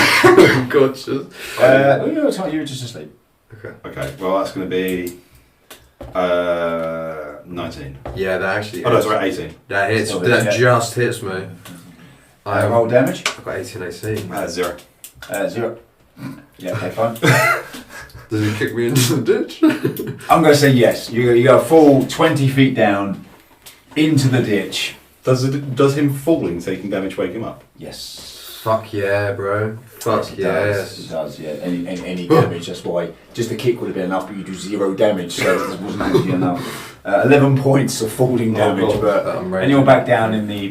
gotcha. You were just asleep. Okay. Okay, well that's going to be 19. Yeah, that actually. Oh no, hits. sorry, 18. That hits. Still That hits, yeah. just hits me. I Roll damage. I've got 18 AC. 0. 0. Yeah, okay, fine. Does he kick me into the ditch? I'm going to say yes. You go full 20 feet down into the ditch. Does him falling taking damage wake him up? Yes. Fuck yeah, bro. Fuck It yes. does, yeah. Any damage, that's why. Just the kick would have been enough, but you do 0 damage, so it wasn't actually enough. 11 points of falling damage, God, but I'm ready. and you're back down in the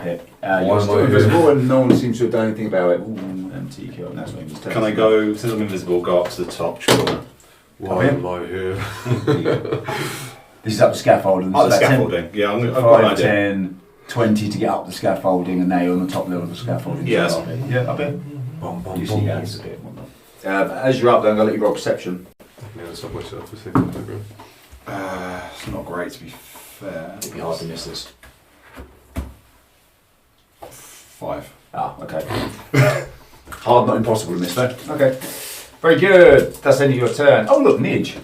pit. You're still invisible, and no one seems to have done anything about it. Ooh, empty kill. That's what he's Can I go, since I'm invisible, go up to the top corner? Why am I here? This is up the scaffolding. Oh, the so about 10 scaffolding. Yeah, I've got an 5, idea. 10, 20 to get up the scaffolding, and now you're on the top level of the scaffolding. Yeah, So, that's- yeah, I bet. Bum, bum, You see bum. gaps a bit and whatnot. As you're up there, I'm going to let you roll perception. I'm gonna stop myself for thinking about it. It's not great to be fair. It'd be hard to miss this. 5. Ah, okay. Hard, not impossible to miss though. Okay. Very good. That's the end of your turn. Oh, look, Nidge.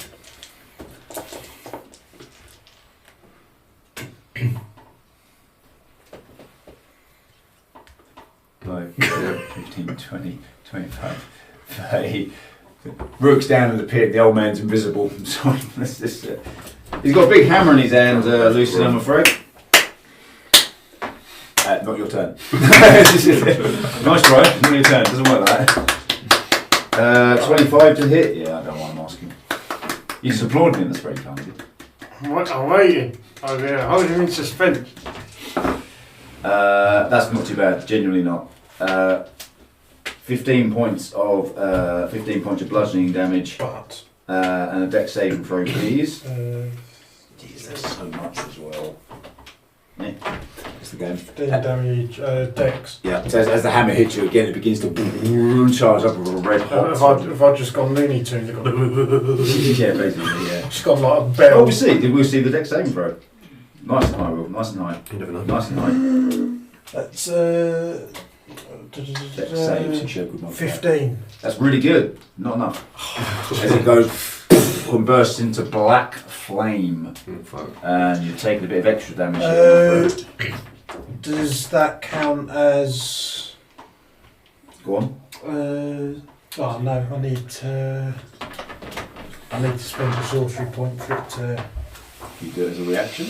Like 15, 20, 25, 30. Rook's down in the pit, the old man's invisible. Sorry, that's just it. He's got a big hammer in his hand, Lucian, I'm afraid. Not your turn. Nice try, not your turn, doesn't work like that. 25 to hit? Yeah, I don't know what I'm asking. You just applauded me, that's very kind of you. I'm waiting. I'm holding in suspense. That's not too bad, genuinely not. 15 points of bludgeoning damage, But and a dex saving throw, please. Jeez, there's so much as well. Yeah, it's the game. 15 damage, dex. Yeah, so as the hammer hits you again, it begins to charge up with a red hot. If I just gone Looney Tunes, I've got Yeah, basically, yeah. just got like a bell. Oh, we see. Did we see the dex saving throw? Nice and high, Will. Nice and high. You never know. Nice and high. That's Dex saves. You showed good modifier. 15. That's really good. Not enough. As it goes and bursts into black flame, Fuck. and you're taking a bit of extra damage. Here, I'm afraid. Does that count as Go on. Oh no, I need to spend a sorcery point for it to. You do it as a reaction.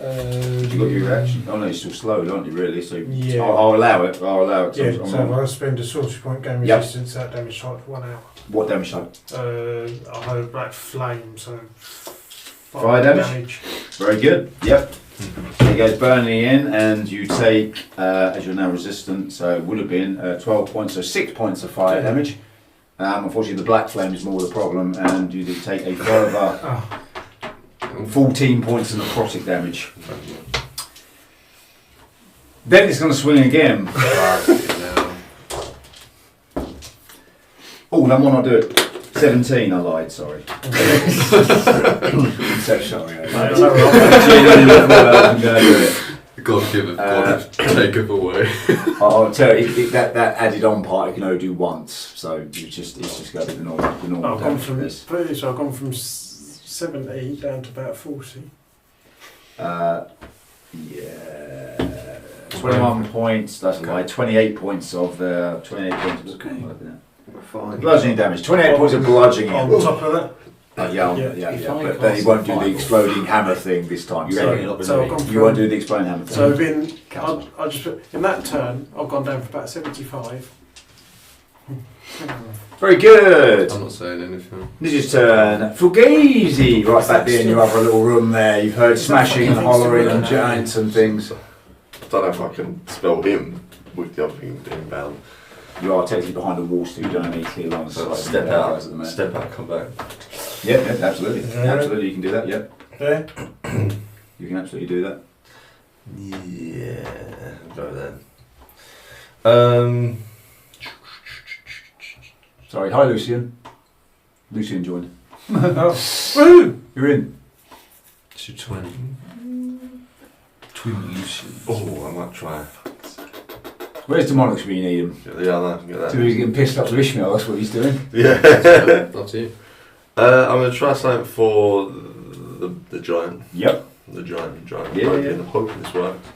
You You got your reaction. Oh no, you're still slowed, aren't you? Really? So Yeah. I'll allow it. I'll allow it. Yeah, I'm so if I spend a sorcery point, gain Yep. resistance, that damage type for 1 hour. What damage type? I had a black flame, so Fire damage? Very good. Yep. So it goes burning in, and you take, as you're now resistant, so it would have been 12 points, so 6 points of fire damage. Unfortunately, the black flame is more the problem, and you did take a further 14 points of necrotic damage. Then it's going to swing again. Oh, no, why not do it? 17, I lied, sorry. I'm so sorry. God give it, God take it away. I'll tell you, that added on part you can only do once, so it's just going to be the normal I've gone damage for from this. so I've gone from 70 down to about 40. Yeah. 21 points, that's right, 28 points of the 28 points. Fine. Bludgeoning damage, 28 points of bludgeoning. On top of that. But they won't do the exploding hammer thing this time. You reckon you're not So I've gone You won't do the exploding hammer thing. So I've been. I just put, in that turn, I've gone down for about 75. Very good. I'm not saying anything. This is turn Fugazi. Right back there in your other little room there. You've heard smashing and hollering and giants and things. I don't know if I can spell him with the other thing being bound. You are technically behind a wall, so you don't have any clear lines. So of sight step from the out, guys at the minute. step out, come back. Yeah, absolutely. Yeah. Absolutely, you can do that, yeah. Yeah. You can absolutely do that. Yeah, go then. Sorry, hi Lucian. Lucian joined. Woo! You're in. It's your twin. Twin Lucian. Oh, I might try. Where's Demonics when you need him? Yeah, I know, get that. So he's getting pissed up with Ishmael, that's what he's doing. Yeah. Up to you. I'm going to try something for the giant. Yep. The giant. Yeah, I'm hoping this works.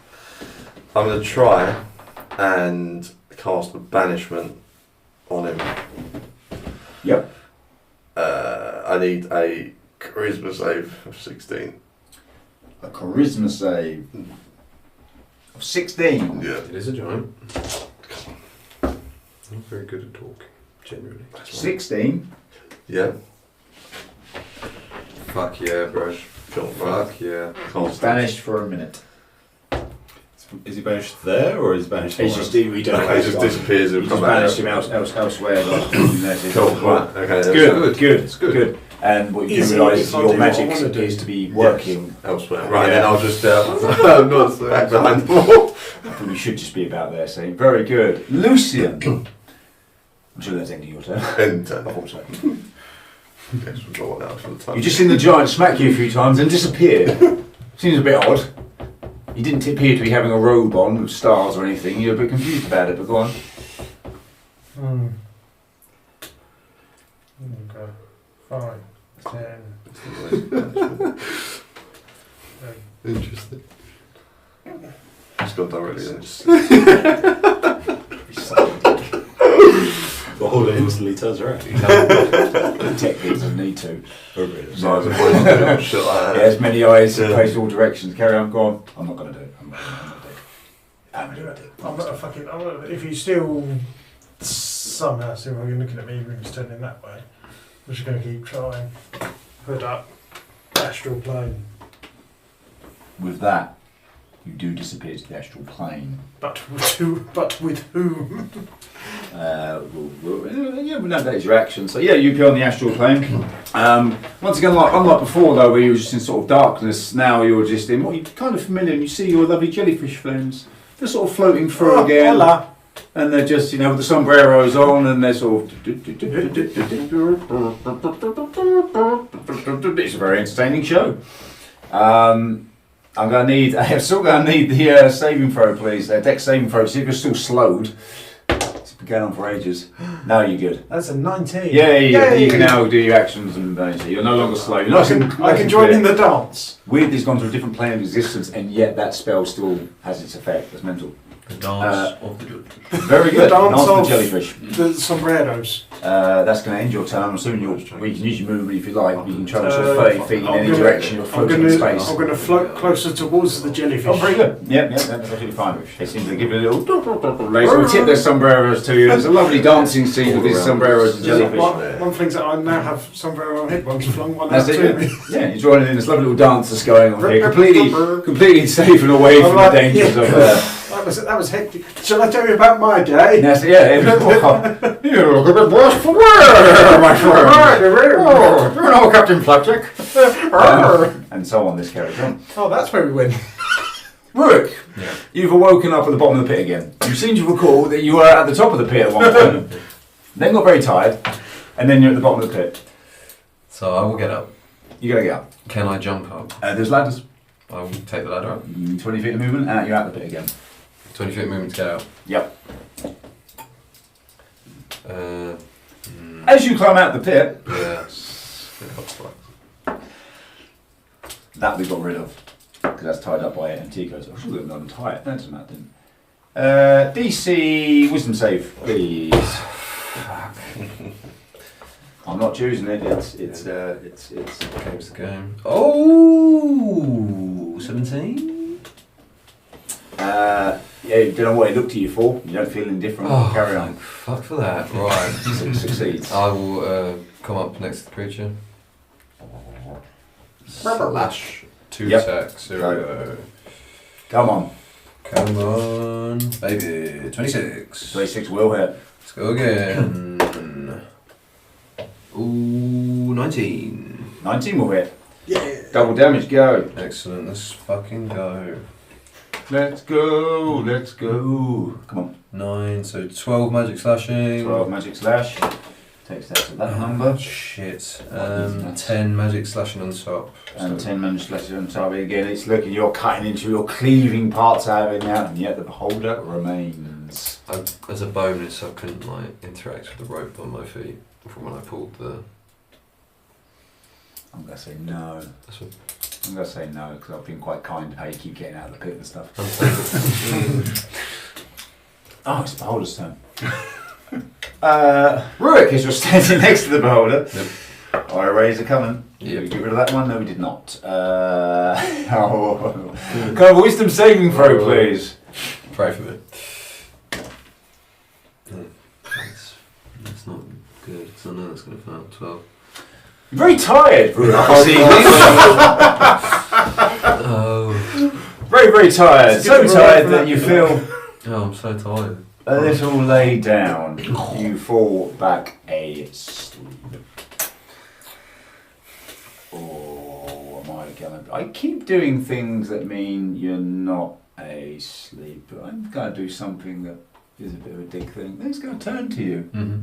I'm going to try and cast a banishment on him. Yep. I need a charisma save of 16. A charisma save of 16. Yeah. It is a giant. I'm not very good at talking, generally. 16? Yeah. Fuck yeah, bro. Fuck yeah. He's banished for a minute. Is he banished there or is he banished? He's just we don't know. He just disappears. You just banished him elsewhere. Cool. Right. Okay. It's good. It's good. And what you do realise is your magic appears to be working elsewhere. Right. Yeah. Then I'll just I'm not back behind the wall. I think we should just be about there. So very good, Lucian. I'm sure that's ending your turn. End turn. I hope so. Yes, we've got one out for the time. You've just seen the giant smack you a few times and disappear. Seems a bit odd. You didn't appear to be having a robe on with stars or anything. You're a bit confused about it, but go on. Okay. 5, 10. Interesting. Just gone directly then. The holder instantly turns around. Technically doesn't need to. Size of voice, shit like that. He has many eyes Yeah. face all directions. Carry on, go on. I'm not going to do it. I'm going to do it. I'm not if he's still somehow still looking at me when he's turning that way, I'm just going to keep trying. Hood up, astral plane. With that, you do disappear to the astral plane. But with whom? Yeah, we know that is your action. So yeah, you appear on the astral plane. Once again, unlike before though, where you were just in sort of darkness, now you're just in what you're kind of familiar, and you see your lovely jellyfish friends. They're sort of floating through again. Hola. And they're just, with the sombreros on, and they're sort of... It's a very entertaining show. I'm still going to need the saving throw, please. Dex saving throw. See if you're still slowed. It's been going on for ages. Now you're good. That's a 19. Yeah. You can now do your actions, and you're no longer slow. You're nice and I can join in the dance. Weirdly's gone to a different plane of existence, and yet that spell still has its effect. That's mental. The dance of the jellyfish. Very good. The dance Dance of of the jellyfish. the sombreros. That's going to end your turn. I'm assuming we can use your movement if you like. You can travel sort of 30 feet in any direction. You're floating in space. I'm going to float closer towards the jellyfish. Oh, very good. Yep, that's absolutely fine. They seem to give it a little raise. We tip their sombreros to you. There's a lovely dancing scene with these sombreros and jellyfish. One thing that I now have sombrero on head. One's flung one That's out it, to me. yeah. You're joining in this lovely little dance that's going on here. Completely safe and away from the dangers of That was hectic. Shall I tell you about my day? Yes, yeah. You look a bit worse for wear, my friend. Oh, you know, Captain Flapjack. And so on. This carries on. Oh, that's where we went. Rook, you've awoken up at the bottom of the pit again. You seem to recall that you were at the top of the pit at one point, then got very tired, and then you're at the bottom of the pit. So I will get up. You gotta get up. Can I jump up? There's ladders. I will take the ladder up. 20 feet of movement, you're out the pit again. 20 feet movement to get out. Yep. Mm, As you climb out the pit, yeah. that we got rid of, because that's tied up by Antigos. I should have untie it. No, it doesn't matter, didn't. DC Wisdom save, please. I'm not choosing it. It's game's the game. Oh, 17. Yeah, you don't know what it looked to you for. You don't feel indifferent. Oh, Carry on. Fuck for that. Right. Succeeds. I will come up next to the creature. Slash 2 attacks. 0. Come on. Come on, baby. 26. 26 will hit. Let's go again. Ooh, 19. 19 will hit. Yeah. Double damage, go. Excellent, let's fucking go. Let's go, let's go. Come on. 9, so 12 magic slashing. 12 magic slash. Takes that to that number. Shit. 10 magic slashing on top. And 10 magic slash on top. Again, it's looking, you're cutting into, you're cleaving parts out of it now, and yet the beholder remains. As a bonus, I couldn't interact with the rope on my feet from when I pulled the... I'm going to say no. That's what... I'm going to say no, because I've been quite kind to how you keep getting out of the pit and stuff. Oh, it's the beholder's turn. Rurik, as you're standing next to the beholder. Yep. Our rays are coming. Yep. Did we get rid of that one? No, we did not. Can I have a wisdom saving throw, please? Pray for me. That's not good, because I know that's going to fail. 12. You're very tired, Rurik, this evening. Oh. Very, very tired. So tired that you feel Oh, I'm so tired. a little laid down. You fall back asleep. Oh, am I gonna? I keep doing things that mean you're not asleep, but I'm gonna do something that is a bit of a dick thing. It's gonna turn to you. Mm-hmm.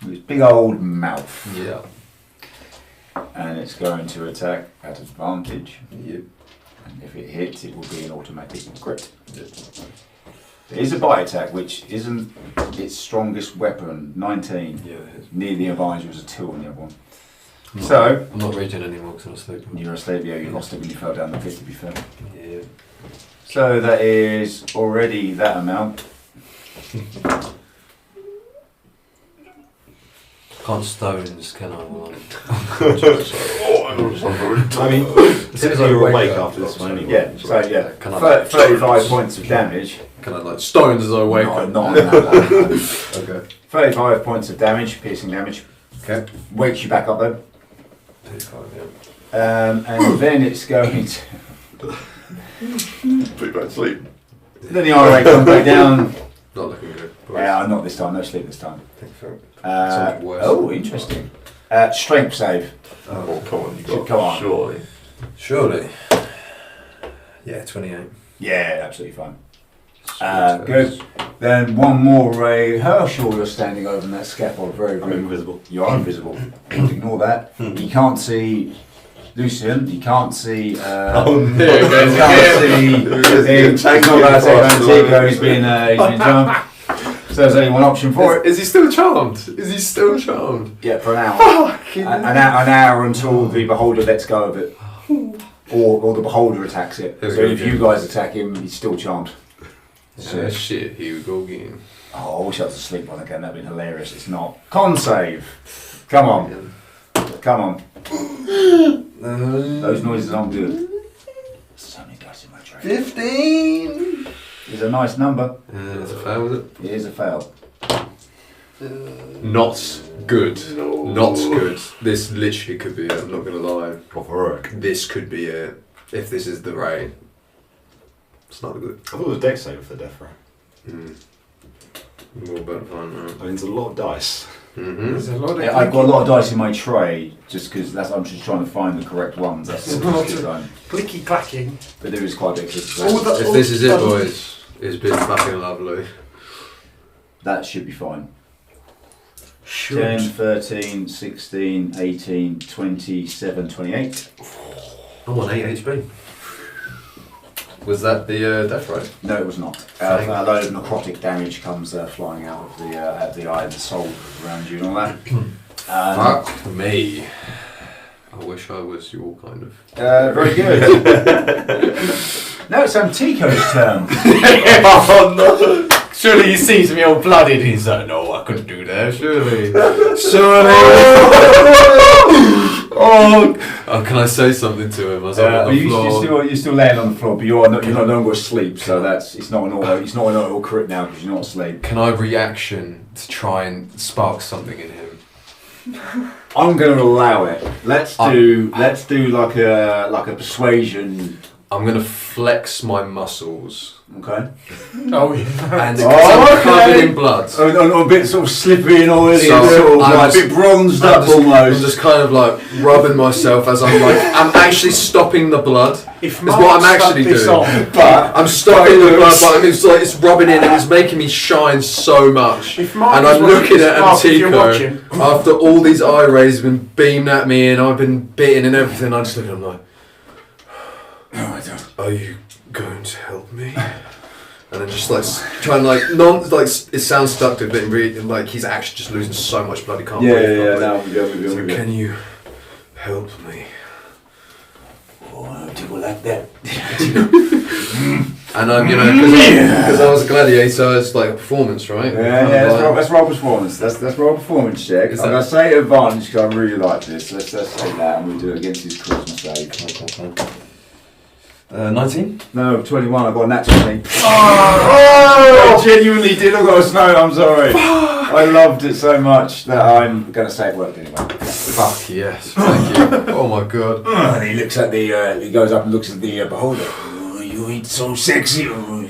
This big old mouth. Yeah. And it's going to attack at advantage. Yep. And if it hits, it will be an automatic crit. Yep. There is a bite attack, which isn't its strongest weapon. 19. Yeah, it is. Near the advantage was a 2 on the other one. I'm not raging anymore because I'm asleep. You're asleep, yeah, you lost it when you fell down the pit, to be fair. Yeah. So that is already that amount. Can't stones, can I? I mean, typically you're awake after this one anyway. Yeah, so yeah, Can I 35 points of damage. Can I stones as I wake up? Not that one. Okay. 35 points of damage, piercing damage. Okay. Wakes you back up though. 35, yeah. And then it's going to... Put you back to sleep. Then the IRA comes back down. Not looking good. Yeah, not this time, no sleep this time. Thank you. Oh, interesting. Strength save. Oh, come on, you Should got come on. surely. Surely. Yeah, 28. Yeah, absolutely fine. Good. Then one more ray. Herschel, you're standing over in that scaffold. Very, I'm very invisible. You are invisible. Ignore that. You can't see Lucian. You can't see. You can't see. He's not allowed to take Antigua. He's been charmed. So there's only one option for it. Is he still charmed? Is he still charmed? Yeah, for an hour. An hour until the beholder lets go of it, or the beholder attacks it. So if you guys attack him, he's still charmed. So shit, here we go again. Oh, I wish I was asleep on again. That'd been hilarious. It's not. Con save. Come on. Come on. Those noises aren't good. So many dice in my tray. 15! It's a nice number. It's a fail, is it? It is a fail. Not good. Not good. This literally could be it, I'm not going to lie. Proper work. This could be it. If this is the rain. It's not good. I thought it was deck save for the death row. More about to find out. I mean, it's a lot of dice. There's a lot of I've got a lot of dice in my tray just because I'm just trying to find the correct ones. That's all. clicky clacking. But there is quite a bit of If this is it, boys, it's been fucking lovely. That should be fine. 10, 13, 16, 18, 27, 28. I'm on 8 HP. Was that the death right? No, it was not. A load of necrotic damage comes flying out of the eye and the soul around you and all that. Fuck me. I wish I was your kind of. Very good. Now it's Antico's turn. Oh no! Surely he sees me all bloodied. He's like, no, I couldn't do that. Surely. Oh, can I say something to him as I'm on the floor? You're still laying on the floor, but you're no longer asleep. So it's not an auto crit now because you're not asleep. Can I reaction to try and spark something in him? I'm going to allow it. Let's do like a persuasion. I'm going to flex my muscles. Okay. Oh yeah. And I'm covered in blood. A bit sort of slippery and oily, So and sort of I'm like a just- bit bronzed I'm up just- almost. I'm just kind of like rubbing myself as I'm actually stopping the blood. If Is what I'm actually doing. But I'm stopping the blood, but it's rubbing in and it's making me shine so much. If Mark And is I'm watching looking this, at Mark, if you're Antico watching. after all these eye rays have been beamed at me and I've been bitten and everything. I just look at him like, are you going to help me? And then just like trying it sounds seductive, but in really, like he's actually just losing so much blood he can't breathe. Now we go. So can you help me? Oh, people like that. And I'm, because I was a gladiator, it's like a performance, right? That's roll performance. That's roll performance check. I'm going to say advantage because I really like this. Let's say that, and we'll do it against his charisma save. 19? No, 21. I got a natural 20. I genuinely did. I got a snow. I'm sorry. I loved it so much that I'm going to say it worked anyway. Fuck yes, thank you. Oh my god. And he looks at the. He goes up and looks at the beholder. Oh, you ain't so sexy. I'm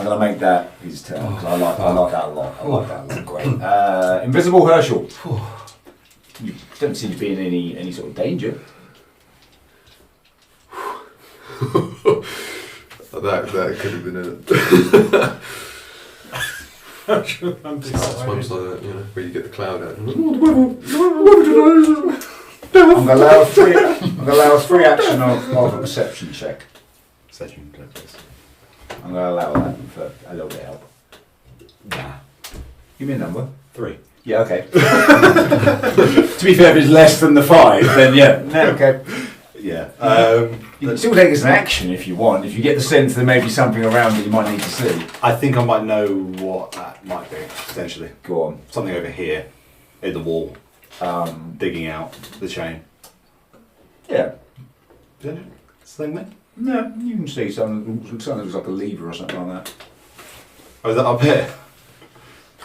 going to make that his turn because I like that a lot. I like that a lot. Great. Invisible Herschel. You don't seem to be in any sort of danger. that could have been it. It's ones like that, where you get the cloud out. I'm going to allow a free action of a perception check. Perception check, please. I'm going to allow that for a little bit of help. Nah. Give me a number. 3. Yeah, okay. To be fair, if it's less than the 5, then yeah. Okay. Yeah. You can still take it as an action if you want. If you get the sense there may be something around that you might need to see. I think I might know what that might be, potentially. Go on. Something over here, in the wall, digging out the chain. Yeah. Is that it? Same thing? No, you can see something that looks like a lever or something like that. Oh, is that up here?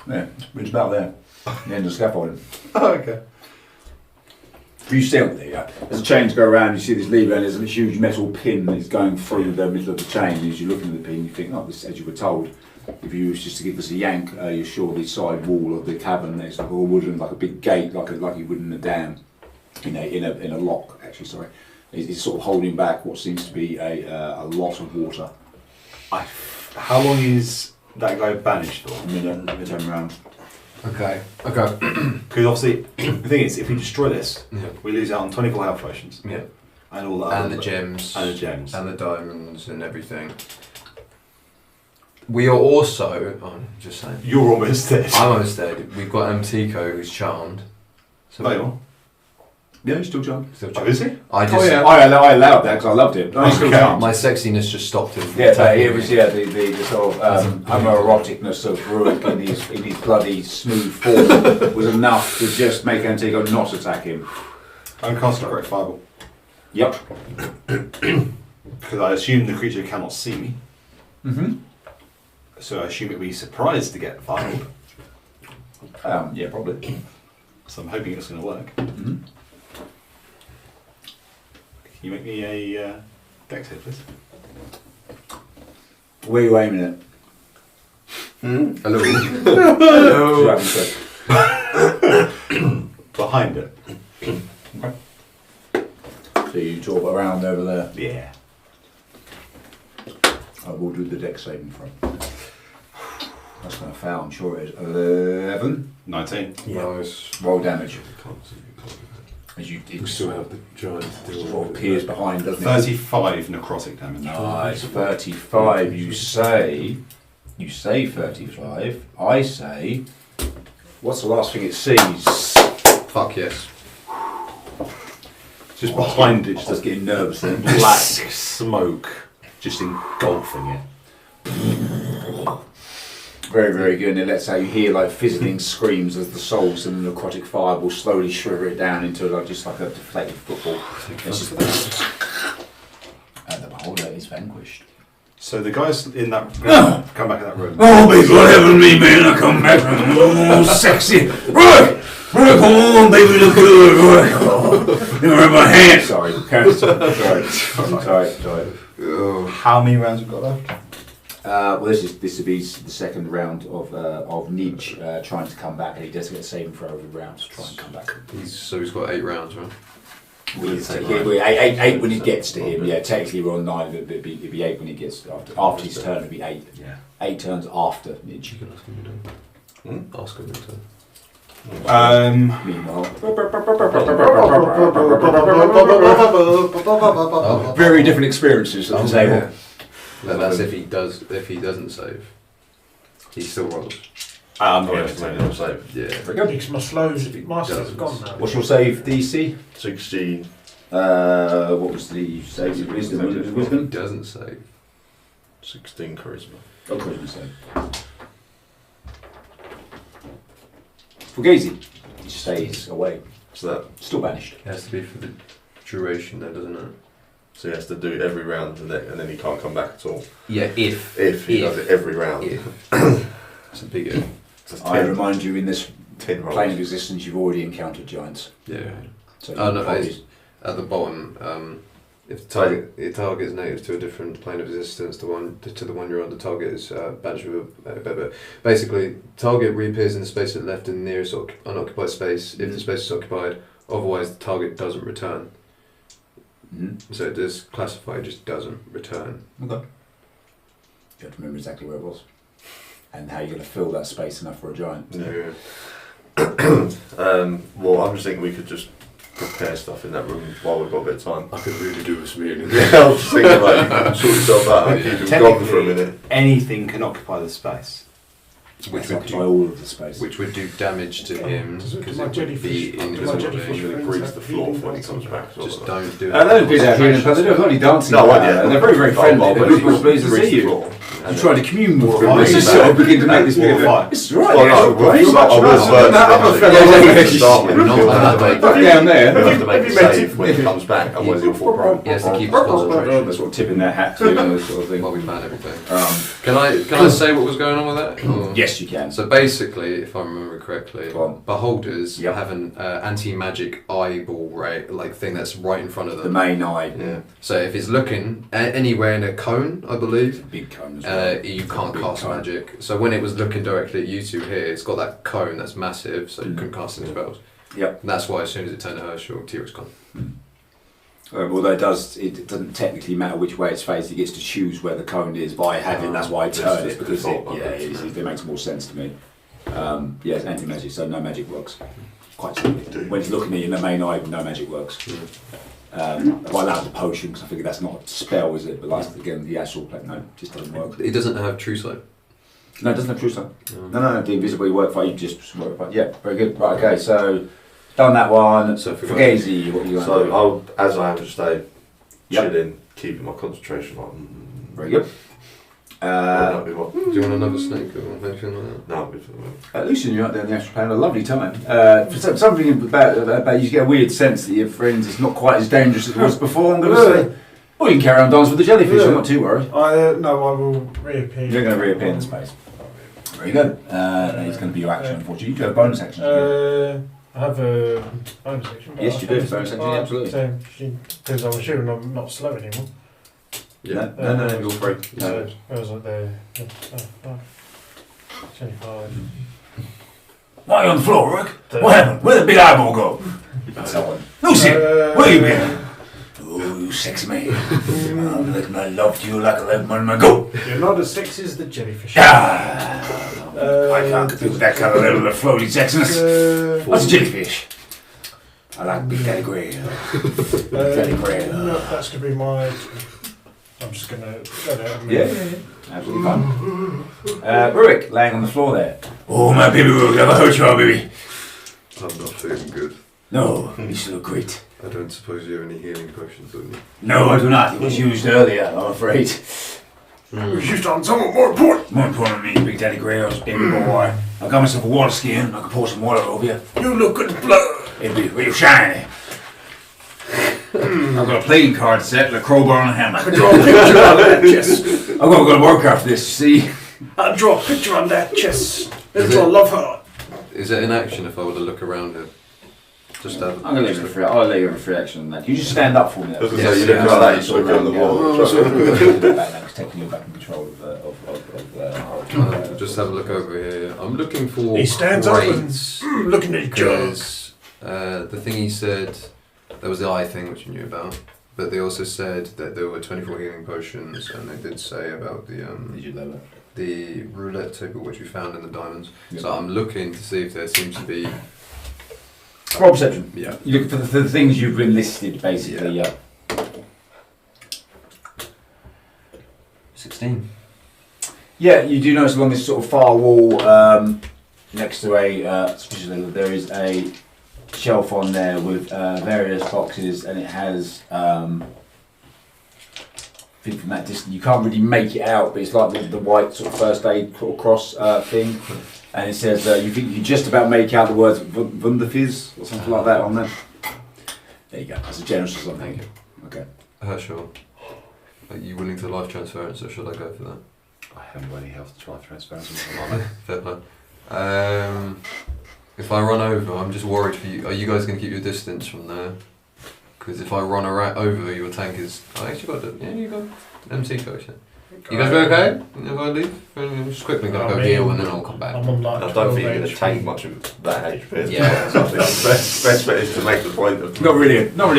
Yeah, it's about there. The end of the scaffolding. Oh, okay. If you see it there, as the chains go around, you see this lever and there's a huge metal pin that is going through the middle of the chain. And as you're looking at the pin, you think, oh, this, as you were told, if you was just to give us a yank, you're sure the side wall of the cavern is like all wooden, like a big gate, like you would in a dam, in a lock. Actually, sorry, is sort of holding back what seems to be a lot of water. How long is that guy banished for? A minute, turn around. Okay. Because obviously, the thing is, if we destroy this, Yeah. we lose out on 24 health potions. Yeah. And all that. And the gems. And the gems. And the diamonds and everything. We are also, just saying. You're almost dead. I'm almost dead. We've got Antico who's charmed. So No, you're not. Yeah, he's still charmed. Oh, is he? I just I allowed that because I loved it. No, he's still Okay. charmed. my sexiness just stopped him. From Yeah, but attacking it me. was the sort of homoeroticness of Rurik in his bloody smooth form was enough to just make Antigua not attack him. I'm casting a great fireball. Yep. Because I assume the creature cannot see me. Mm-hmm. So I assume it would be surprised to get fireballed. Yeah, probably. So I'm hoping it's going to work. Mm-hmm. Can you make me a dex hit, please? Where are you aiming at? Hello. Hello. Behind it. So you talk around over there. Yeah. I will do the deck saving throw. That's going to fail, I'm sure it is. 11. 19. Nice. Roll damage. Can't see, can't see. As you We still have the giant deal. sort of appears behind, doesn't it? 35 necrotic damage. Nice. 35. You say 35. I say, what's the last thing it sees? Fuck yes. Just behind it, Just just getting nervous then. black smoke just engulfing it. Very, very good. And it lets out, you hear like fizzling screams as the souls and the necrotic fire will slowly shiver it down into like just like a deflated football. It's just, and the beholder is vanquished. So the guys in that room, come back in that room. Oh, baby, what happened to me, man? I come back from oh, sexy. Right, come on, baby, look good. Right. Oh, you remember my hand? Sorry. Sorry. How many rounds have we got left? Well, this will be the second round of Nij trying to come back, and he does get a saving throw every round to try and come back. So he's got 8 rounds, right? We're eight when it gets to him. Yeah, technically we're on 9, but it'd be 8 when he gets after his turn. It'd be 8. Yeah. 8 turns after Nij. You can ask him to ask him to. Meanwhile, Oh. very different experiences at the table. Yeah. No, that's if he doesn't save. He still rolls. I'm Oh, yeah, it's only not save. Yeah. Because my slows, my slows gone now. What's your save DC? 16. What was the save? Wisdom. He Wisdom. doesn't save. 16 charisma. Oh, charisma save. Fugazi, he stays away. So that, Still banished. It has to be for the duration, though, doesn't it? so he has to do it every round, and then he can't come back at all. Yeah, if If he does it every round. it's a big if. It's I remind you, in this 10 rolls. plane of existence, you've already encountered giants. Yeah. So Oh no, probably- it's at the bottom. If the target is native to a different plane of existence, to the one you're on, the target is banished with basically, target reappears in the space it left in the nearest unoccupied space if the space is occupied. Otherwise, the target doesn't return. So it does classify, it just doesn't return. Okay. You have to remember exactly where it was, and how you're going to fill that space enough for a giant. Yeah. Well, I'm just thinking we could just prepare stuff in that room while we've got a bit of time. I could really do with some healing. Yeah, I was just thinking like you can sort yourself out and keep him gone for a minute. anything can occupy the space. Which That's would occupy do, all of the space. which would do damage to him Does it- because my it would jellyfish- be does my invisible. jellyfish to him. It breathes the floor when he comes back. Just don't do it. I don't think they're healing, but they're only dancing. No, about yeah. it. They're very, very friendly. They're people pleased to see you. You try to commune with them. Let's just sort of begin to make this bit of a... It's right, Well, yeah, no, it's all right. I was first. That other fellow to start with. Not that way. Back down there. He'll have to make a save when he comes back, otherwise he'll fall prone. He has to keep his concentration. They're sort of tipping their hat to and this sort of thing. While we plan everything. Um, Can I say what was going on with that? Or- yes, you can. So basically, if I remember correctly, Go on. beholders Yep. have an anti-magic eyeball thing that's right in front of The them. main eye. Yeah. So if it's looking anywhere in a cone, I believe, Big cone as well. you can't Big cast cone. magic. So when it was looking directly at you two here, it's got that cone that's massive, so you couldn't cast any spells. Yep. And that's why as soon as it turned to Herschel, T-Rex gone. Although it doesn't technically matter which way it's faced, it gets to choose where the cone is by having, that's why it turns, because it makes more sense to me. Yes, anti-magic, so no magic works. Quite simply. When it's looking at you in the main eye, no magic works. Well, that was a potion, because I figure that's not a spell, is it? But like, again, the actual, no, it just doesn't work. It doesn't have true sight. No, it doesn't have true sight. No, the invisibility work fight, you just work fight. Yeah, very good. Right, okay, so Done that one. So Fugazi, what are you So doing? I'll, as I am, just stay Yep. chilling, keeping my concentration on. Very good. Do you want another snake or anything like that? No, I'm good for the moment. Lucian, you're out there on the astral plane, a lovely time. For something about you get a weird sense that your friends is not quite as dangerous as it was before, I'm going to say. Well, you can carry on dancing with the jellyfish, I'm not too worried. No, I will reappear. You're going to reappear in space. Very good. It's going to be your action, unfortunately. You do have a bonus action. I have a bonus action. Yes, you do. Bonus action, absolutely. Because I'm assuming I'm not slow anymore. Yeah. No, you're free. So, I was like there. 25. Why are you on the floor, Rick? What happened? Where'd the big eyeball go? Lucy, where you been? Oh, you sexy man. I'm letting my love to you like I let my go. You're not as sexy as the jellyfish. I can't do that kind of level of floaty sexiness. What's a jellyfish? I like Big Daddy Grey. Big Daddy Grey. No, that's going to be my... I'm just going to... Yeah. Absolutely fine. Rurik, laying on the floor there. Oh, my baby Rook, have I hurt you, baby? I'm not feeling good. No, you still look great. I don't suppose you have any healing potions on you? No, I do not. It was used earlier, I'm afraid. It was used on someone more important. More important than me, Big Daddy Grey, I was a baby boy. I got myself a water skin. I could pour some water over you. You look good blood. It'd be real shiny. I've got a playing card set with a crowbar and a hammer. I'll draw a picture on that chest. I'm going to go to work after this, you see? I'll draw a picture on that chest. Let's draw a love heart. Is it an action if I were to look around here? Just have. I'm going to leave it for I'll leave it for free action on that. You just stand up for me. As I say, you look like that, you sort of go on the wall. It's taking you back in control of Just have a look over here. I'm looking for. He stands up and crates, looking at each other. because the thing he said, there was the eye thing which you knew about, but they also said that there were 24 healing potions, and they did say about the roulette table which we found in the diamonds. Yep. So I'm looking to see if there seems to be. Roll perception. Yeah. You look for the things you've been listed, basically. Yeah. 16. Yeah, you do notice along this sort of far wall, next to there is a shelf on there with various boxes, and it has. I think from that distance you can't really make it out, but it's like the white sort of first aid sort of cross thing, and it says you think you can just about make out the words Wunderfizz or something like that on there. There you go. That's a generous or something. Okay. Sure. Are you willing to life transference, or should I go for that? I haven't got any health to try transference. Fair play. If I run over, I'm just worried for you. Are you guys going to keep your distance from there? Because if I run over, your tank is. I actually got it. Yeah, you got MC coach. You guys okay? If I leave? I'm just quickly going to go heal and then I'll come back. I'm on like I don't think you're going to tank much of that HP. Yeah. So I think the best bet is to make the point of. Not really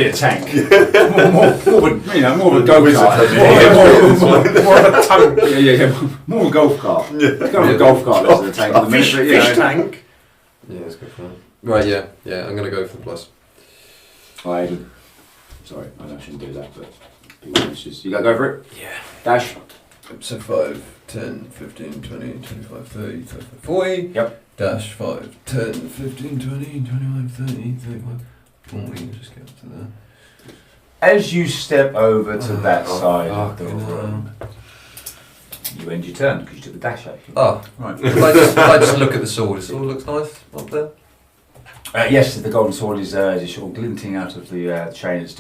a tank. more of a more of a go Wizard kart. coach. more of a tank. Yeah. More of a golf cart. It's kind of a golf cart less than a tank. at the minute, but, you know. Fish tank. Yeah, let's go for that. Right, yeah, I'm going to go for the plus. Sorry, I know I shouldn't do that, but you gotta go for it? Yeah. Dash. So 5, 10, 15, 20, 25, 30, 35, 40. Yep. Dash 5, 10, 15, 20, 25, 30, 35, 40. Just get up to there. As you step over to that side of the room, you end your turn because you took the dash action. Oh, Right. if I just look at the sword, the sword looks nice up there. Yes, the golden sword is just sort of glinting out of the chain. It's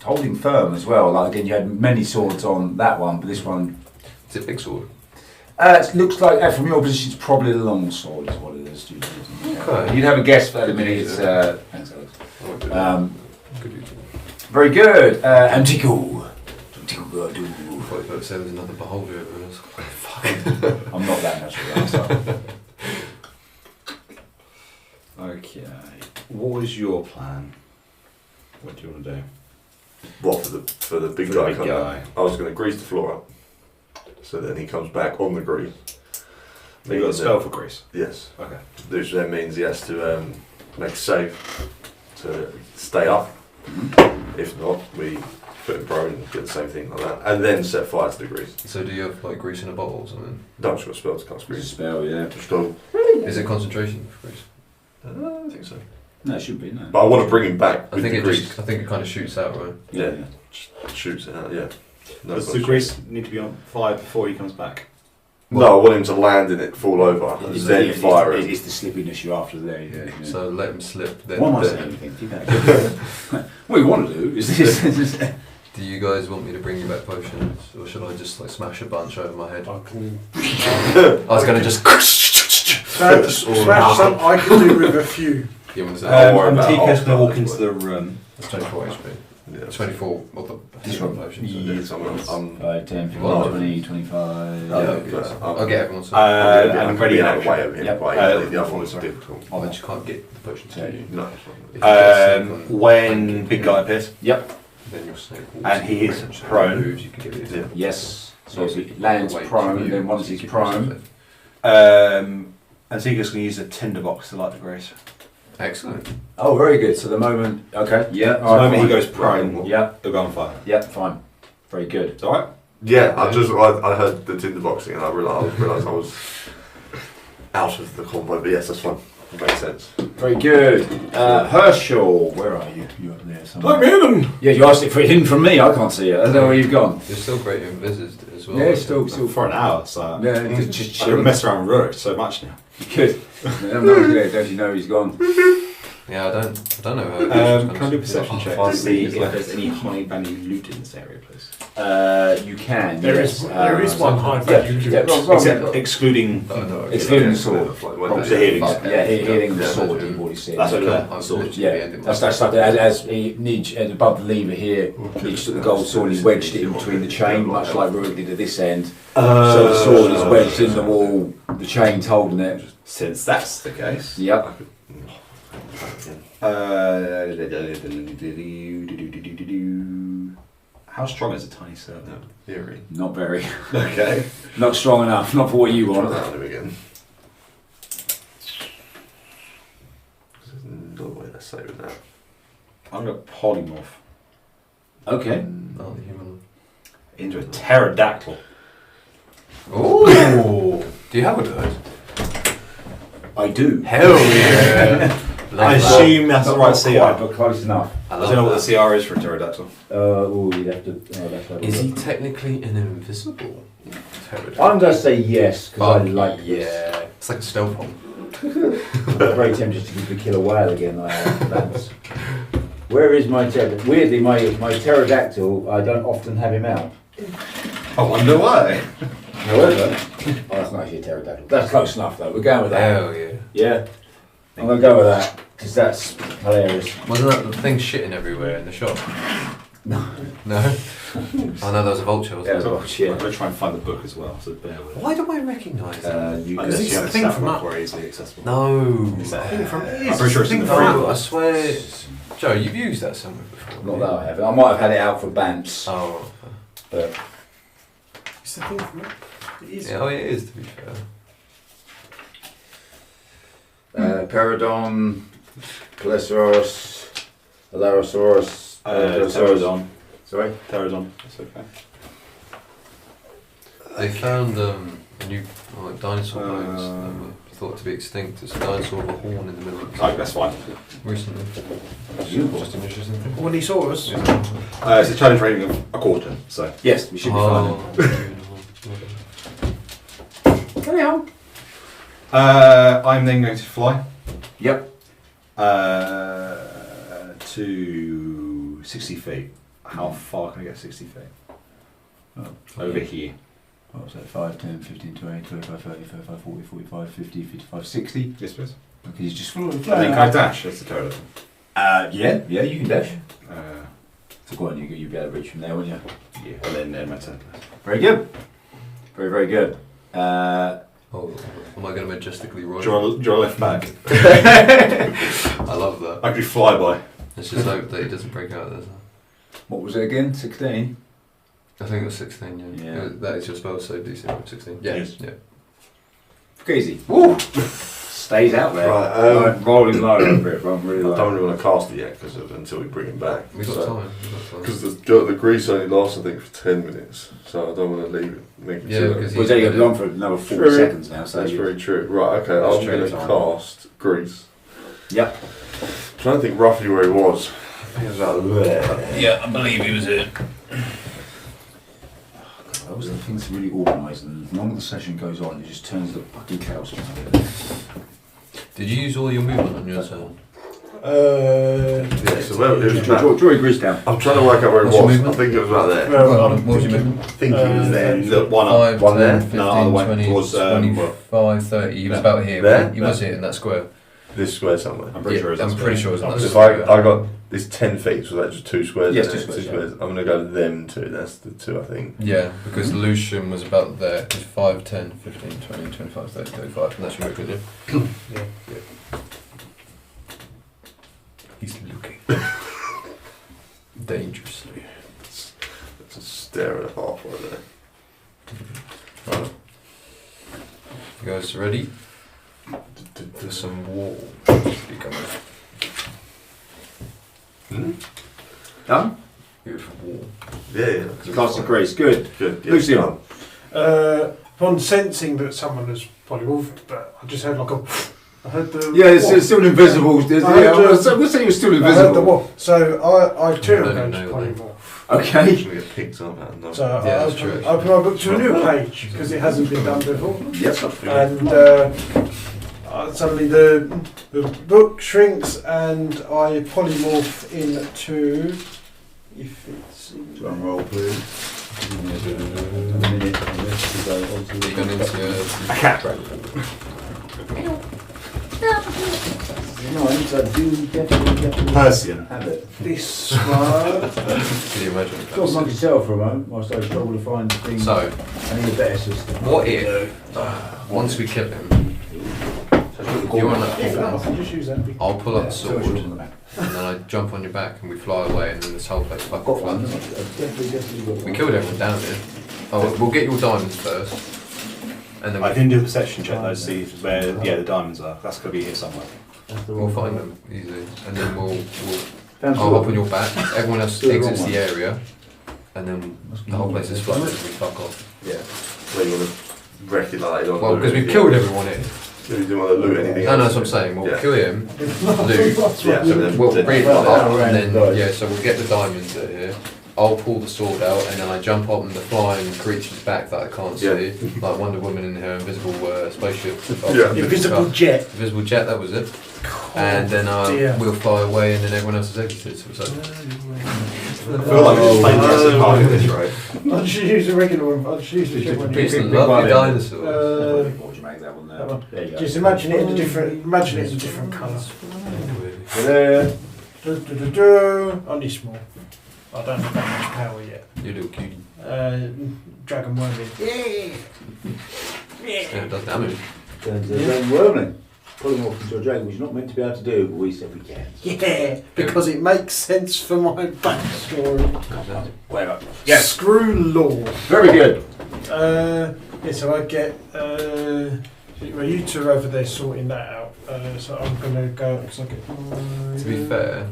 holding firm as well. Like again, you had many swords on that one, but this one. Is it a big sword? It looks like from your position, it's probably a long sword, is what it is. Okay. You'd have a guess for that in a minute. It's thanks, Alex. Could you Very good, Antico. Antico, 45 is another beholder over us. I'm not that natural. Okay. What was your plan? What do you want to do? What for the big For the guy? big coming guy. up? I was going to grease the floor up, so then he comes back on the grease. You got a spell for grease? Yes. Okay. Which then means he has to make a save to stay up. If not, we put him prone and get the same thing like that, and then set fire to the grease. So do you have like grease in a bottle or something? No, just got a spell to cast It's a grease. spell, yeah. Just go. Is it concentration for grease? I think so. No, it should be, no. But I want to bring him back I with think the it grease. just, I think it kind of shoots out, right? Yeah, shoots it out, yeah. No, Does the grease need to be on fire before he comes back? no, I want him to land in it, fall over, and then fire it. It's the slippiness you're after there. Yeah. So let him slip. Then, Why am I saying anything? Keep that. What you want to do is this. do you guys want me to bring you back potions, or should I just like smash a bunch over my head? I can. I was gonna just. Smash some I can do with a few. You want to say? Don't worry And about TK's it. going to walk into the room. That's 24 HP. Yeah. 24 of the Disrupt potions. Yeah, so I'm 5, 10, 15, Well, 20, 25. Yeah, I'll get everyone. and I'm ready in out of the way action. of him, Yep. but the other one's difficult. I just can't get the potions to you. No. If you get a snake on- When big guy appears, Yep. then your snake will and he is essentially prone. moves, you can give it Yeah. Yes. So if it lands Wait, prone, you- then once you it's can prone. and Zeke's going to use a tinderbox to light the grease. Excellent. Oh, very good. So the moment. Okay. Yeah. So the moment he fine. goes prone, Yeah. he'll go on fire. Yeah. Fine. Very good. It's alright? Yeah, I heard the tinderboxing and I realised I was out of the combo, but yes, that's fine. It makes sense. Very good. Herschel, where are you? You up there somewhere? I'm in. Yeah, you asked it for hidden from me. I can't see it. I don't know where you've gone. You're still great invised as well. Yeah, still For an hour, so. Yeah, just I don't mess around with Rurik so much now. good. Don't you know he's gone? Yeah, I don't know how. Can I do a perception check to see if there's any high value loot in this area, please? You can. There yes. is one high Yeah, value. yeah, roll Except it. excluding Excluding the sword. Like, the healing. Yeah, healing the Yeah, sword. You've already said. That's over there. I was Sword. literally Yeah, ending that's my- like as he Nidge above the lever here. Nidge took the gold sword and he wedged it in between the chain, much like Rurik did at this end. So the sword is wedged in the wall. The chain's holding it. Since that's the case. Yep. How strong is a tiny servant? Theory. Not very. Okay. Not strong enough. Not for what you want. Try that on him again. There's no way to say with that. I'm going to polymorph Okay. Oh, the human. into a pterodactyl. Oh! Do you have a dirt? I do. Hell yeah! I assume that's the right Quite, CR. but close enough. I I love don't know what that. the CR is for a pterodactyl. You'd have to. That's Is he technically an invisible pterodactyl? I'm going to say yes because I Fuck like this. yeah. It's like a stealth bomb. I'm very tempted to give the killer whale again. That's. Where is my pterodactyl? Weirdly, my pterodactyl, I don't often have him out. I wonder why. However, that's not actually a pterodactyl. That's close enough though. We're going with that. Hell yeah. Yeah, I'm going to go with that because that's hilarious. Wasn't that the thing shitting everywhere in the shop? No. No? I know there was a vulture, Yeah, wasn't well, I'm shit. going to try and find the book as well, so bear with it. Why do I recognise that? You Unless it's you have the a thing stat from book up. where easily accessible. No. Is that Thing from- I'm pretty sure it's in the thing free from No, I book. swear. Joe, you've used that somewhere before. Not that I haven't. I might have had it out for Bants, Oh. but It's the thing from it. It is. Yeah, oh, it is, to be fair. Peridon, Pelesaurus, Alarosaurus, Pterodon. Sorry? Pterodon. That's okay. They found a new dinosaur bones that Uh, were thought to be extinct. It's a dinosaur with a horn in the middle of Oh, that's fine. recently. Just an interesting thing. When he saw us, It's a challenge rating of a quarter, so. Yes, we should be fine. Carry on. I'm then going to fly Yep. to 60 feet. How far can I get 60 feet? Over here. What was that? 5, 10, 15, 20, 25, 30, 35, 40, 45, 50, 55, 60. Yes, please. Okay, he's just flying. And then can I dash? That's the pterodon. Yeah, you can dash. Uh, So go on, you'll be able to reach from there, won't you? yeah, and then my turn. Very good. Very, very good. Oh, am I going to majestically ride? Do you want to lift back? I love that. I could fly by. Let's just hope that he doesn't break out there. What was it again? 16? I think it was 16, yeah. Yeah. That is your spell save DC, 16. Yeah. Yes. Yeah. Easy. Woo! Stays out there. Right, rolling low over it, rolling really I low. don't really want to cast it yet until we bring him back. We've got time. We've got time. Because the grease only lasts, I think, for 10 minutes. So I don't want to leave it. Make it Yeah, too because Well, he's only going to be on for another 40 True. seconds now, so That's you- very true. Right, okay, That's I'm true going to time. cast grease. Yep. Trying to think roughly where he was. I think it was about there. Yeah, I believe he was here. Those are the things to really organise, and the longer the session goes on, it just turns the fucking chaos. Did you use all your movement on your turn? Yeah, so where it was about, Draw your grizz down. I'm trying to work out where it What's your was. I movement? think it was about there. What was your movement? I think it was there. The one up. 5, one 10, there? 15, No, other way. 20, Towards, 25, 30. He was about here. There? He was here in that square. This square somewhere. I'm pretty sure it's I'm pretty sure it's not. So if I got this 10 feet, so that's just 2 squares. Yes, isn't 2 it? squares, I'm going to go them 2. That's the 2, I think. Yeah, because Lucian was about there. It was 5, 10, 15, 20, 25, 30, 35. And that's your movement, yeah? Yeah. He's looking. Dangerously. Just stare at halfway there. Right. You guys ready? There's some wall. Done? Beautiful wall. Yeah. Cast of grace. Good. Good. Yeah, Lucian. done. Upon sensing that someone has polymorphed, but I just heard like a. I heard the. Yeah, it's still invisible. We'll say you're still I heard the invisible. wall. So I too am No, going no, to no. polymorph. Okay. Should we get picked up out of nothing? So Yeah, I that's true, open my book to a new page because it hasn't been done before. Yep. And suddenly the book shrinks and I polymorph into. If it's. Drum roll, please. You're going into A cat dragon. Persian. Have it. This one. Can you imagine? if that Talk was amongst it? yourself for a moment whilst I struggle to find things. So, I need a better system. what if, once we kill him, you want If not, I to, can just use that. I'll pull up the So sword, it's and on the back. then I jump on your back and we fly away and then this whole place I've fucking got one. floods. I've definitely got one. We killed everyone down here. Oh, we'll get your diamonds first. And then I can do a perception check though to see where the diamonds are. That's going to be here somewhere. we'll find them easily. And then we'll Found I'll two. hop on your back. Everyone else Do the wrong exits one. the area. And then the whole place is flooded and we fuck off. Yeah. Where you want to wreck it like that? Well, because we've killed everyone here. So you don't want to loot anything No, else? no, that's what I'm saying. We'll Yeah. kill him, loot, Yeah, so then we'll then- read well, up, around and the then, dice. yeah, so we'll get the diamonds that are here. I'll pull the sword out, and then I jump on the flying creature's back that I can't Yeah. see, like Wonder Woman in her invisible spaceship. Yeah. Invisible jet. Invisible jet, that was it. And then dear. we'll fly away, and then everyone else is exited. So it's like, I feel like we just played Jurassic Park in this, right? I'll just use a regular one. I'll just use the Just shit one. big- it's a big lovely one. dinosaur. What do you make that one there? That one. There you go. Just imagine it in a different. Imagine it in a different colour. There. Only small. I don't have that much power yet. You little cutie. Dragon worming. Yeah, it does damage. Turns to dragon wormling. Pulling off into a dragon, which you're not meant to be able to do, but we said we can. Yeah, because it makes sense for my backstory. Whatever. Yes. Screw law. Very good. Yeah, so I get. Well, you two are over there sorting that out. So I'm gonna go because I get. To be fair,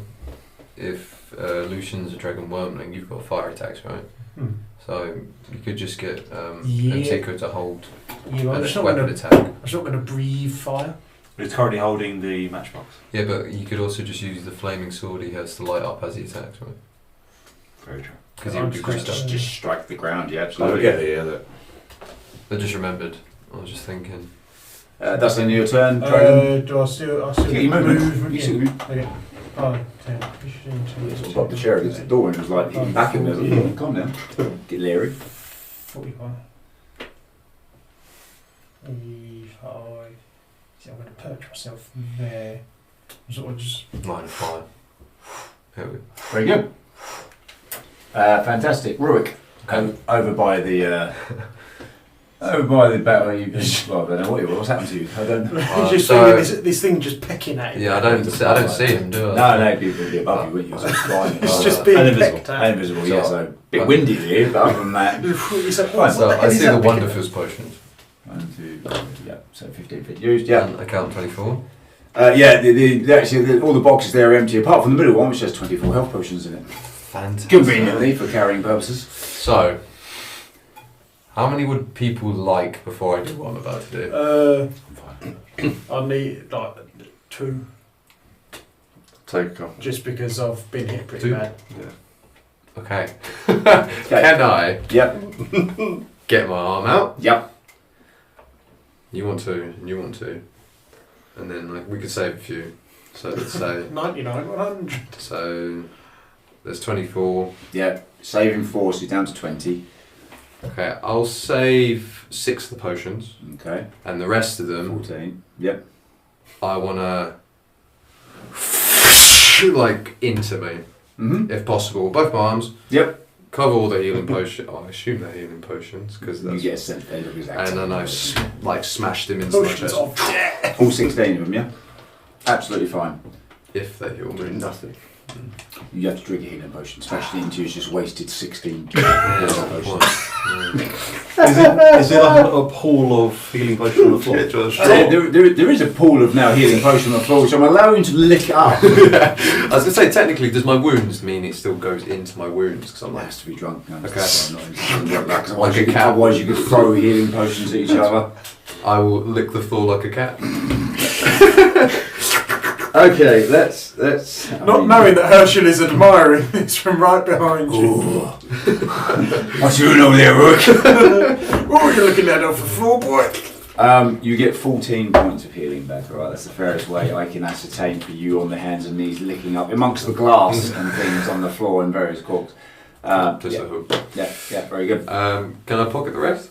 if Lucian's a dragon wormling, you've got fire attacks, right? Hmm. So you could just get Yeah. Antico to hold Yeah, I'm a just not weapon gonna. attack. I'm just not gonna breathe fire. It's currently holding the matchbox. Yeah, but you could also just use the flaming sword he has to light up as he attacks, right? Very true. Because he would be I'm greased just- up. Just strike the ground, yeah, I absolutely. get it, yeah. That. I just remembered. I was just thinking. That's in your turn, dragon. Do I still Get your movement. move? You Yeah. still move. Okay. 5, 10, 15, 20, Sort of popped the chair against the door and was like, hitting back in there. Yeah. Calm down. Get leery. 45. 35. See, I'm going to perch myself there. Sort of just. Line of fire. Here we go. Very good. Fantastic. Rurik. Over by the battle. You well, I don't know what's happened to you. I don't know. He's just so- feeling this thing just pecking at him. Yeah, I don't see him, do I? No, people would be above you, wouldn't you? So it's flying. It's just being invisible. pecked at. Invisible, yeah. So a bit windy here, but other than that. He's like, Fine, what So the hell I is see that the picking Wonder at? Fizz potions. 1, 2, yeah. So 15 feet used, yeah. And I count 24. Yeah, actually, all the boxes there are empty, apart from the middle one, which has 24 health potions in it. Fantastic. Conveniently for carrying purposes. So, how many would people like before I do what I'm about to do? I need like 2. Take a couple. just because I've been hit pretty Do- bad. Okay. Can I Yep. get my arm out? Yep. You want to, and you want to. And then like we could save a few. So let's say 99, 100. so there's 24. Yep. Saving force is down to 20. Okay, I'll save 6 of the potions. Okay. And the rest of them 14. Yep. I wanna like into me. Mm-hmm. If possible. Both my arms. Yep. Cover all the healing potions. Oh, I assume they're healing potions because You that's. get a sense of his active. And then I smashed him into my Potions chest. of All 16 of them, yeah? Absolutely fine. If they heal me. Nothing. You have to drink a healing potion. Smashing into is just wasted 16 Yeah, healing well, potions. Is there like a pool of healing potion on the floor? Yeah, do you want to There is a pool of now healing potion on the floor, which I'm allowing to lick it up. I was gonna say, technically, does my wounds mean it still goes into my wounds? Because I'm It like, has to be drunk. No, Okay. so I'm not like, Like a cat. Otherwise, you could throw healing potions at each other. I will lick the floor like a cat. Okay, let's. Not knowing that Herschel is admiring this from right behind you. What you know there, Rook? Oh, you're looking at it off the floor, boy. You get 14 points of healing back. Alright, that's the fairest way I can ascertain for you on the hands and knees, licking up amongst the glass and things on the floor and various corks. Just Yeah, a hook. yeah, very good. Can I pocket the rest?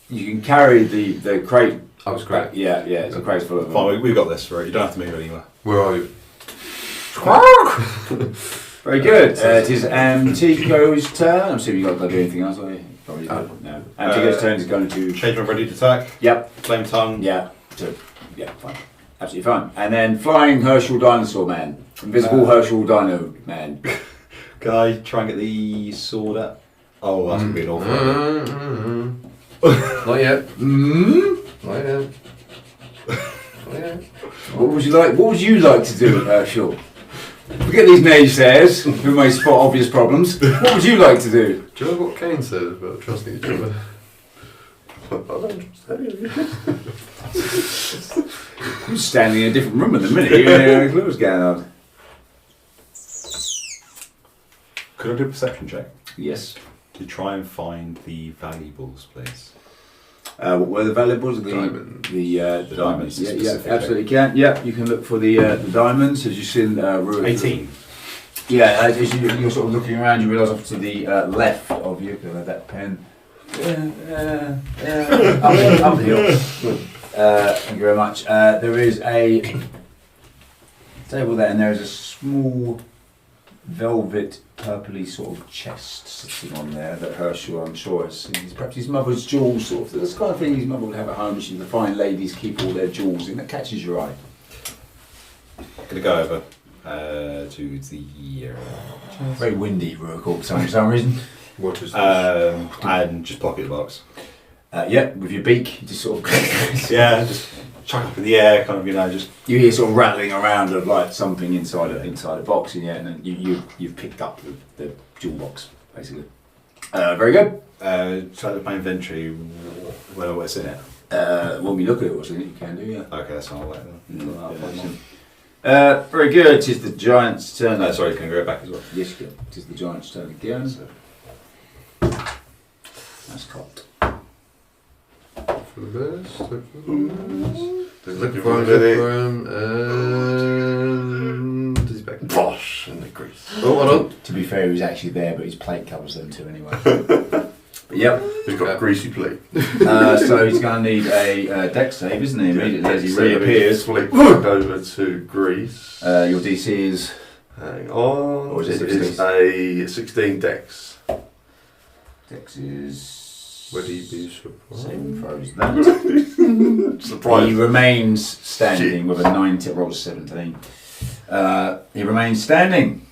You can carry the crate. I was great. Yeah, it's a crate full of them. Fine, we've got this, right? You don't have to move anywhere. Where are you? Very good. It is Antico's turn. I'm assuming you've got to do anything else, are you? Probably no. Antico's turn is going to. Change my ready to attack. Yep. Flame tongue. Yeah. Fine. Absolutely fine. And then flying Herschel Dinosaur Man. Invisible Herschel Dino Man. Can I try and get the sword up? Oh, that's gonna be an awful. Not yet. Mm? Not yet. Not yet. What would you like to do, Herschel? Forget these naysayers who may spot obvious problems. What would you like to do? Do you know what Kane said about trusting each other? I'm standing in a different room at the minute. You don't know what's going on. Could I do a perception check Yes. to try and find the valuables, please? What were the valuables? Diamond. The diamonds. Diamonds, Yeah, specifically. absolutely can. Yeah, you can look for the diamonds as you've seen. 18. Yeah, as you're sort of looking around, you realise off to the left of you, that pen. Up the hill. Good. Thank you very much. There is a table there, and there is a small velvet, purpley sort of chest sitting on there that Herschel, I'm sure, has seen. Perhaps his mother's jewels, sort of. That's the kind of thing his mother would have at home. The fine ladies keep all their jewels in. That catches your eye. Gonna go over to the Very windy, Rook, for some reason. What is this? and just pocket the box. Yeah, with your beak, just sort of. Yeah, just chuck up in the air, kind of, just. You hear sort of rattling around of like something inside a box, and yeah, and then you've picked up the jewel box, basically. Very good. Try to my inventory. What's in it? When we look at it, what's in it, you can do, yeah. Okay, that's not right then. Very good. Tis the giant's turn. Sorry, can I go back as well? Yes, you can. Tis the giant's turn again. That's cocked. For the best. Look for the best. Looking For for him, it. for him, and he's back. Bosh and the grease. Oh, hold on. To be fair, he was actually there, but his plate covers them too anyway. But yep. He's got a greasy plate. So he's going to need a dex save, isn't he? Immediately as he reappears. Flick back over to Greece. Your DC is. Hang on. Or is It it is a 16 dex. Dex is. Would he be surprised? Saving throws that. Surprise. He remains standing with a 90, roll 17. He remains standing.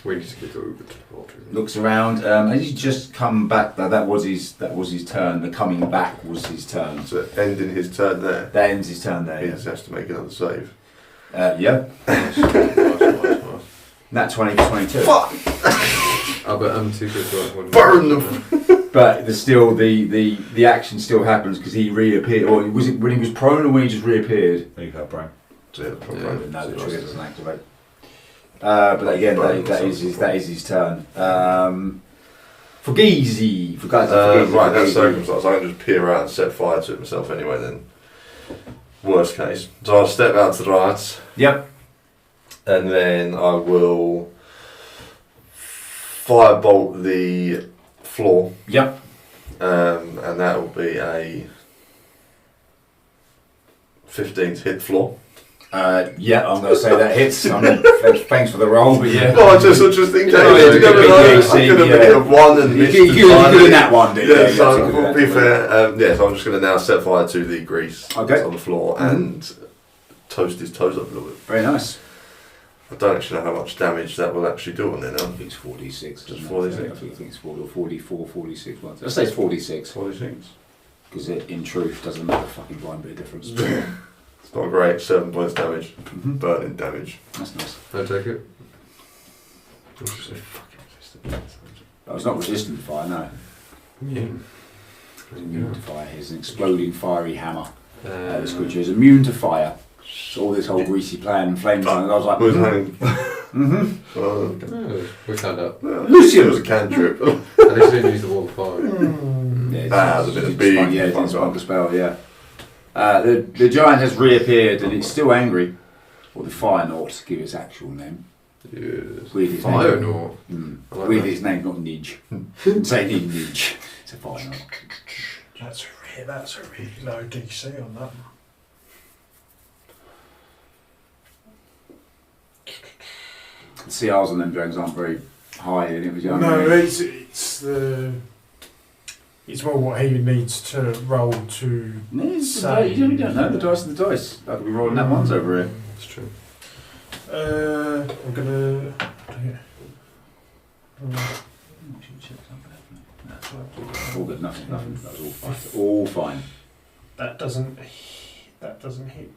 We need to get over to the water. Looks around. As he's just come back, that was his turn. The coming back was his turn. So ending his turn there. That ends his turn there. He Yeah. just has to make another save. Yeah. Nice. That 20 to 22. Fuck! Oh, but I'm too good to Burn them! But there's still the action still happens because he reappeared, or was it when he was prone or when he just reappeared? There you go, Brian. So yeah, probably Yeah. No, the trigger doesn't activate. But again, that is his turn. Fugazi. Right, that's circumstance. I can just peer out and set fire to it myself anyway then. Worst case. So I'll step out to the right. Yep. And then I will firebolt the floor. Yep. And that will be a 15 to hit the floor. Yeah, I'm going to say that hits. Thanks for the roll, but yeah. Well, I just think Yeah, yeah, I could have hit a 1 and missed the You timing. did that one, did you? Yeah, Yeah, so you to did be that. fair, so I'm just going to now set fire to the grease Okay. on the floor and toast his toes up a little bit. Very nice. I don't actually know how much damage that will actually do on there now. I think it's 46. Just isn't it? 46? I think it's 40 or 44, 46 ones. Let's say it's 46. 46. Because it, in truth, doesn't make a fucking blind bit of difference. It's not great, 7 points damage. Mhm. Burning damage. That's nice. I take it. Oh, it's not resistant to fire, no. Immune. It's immune to fire. It's an exploding fiery hammer. This Um, creature is immune to fire. So all this whole greasy plan and flames and I was like, Who's hanging? mm-hmm. Oh, oh, we found out. Lucian! It was a cantrip. At least we didn't use the wall of fire. Yeah, Ah, the bit of big yeah, it fuck did up. spunk a spell, yeah. The giant has reappeared and it's still angry. Or the Fire Naught, to give its actual name. Yes. With his Fire name. Naught. I like With that. his name, not Nidge. Say Nidge. It's a Fire Naught. That's a really low DC on that. The CRs on them dragons aren't very high in it was young. No, it's more what he needs to roll to. You don't know, the dice are the dice. I could be rolling that ones over here. That's true. I'm gonna. All good, nothing. That was all fine. All fine. That doesn't hit.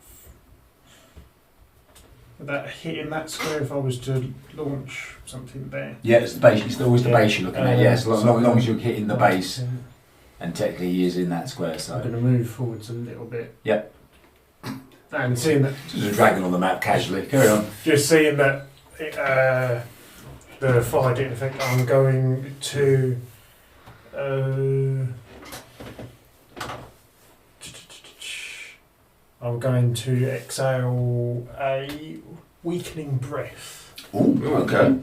Would that hit in that square if I was to launch something there? Yeah, it's the base. It's always the Yeah. base you're looking at. Yes, as long as you're hitting the base, Yeah. and technically he is in that square. I'm So going to move forwards a little bit. Yep. And seeing that, just a dragon on the map casually. Carry on. just seeing that the fire didn't affect, I'm going to. I'm going to exhale a weakening breath. Ooh, okay.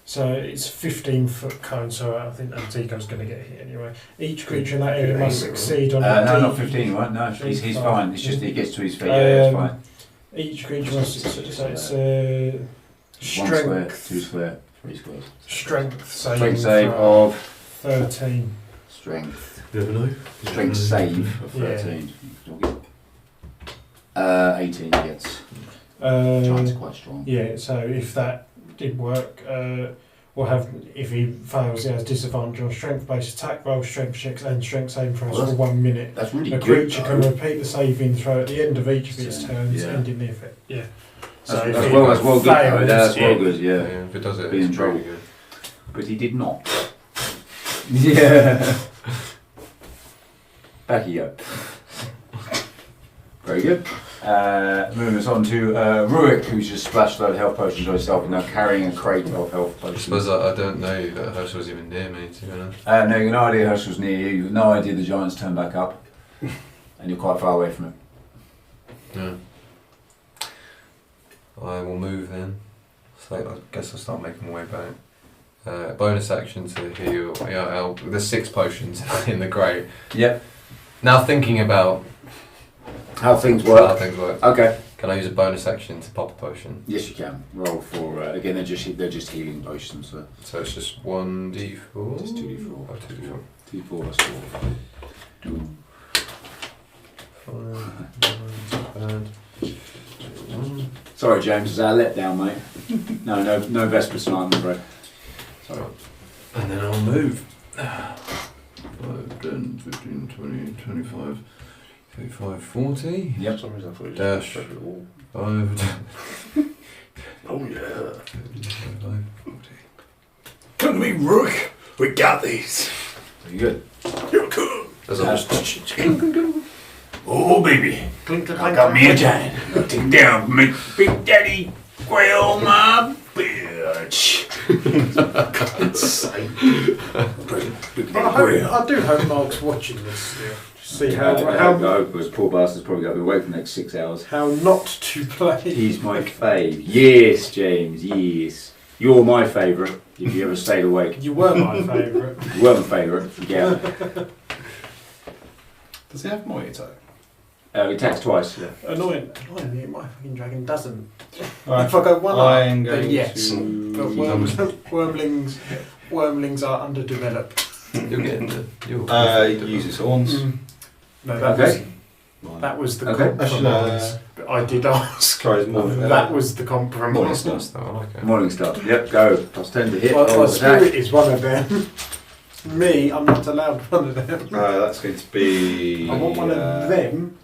So it's 15-foot cone, so I think Antico's going to get hit anyway. Each creature in that area must succeed on a No, not D- 15, right? No, he's Fine. fine. It's just he gets to his feet. Yeah, it's fine. Each creature must succeed. So it's One square, strength. 2 square, 3 squares. Strength save. Strength save throw. of 13. strength. You never know. Strength save of Yeah. 13. 18 he gets. Giant's quite strong. Yeah, so if that did work, we'll have, if he fails, he has disadvantage on strength-based attack rolls, strength checks, and strength saving throws Well, for 1 minute. That's really A good. creature can though. repeat the saving throw at the end of each of its turns, Yeah. ending the effect. Yeah. That's, if that's it well good. Though. fails, That's well yeah. good. Yeah. If it does it, Be in it's trouble. pretty good. But he did not. Yeah. Back you go. Very good. Moving us on to Rurik, who's just splashed a load of health potions on himself and now carrying a crate of health I potions. suppose I don't know that Herschel's even near me, to be honest. No, you've no idea Herschel's near you. You've no idea the giant's turned back up. And you're quite far away from him. Yeah. I will move then. So I guess I'll start making my way back. Bonus action to heal. Yeah, there's 6 potions in the grate. Yep. Now thinking about How things how work. things work. Okay. Can I use a bonus action to pop a potion? Yes, you can. Roll for, again, they're just healing potions. So it's just 1d4? Just 2d4. Oh, 2d4. 2d4 plus 4. 2. 5, 9, 1. Sorry, James, it's our letdown, mate. No Vesper tonight, I'm afraid. Sorry. And then I'll move. 5, 10, 15, 20, 25, 35, 40. Yep. For some reason I thought you Dash. just pressed it all. 5, Oh yeah. 35, 40. Come to me, Rook. We got these. Very good. You're cool. As I'm just Oh, baby. Clink, I clink, got me a clink. giant. I'll take down Big Daddy Quail, my bitch. Big But Daddy Quail. I do hope Mark's watching this still. See I how hope this poor bastard's probably going to be awake for the next 6 hours. how not to play. He's my fave. Yes, James, yes. You're my favourite, if you ever stayed awake. You were my favourite. You were my favourite, yeah. Does he have Moito? He attacks twice. Yeah. Annoyingly, my fucking dragon doesn't. Alright, If I go one I'm up, going then yes. to. But wormlings are underdeveloped. You'll get into. Use his horns. No, that Okay. was the Okay. compromise. But I did ask. Try his morning. That was the compromise. Nice though, I like it. Morning star. Yep, go. Plus 10 to hit. Well, roll my attack. spirit is one of them. Me, I'm not allowed one of them. That's going to be. I want one of them.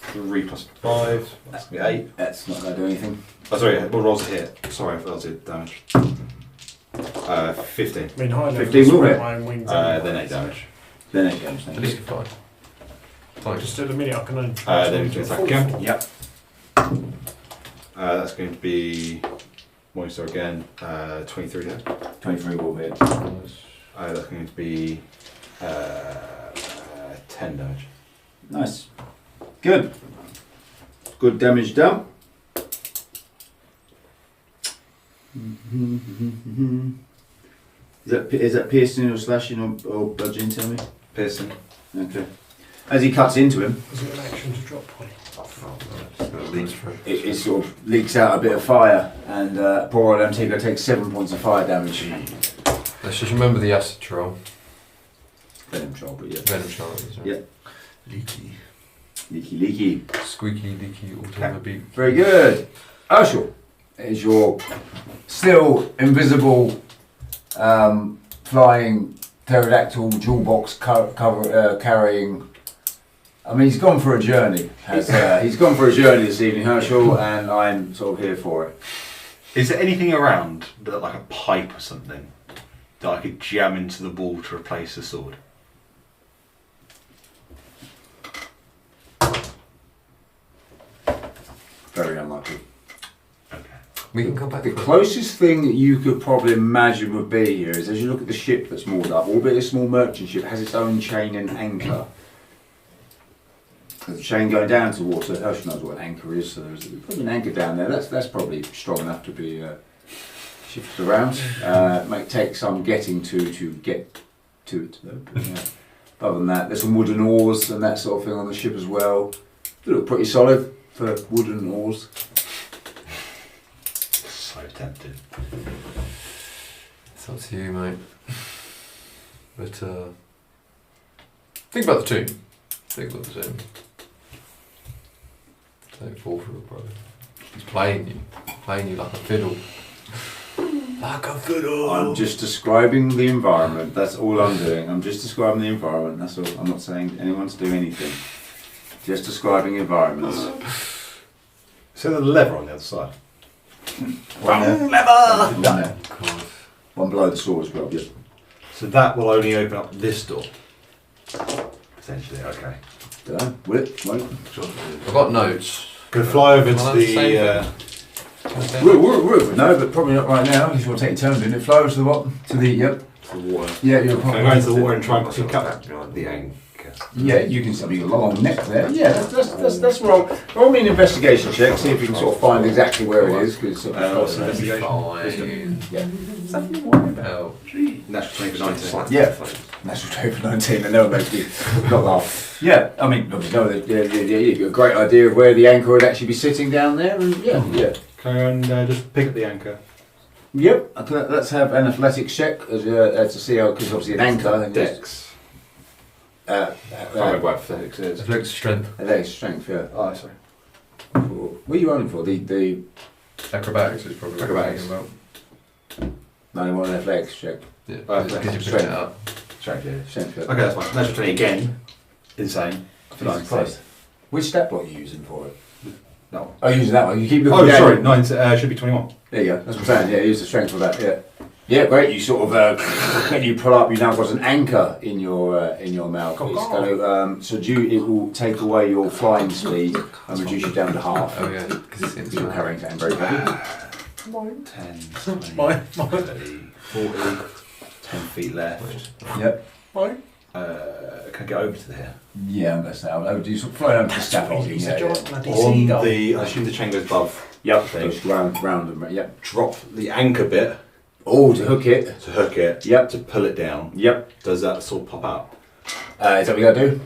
3 plus 5. That's going to be 8. That's not going to do anything. Oh, sorry, what rolls a hit? Sorry, I forgot to damage. 15. I mean, high level 15 will spread hit. my own wings. Then 8 damage. Then 8 damage. At least you're fine. Fine. Just at the minute, I can only. Then we do attack again. Yep. That's going to be. Moisture again. 23 damage. 23 will hit. That's going to be 10 damage. Nice. Good. Good damage done. Is that piercing or slashing or bludgeoning, tell me? Piercing. Okay. As he cuts into him, Is it an action to drop point? it sort of leaks out a bit of fire, and poor old Antigua takes 7 points of fire damage. Let's just remember the acid troll. Venom troll, but yeah. Venom troll. Is right. Yeah. Leaky. Leaky. Squeaky, leaky, automobile beat. Very good. Urshel is your still invisible flying pterodactyl jewel box carrying. I mean, he's gone for a journey. He's gone for a journey this evening, Herschel, and I'm sort of here for it. Is there anything around, that, like a pipe or something, that I could jam into the wall to replace the sword? Very unlikely. Okay. We can come back The to it. closest thing that you could probably imagine would be here is as you look at the ship that's moored up, albeit a small merchant ship, has its own chain and anchor. There's a chain going down to water. Herschel knows what an anchor is, so there's probably an anchor down there. That's probably strong enough to be shifted around. Might take some getting to get to it though. But, yeah. Other than that, there's some wooden oars and that sort of thing on the ship as well. They look pretty solid for wooden oars. So tempted. It's up to you, mate. But think about the tomb. Think about the tomb. Don't fall for it, brother. He's playing you like a fiddle. Like a fiddle. I'm just describing the environment. That's all I'm doing. I'm just describing the environment. That's all. I'm not saying anyone to do anything. Just describing environments. So the lever on the other side. One there. One there. One below the sword as well. Yeah. So that will only open up this door. Potentially, okay. Dunno. Will it? Won't it? I've got notes. Gonna fly over Am I to allowed to say the. Woo. No, but probably not right now. If you want to take your turn doing it, fly over to the what? To the yep. To the water. Yeah, you're Can I go into the water and try and pick up? The anchor. Yeah, you can see a long neck there. Yeah, that's wrong. Roll me an investigation check. See if you can sort of find exactly where it is. Because What's the investigation? Fine. yeah. Something worry about. Natural 20 for 19. Yeah. Natural trait for 19, and that would make me not laugh. Yeah, I mean, obviously, no, you've got a great idea of where the anchor would actually be sitting down there, and yeah. Can I go and just pick up the anchor? Yep, let's have an athletics check to see how, because obviously an anchor. And Dex. I can't remember what athletics is. Athletics strength. Athletics strength, yeah. Oh, sorry. What are you rolling for? The Acrobatics is probably Acrobatics. what you're talking 91 athletics check. about. Oh, Yeah, because you picked it up. Strength, yeah. Strength, yeah. Okay, that's fine. Natural 20 again. Insane. For 19. Which stat block are you using for it? No. Oh, you're using that one. You keep looking Oh, down. sorry. 9 should be 21. There you go. That's what I'm saying. Yeah, use the strength for that. Yeah. Yeah, great. You sort of when you pull up, you now got an anchor in your mouth. It's going to, it will take away your flying speed and reduce you down to half. Oh yeah, because it's You're carrying something very heavy. 10, 20, Mine. 30, 40, 10 feet left. Yep. Mine. Can I get over to there? Yeah, I'm going to say I would do sort of fly down to the scaffolding. He's a Yeah, giant yeah. bloody On seagull. the, I assume the chain goes above. Yep. Thing. Just round them. Yep. Drop the anchor bit Oh, to hook it. to hook it. Yep. To pull it down. Yep. Does that sort of pop out? Is that what you got to do?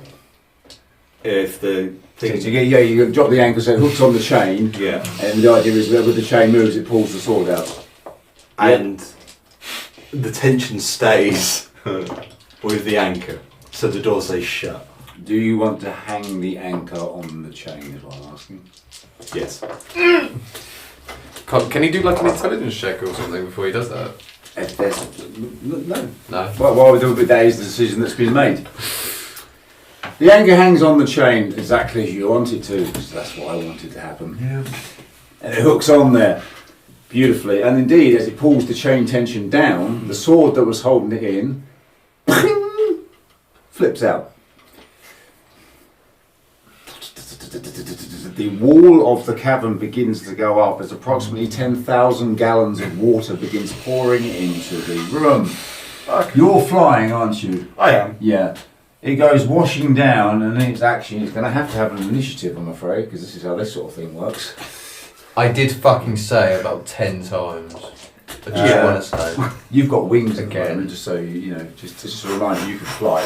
If the So thing. you drop the anchor so it hooks on the chain, Yeah. and the idea is whenever the chain moves, it pulls the sword out. And the tension stays with the anchor, so the door stays shut. Do you want to hang the anchor on the chain? Is what I'm asking. Yes. Can he do like an intelligence check or something before he does that? If there's no. No. Well, why would do it? That is the decision that's been made. The anchor hangs on the chain exactly as you want it to, because that's what I wanted to happen. Yeah. And it hooks on there beautifully. And indeed, as it pulls the chain tension down, the sword that was holding it in flips out. The wall of the cavern begins to go up as approximately 10,000 gallons of water begins pouring into the room. You're flying, aren't you? I am. Yeah. It goes washing down, and it's going to have an initiative, I'm afraid, because this is how this sort of thing works. I did fucking say about 10 times. I just Yeah. want to say. You've got wings Again. again, just so you know, just a reminder, you can fly.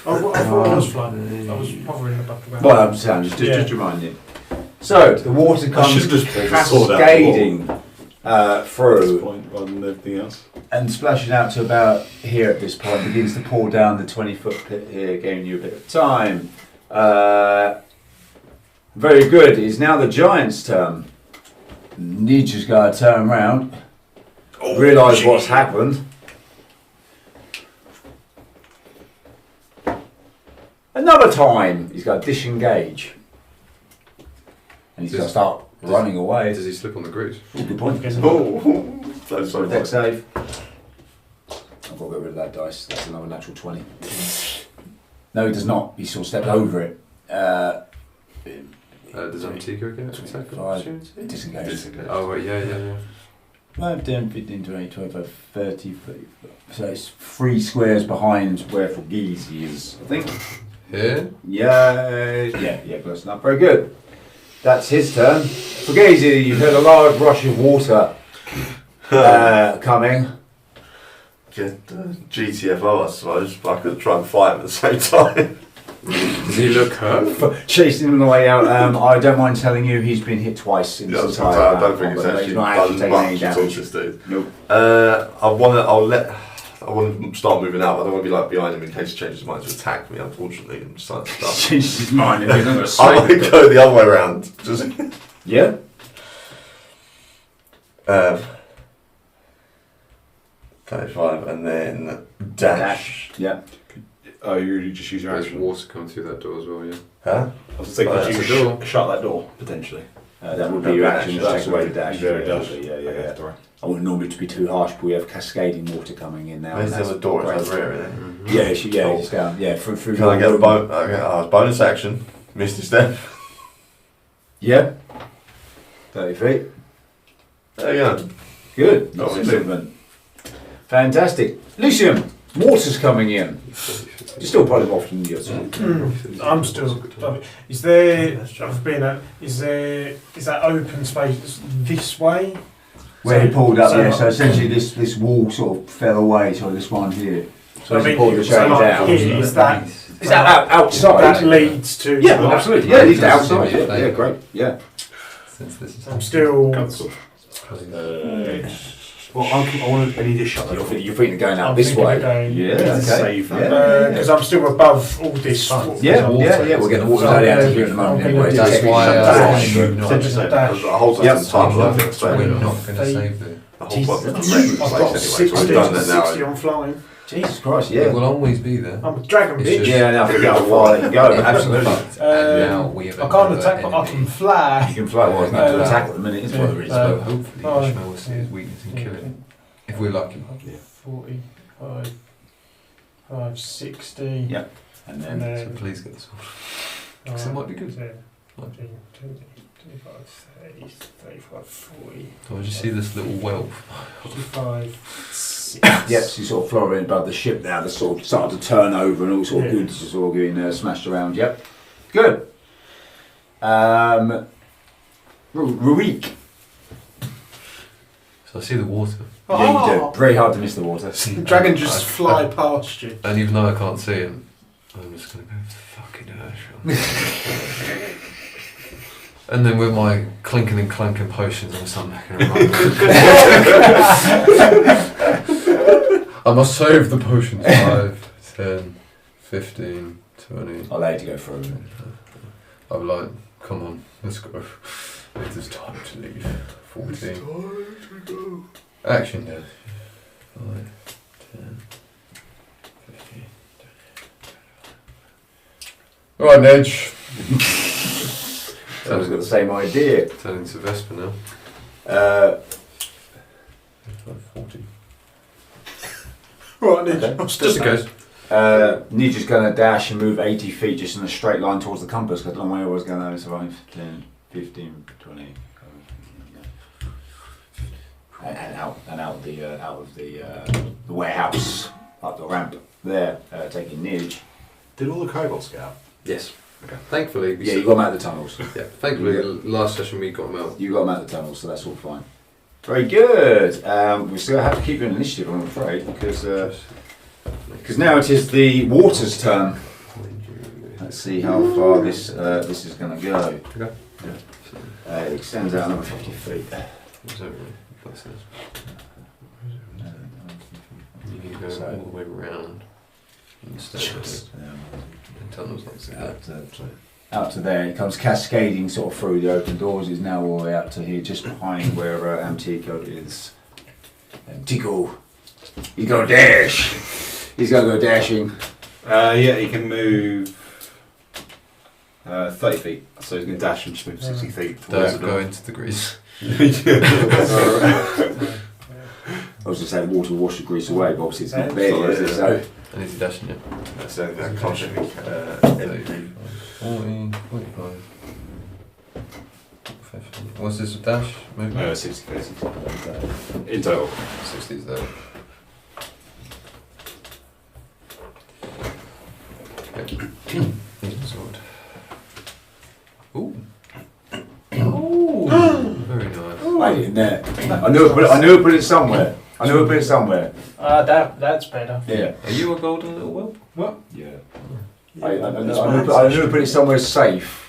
I thought I was flying. I was hovering above the ground. Well, I'm saying, just remind you. So, the water comes should just pull the sword out the cascading At this through point, rather than everything else. and splashing out to about here at this point, begins to pour down the 20-foot pit here, giving you a bit of time. Very good. It is now the giant's turn. Nietzsche's going to turn around, realise what's happened. Another time, he's got to disengage. And he's got to start running away. Does he slip on the grid? Oh, good point. Oh, so Sorry, sorry. deck save. I've got to get rid of that dice. That's another natural 20. No, he does not. He sort of stepped over it. Does Antigua get an attack of Five. opportunity? Disengage. Oh, right, yeah. 5, 10, 15, 20, 25, 30, 30. So it's 3 squares behind where Fugizi is, I think. Here? Yeah, close enough. Very good. That's his turn. Fugazi, you heard a large rush of water coming. Get GTFO, I suppose, but I could try and fight him at the same time. Does he look hurt? Chasing him on the way out. I don't mind telling you, he's been hit twice in Yeah, I this was gonna say, I entire don't think it's combat, but actually he's not actually done taking any much at all, damage. this dude. Nope. I want to start moving out. I don't want to be like behind him in case he changes his mind to attack me. Unfortunately, I'm just like stuck. Changes his mind and he's not going to I might go the other way around. Just 35 and then dash. Yeah. Oh, you just use your There's action. water coming through that door as well, yeah. Huh? I was thinking, Oh, could you that's a door. shut that door potentially? That would be your action to That's take away the what dash. it does. Yeah. Sorry. I wouldn't normally to be too harsh, but we have cascading water coming in now. Where's and the that's other door? great. It's over here, isn't it? Yeah, Cool. it's down. Yeah, through. Can I get a bonus action? Misty Step. Yeah. 30 feet. There you go. Good. Oh, Lots of is it? movement. Fantastic. Lucian, water's coming in. You're still probably off from the I'm still. Is there? I've been at. Is that open space this way? Where he pulled up, So- yeah. So essentially, this wall sort of fell away. So this one here. So as I he mean, pulled the so chain like down. here, is that? Is that outside? That leads to. Yeah, absolutely. Yeah, he's That's outside. it, Yeah, great. Yeah. Since this is I'm still. Well, I need to shut that door. You're thinking of going out I'm this thinking way. of going- Yeah. It's Okay. safe. Yeah. Because I'm still above all this. Yeah. We'll get the water out of here at the moment anyway. That's why Dash. you're not, Potentially safe. Dash. The whole Yep. time, I think it's we're fine. not going to save it. The whole place I've is got anyway, so 60, we've done that 60 now. on flying. Jesus Christ. It Yeah. will always be there. I'm a dragon It's bitch. just- Yeah. Now forget how far they can go. Absolutely. And now we have I can't another attack, but I enemy. can fly. You can fly. Well, it's not to attack at the minute. It's one of the reasons. But but hopefully Oh, Ishmael will see his weakness and kill it. If we're lucky. 45, 560. Yep. And And then So then please get the sword. 'Cause it might be good. 10, 14, 20, 25, 30, 35, 40, So I just see this little whelp. 55, 6. yep, so you sort of fly in above the ship now. They're sort of starting to turn over and all sort of Yeah. goods is all getting smashed around. Yep. Good. Ruik. So I see the water. Yeah, you do. Very hard to miss the water. The dragon just fly past you. And even though I can't see him, I'm just going to go, fucking Herschel. And then with my clinking and clanking potions, I'm start making a run. I must save the potions. 5, 10, 15, 20. I'll allow you to go through. I'm like, come on, let's go. It is time to leave. 14. Action, Dad. 5, 10, 15. Right, Nedge. Someone's got the same idea. Turning to Vesper now. 40. Right, then. Okay. Just in case. Nija's going to dash and move 80 feet just in a straight line towards the compass because the long way I was going to survive. 10, 15, 20. And out of the warehouse up the ramp there, taking Nij. Did all the kobolds get out? Yes. Okay. Thankfully, Yeah, you got them out of the tunnels. Yeah. Thankfully, last session we got him out. You got them out of the tunnels, so that's all fine. Very good. We still have to keep you in initiative, I'm afraid, because now it is the water's turn. Let's see how far this is going to go. Okay. It extends out another 50 feet. What's that? What's this? You need to go So- all the way around instead of the tunnels like that. Out to there, it comes cascading sort of through the open doors. It's now all the way out to here, just behind where Antico is. Antico, he's gonna dash. He's gonna go dashing. Yeah, he can move 30 feet. So he's going to dash and just move 60 feet towards Don't the go door. into the grease. I was just saying water will wash the grease away, but obviously it's not there, is it? So I need to dash in it. That's the only thing I can't show you. 30, 40, 45. 50. What's this dash? Movement? 60 feet. In total. 60 is there. Need a sword. Ooh. Ooh. Very nice. right in there. I knew it put it somewhere. That's better. Yeah. Are you a golden little whelp? Yeah. I knew it put it somewhere safe,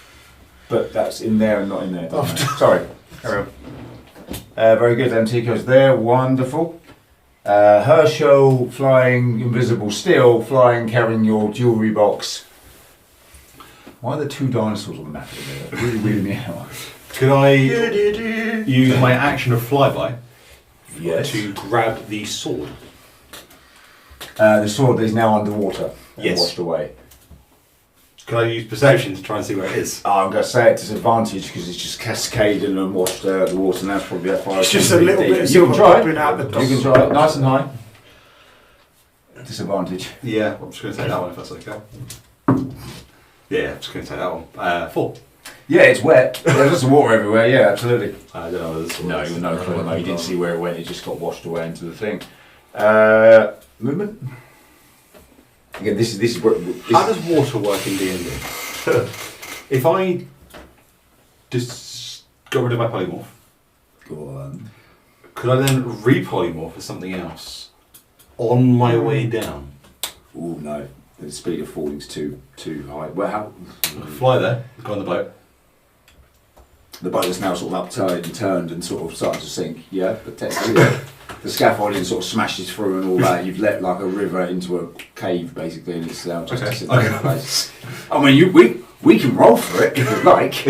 but that's in there and not in there. Sorry. Carry on. Very good. Antico's there. Wonderful. Herschel flying invisible still, flying carrying your jewellery box. Why are there two dinosaurs on the map? That really weirded me out. Could I use my action of flyby Yes. to grab the sword? The sword is now underwater and Yes. washed away. Could I use perception to try and see where it is? I'm going to say it's disadvantage because it's just cascaded and washed out the water. Now it's probably about 5. It's just a little bit of You can try popping out the it. top. You can try it. Nice and high. Disadvantage. Yeah, I'm just going to take that one if that's okay. Yeah, I'm just going to take that one. 4. Yeah, it's wet. There's just water everywhere. Yeah, absolutely. I don't know whether this No, you no clue. No, you didn't see where it went. It just got washed away into the thing. Movement. Again, this is where. How does water work in D&D? If I just got rid of my polymorph, Go on. could I then repolymorph as something else on my way down? Oh no, the speed of falling's too high. Well, how? Fly there, go on the boat. The boat is now sort of upturned and turned and sort of starting to sink. Yeah, but technically, yeah. The scaffolding sort of smashes through and all that. You've let like a river into a cave basically, and it's now just sitting in place. I mean, we can roll for it if you'd like.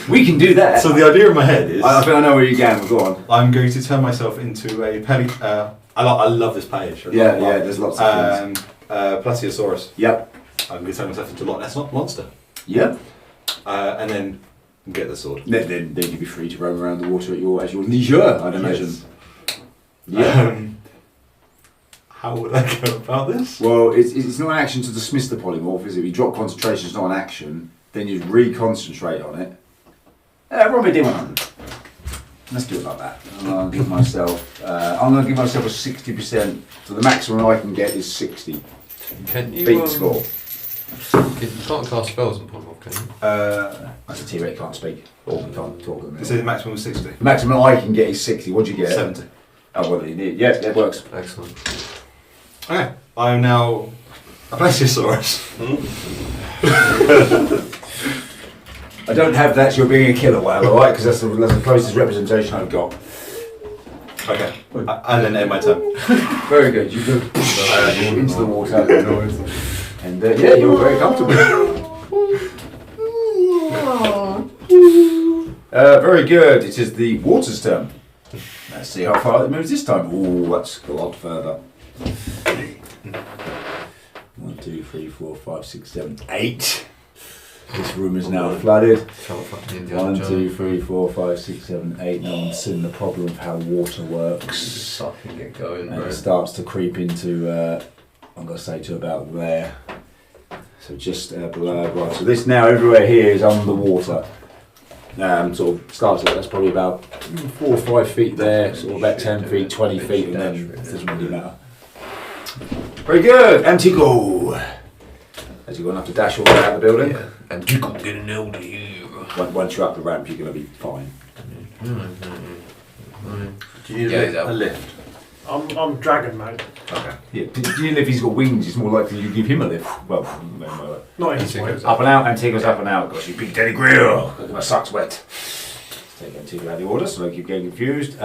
We can do that. So the idea in my head is I think I know where you're going. But go on. I'm going to turn myself into a I love this page. Yeah, there's lots of things. Plesiosaurus. Yep. I'm going to turn myself into a Loch Ness monster. Yep. And then get the sword. Then you'd be free to roam around the water at your leisure, I'd imagine. Yes. How would I go about this? Well, it's not an action to dismiss the polymorph, is it? If you drop concentration, it's not an action. Then you reconcentrate on it. Roll me D100. Let's do it like that. I'm going to give myself a 60%. So the maximum I can get is 60. Can you Beat score. You can't cast spells on polymorph, can you? That's a T-Rex, can't speak. Or can't talk. You say the maximum was 60. The maximum I can get is 60. What'd you get? 70. Oh, well, you need. Yeah, that works. Excellent. Okay. I am now a Plesiosaurus. I don't have that, so you're being a killer whale, alright? Because that's the closest representation I've got. Okay. And then end my turn. Very good. You go into the water. And yeah, you're very comfortable. Very good. It is the water's turn. Let's see how far it moves this time. Ooh, that's a lot further. 1, 2, 3, 4, 5, 6, 7, 8. This room is now flooded. 1, 2, 3, 4, 5, 6, 7, 8. No one's seen the problem of how water works. Fucking get going, And bro. it starts to creep into, I'm going to say to about there. So just below. Right, so this now, everywhere here is underwater. Sort of starts at, that's probably about 4 or 5 feet there, sort of about 10 feet, 20 feet, and then it doesn't really matter. Very good, Antigo. As you're going to have to dash all the way out of the building. Yeah. And you can't get an hold of you. Once you're up the ramp, you're going to be fine. Do you need Yeah, he's out. a lift? I'm dragon mode. Okay. Yeah, even if he's got wings, it's more likely you give him a lift. Well, Not in Antigo's up and out, Antigo's up and out. Gosh, you big Daddy Grill. Look at my socks wet. Let's take Antigo out of the order so I keep getting confused.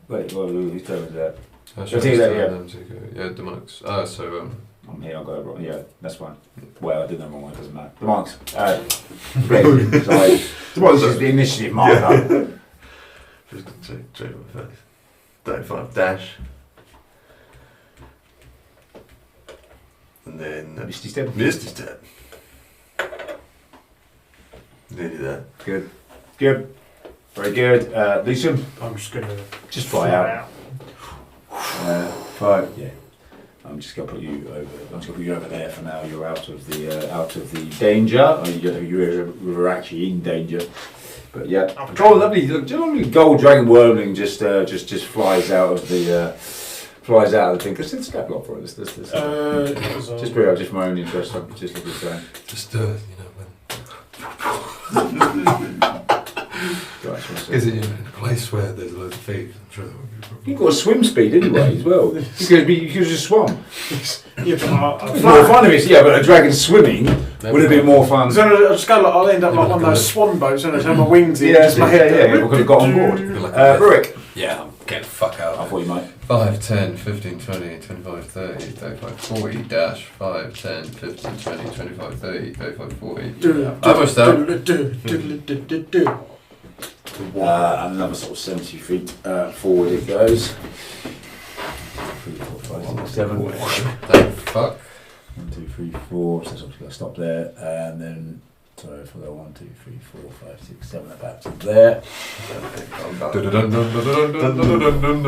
Wait, whose turn is that? Yeah, demonics. I'm here, I'll go over. Yeah, that's fine. Well, I did that wrong, it doesn't matter. The monks. Sorry. Demonics is the initiative marker. Just going to take my face. 35 dash. And then Misty Step. Misty Step. Nearly there. Good. Good. Very good. Lucian, I'm just gonna just fly out. Fly. Yeah. I'm just gonna put you over. I'm just gonna put you over there for now. You're out of the danger. You were actually in danger. But yeah. Oh, lovely! Look, gold dragon wormling just flies out of the thing. Let's step off for it. Just for my own interest. I'm just looking at Just, is it in a place where there's loads of thieves? I'm sure that would be a problem. You've got a swim speed anyway as well. You could just swum. Yeah, but It's more fun if it's, yeah, but a dragon swimming would have been more fun. So I'll just go like, I'll end up like one of those swan boats and I turn my wings in. Yeah, just my head we could have got on board. Rurik. Yeah, I'm getting the fuck out I of thought you might. 5, 10, 15, 20, 25, 30, 35, 40, dash, 5, 10, 15, 20, 25, 30, 35, 40. Almost out. And another sort of 70 feet forward it goes. 3, 4, 5, 6, 7. Thank fuck. 1, 2, 3, 4. So I'm just going to stop there. And then, sorry, if I go 1, 2, 3, 4, 5, 6, 7, about to there.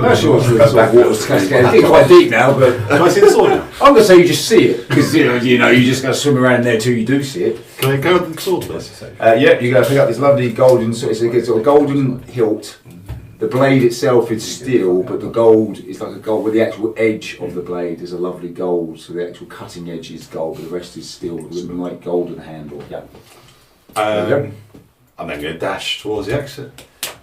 That's yours. It's getting quite deep now, but Can I see the sword now? I'm going to say you just see it. Because, you just got to swim around there till you do see it. Can I go with the sword, please? Yep, you got to pick up this lovely golden, so it's a sort of golden hilt. The blade itself is steel, but the gold is like a gold with the actual edge of the blade is a lovely gold. So the actual cutting edge is gold, but the rest is steel with a like golden handle. Yeah. I'm then going to dash towards the exit.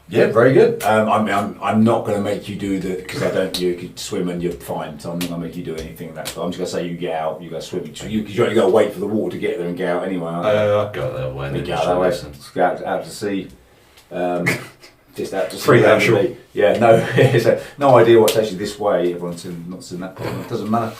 Yeah, very good. I'm not going to make you do the because you could swim and you're fine. So I'm not going to make you do anything like that. But I'm just going to say you get out, you go swimming. Because you only got to wait for the water to get there and get out anyway. I'll go that way. You go that way. Just go out to sea. Just out to sea. Free shore. Yeah, no, so no idea what's actually this way. Everyone's not seen that. It doesn't matter.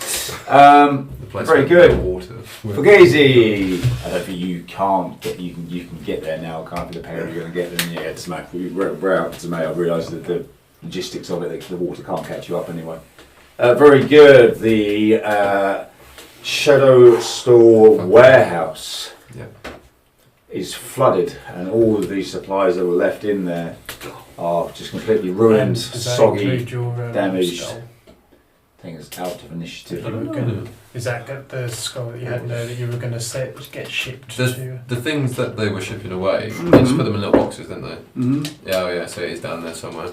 Very good. Water. Fugazi. I don't think you can't, but you can get there now. Can't be the pair you're going to get there. Yeah, it's mad. We're out to May. I realise that the logistics of it, the water can't catch you up anyway. Very good. The Shadow Store warehouse is flooded, and all of these supplies that were left in there are just completely ruined, And does that soggy, include your damaged. skull? I think it's out of initiative. You were gonna- Is that the skull that you had there that you were going to get shipped to? The things that they were shipping away, they just put them in little boxes, didn't they? Mm-hmm. Yeah, oh yeah, so it is down there somewhere.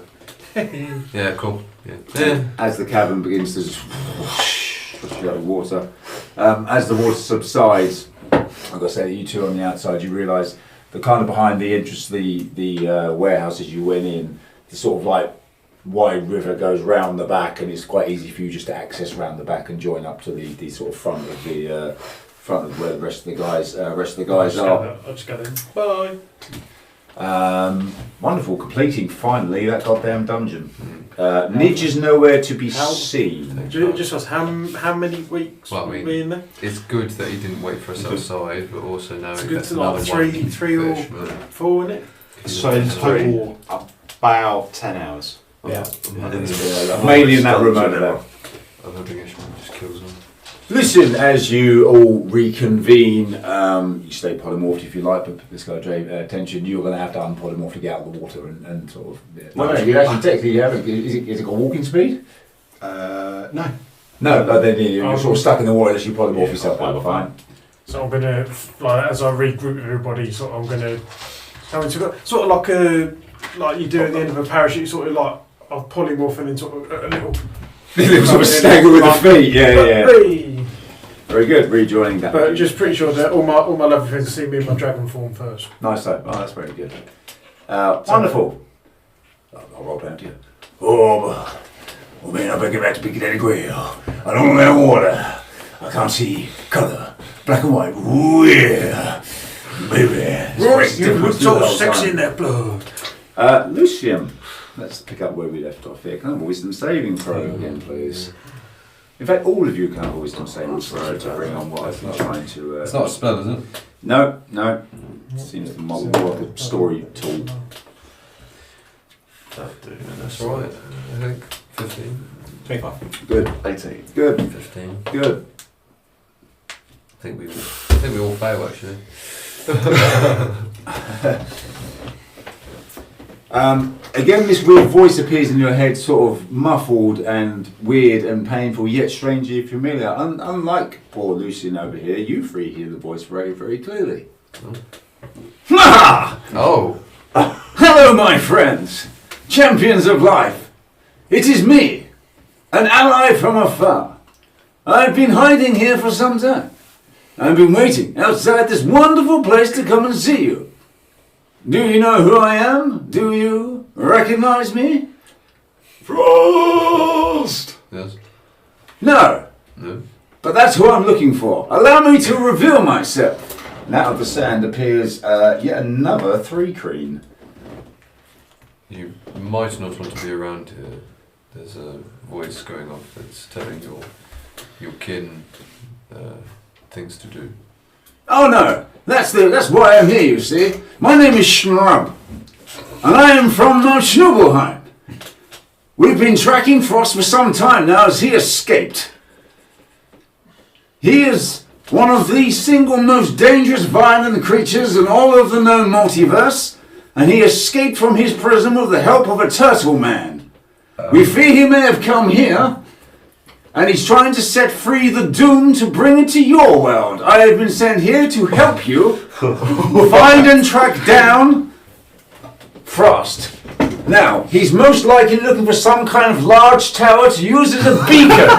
Yeah, cool. Yeah. As the cavern begins to just push you out of water, as the water subsides, I've got to say, you two on the outside, you realise the kind of behind the entrance to the warehouse as you went in, the sort of like wide river goes round the back, and it's quite easy for you just to access round the back and join up to the sort of front of the where the rest of the guys are. I'll just go then. Bye. Wonderful, completing finally that goddamn dungeon. Nidge is nowhere to be seen. Just ask, how many weeks Well, I were mean, we in there? It's good that he didn't wait for us outside, but also now It's he good gets to another like one. three or fish, man. 4, isn't it? So in total, about 10 hours. Yeah. I'm Mainly in that room over there. hoping Ishmael just kills them. Listen, as you all reconvene, you stay polymorphed if you like, but this guy Dre, attention, you're going to have to unpolymorph to get out of the water and sort of. Yeah. Well, no, you actually technically haven't. Is it got walking speed? No. No, but then you're sort of stuck in the water unless you polymorph yourself out. Fine. So I'm gonna, like, as I regroup everybody, sort of, I'm gonna go into sort of like you do at the end of a parachute, sort of like I'll polymorph and then sort of a little. Sort of stagger with the feet. Yeah. Hey. Very good. Rejoining that. But just pretty sure that all my lovely friends see me in my dragon form first. Nice though. Oh, that's very good. Wonderful. I'll roll down to you. Oh, well, man, I better get back to Big Daddy Grail. I don't know that water. I can't see colour. Black and white. Ooh, yeah. Baby. You look so sexy in that blood. Lucian, let's pick up where we left off here. Can I have a wisdom saving throw again, please? In fact, all of you can have a wisdom saving throw to bring on what I've been trying to... It's not a spell, is it? No. Seems the model more like a story tool. That's right. I think 15. 25. Good. 18. Good. 15. Good. I think we all fail actually. Again, this weird voice appears in your head, sort of muffled and weird and painful, yet strangely familiar. Unlike poor Lucian over here, you three hear the voice very, very clearly. Oh! Hello, my friends, champions of life. It is me, an ally from afar. I've been hiding here for some time. I've been waiting outside this wonderful place to come and see you. Do you know who I am? Do you recognize me? Frost! Yes. No, No. but that's who I'm looking for. Allow me to reveal myself. And out of the sand appears yet another 3-creen. You might not want to be around here. There's a voice going off that's telling your kin things to do. Oh no, that's why I'm here, you see. My name is Schnrub, and I am from Schnubelheim. We've been tracking Frost for some time now as he escaped. He is one of the single most dangerous violent creatures in all of the known multiverse, and he escaped from his prison with the help of a turtle man. We fear he may have come here, and he's trying to set free the Doom to bring it to your world. I have been sent here to help you find and track down Frost. Now, he's most likely looking for some kind of large tower to use as a beacon.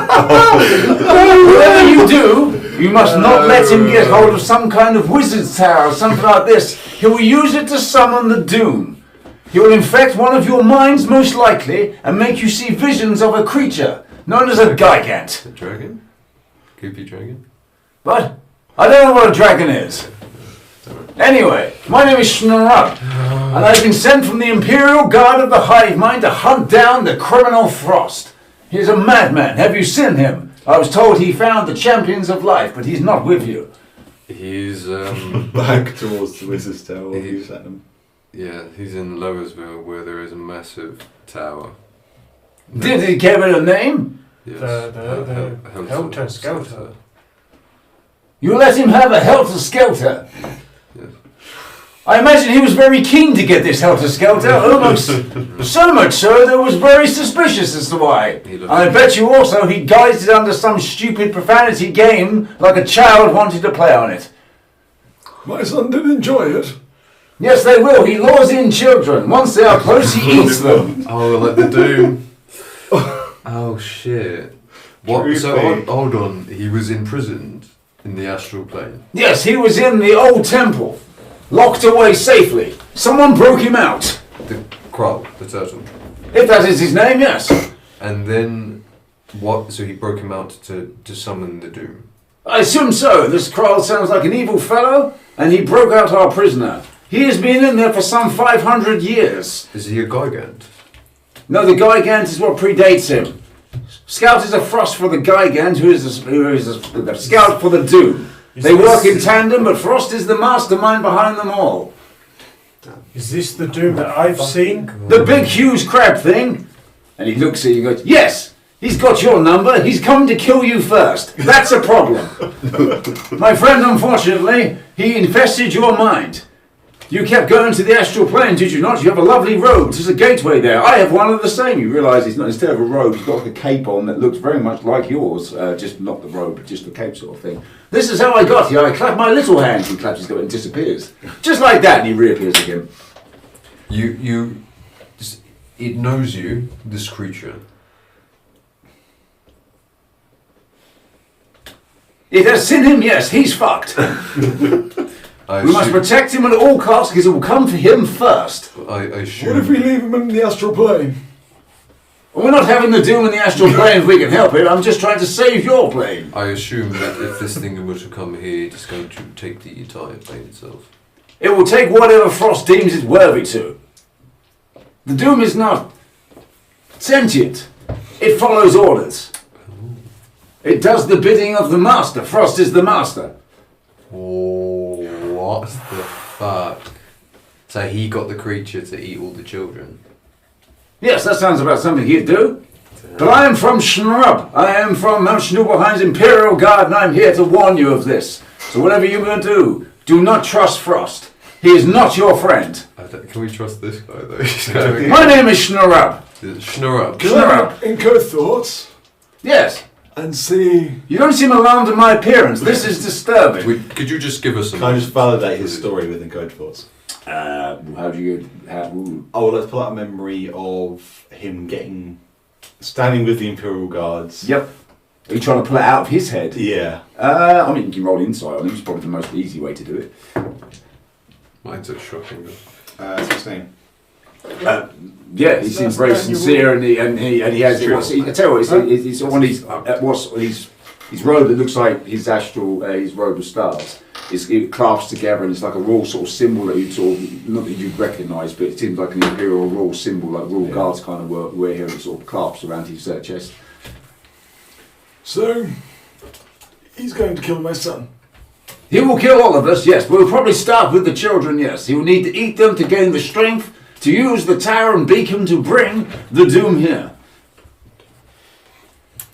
Whatever you do, you must not let him get hold of some kind of wizard's tower or something like this. He will use it to summon the Doom. He will infect one of your minds most likely and make you see visions of a creature known as a Gigant. A dragon? Goopy dragon? What? I don't know what a dragon is. Anyway, my name is Schnurrup, and I've been sent from the Imperial Guard of the Hive Mind to hunt down the criminal Frost. He's a madman. Have you seen him? I was told he found the champions of life, but he's not with you. He's Back towards the Wizard's Tower. yeah, he's in Lowersville where there is a massive tower. Did he give it a name? Yes. The Helter Skelter. You let him have a helter-skelter. Yes. I imagine he was very keen to get this helter-skelter, almost so much so that it was very suspicious as to why. I bet you also he guised it under some stupid profanity game like a child wanted to play on it. My son did enjoy it. Yes, they will. He lures in children. Once they are close, he eats them. Oh, like the Doom. Oh shit. What? True So thing. hold on. He was imprisoned in the astral plane. Yes, he was in the old temple, locked away safely. Someone broke him out. The Krull, the turtle. If that is his name, yes. And then what? So he broke him out to summon the Doom. I assume so. This Krull sounds like an evil fellow, and he broke out our prisoner. He has been in there for some 500 years. Is he a Gigant? No, the Gigant is what predates him. Scout is a Frost for the Gigant, who is a Scout for the Doom. They work in tandem, but Frost is the mastermind behind them all. Is this the Doom that I've seen? The big, huge crab thing. And he looks at you and goes, yes, he's got your number. He's coming to kill you first. That's a problem. My friend, unfortunately, he infested your mind. You kept going to the astral plane, did you not? You have a lovely robe. There's a gateway there. I have one of the same. You realise he's not, instead of a robe, he's got like a cape on that looks very much like yours. Just not the robe, but just the cape sort of thing. This is how I got here. I clap my little hand. He claps his gun and disappears. Just like that, and he reappears again. It knows you, this creature. It has seen him, yes. He's fucked. We must protect him at all costs because it will come for him first. I assume. What if we leave him in the astral plane? We're not having the Doom in the astral plane if we can help it. I'm just trying to save your plane. I assume that if this thing were to come here, it's going to take the entire plane itself. It will take whatever Frost deems it worthy to. The Doom is not sentient. It follows orders. It does the bidding of the master. Frost is the master. Oh, what the fuck? So he got the creature to eat all the children? Yes, that sounds about something he'd do. But I am from Schnurub. I am from Mount Schnubelheim's Imperial Guard, and I'm here to warn you of this. So whatever you're going to do not trust Frost. He is not your friend. Can we trust this guy though? My name is Schnurub. Schnurub. Can I encode thoughts? Yes. And see. You don't seem alarmed at my appearance. This is disturbing. Could you just give us some... Can I just validate his story with encode thoughts? How do you... Oh, well, let's pull out a memory of him standing with the Imperial Guards. Yep. Are you trying to pull it out of his head? Yeah. I mean, you can roll insight on him. It's probably the most easy way to do it. Mine's a shocking. 16. Yeah, he seems very sincere, and he has. I tell you what, it's one of his robe that looks like his astral, his robe of stars. It clasps together, and it's like a royal sort of symbol that you sort of, not that you'd recognise, but it seems like an imperial royal symbol, like royal guards kind of wear here, and it sort of clasps around his chest. So, he's going to kill my son. He will kill all of us, yes. We'll probably start with the children, yes. He will need to eat them to gain the strength to use the tower and beacon to bring the Doom here.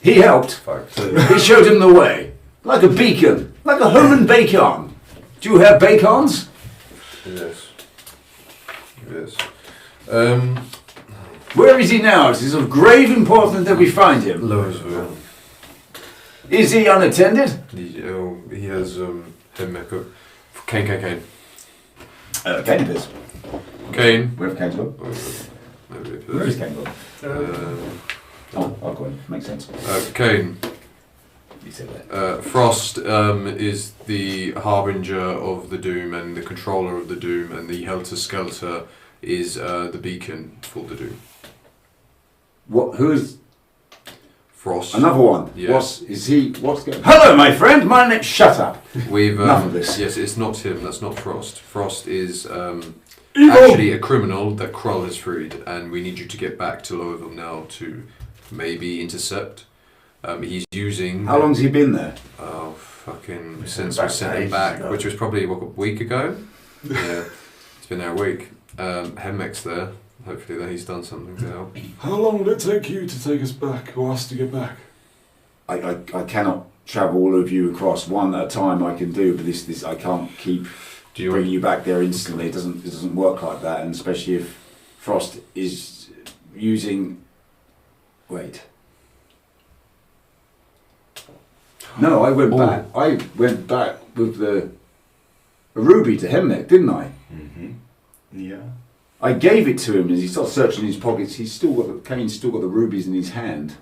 He helped. He showed him the way. Like a beacon. Like a Herman Bacon. Do you have bacons? Yes. Yes. Where is he now? It is of grave importance that we find him. Lowersville. Is he unattended? He has head makeup. Kane. Kane appears. Kane. Where have Kane gone? Where is Kane gone? I'll go in. Makes sense. Kane. You said that. Frost is the harbinger of the Doom and the controller of the Doom, and the Helter Skelter is the beacon for the Doom. What? Who is? Frost. Another one. Yeah. What's going? Hello, my friend. My name. Shut up. We've enough of this. Yes, it's not him. That's not Frost. Frost is actually a criminal that Krull has freed, and we need you to get back to Lowerville now to maybe intercept. He's using. How long's he been there? Oh, fucking since we sent him back, which was probably a week ago. Yeah, it's been there a week. Hemmek's there. Hopefully, that he's done something to help. How long will it take you to take us back, or us to get back? I cannot travel all of you across one at a time. I can do, but this I can't keep Do you bringing you back there instantly. It doesn't work like that, and especially if Frost is using. Wait. No, I went back. I went back with the ruby to Hemnek, didn't I? Mm-hmm. Yeah. I gave it to him as he started searching in his pockets. Kane's still got the rubies in his hand.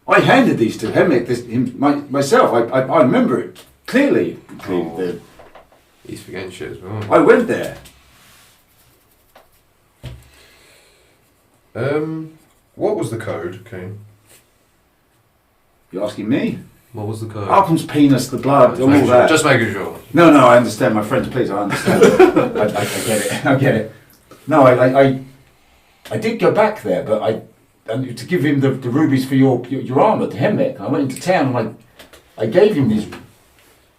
I handed these to Hemnek myself. I remember it clearly. He's forgetting shit as well. I went there. What was the code, Kane? You're asking me? What was the code? Arkham's penis, the blood, all that. Just making sure. No, I understand, my friends. Please, I understand. I get it. I get it. No, I did go back there, but to give him the rubies for your armor to Hemnek. I went into town and I gave him these.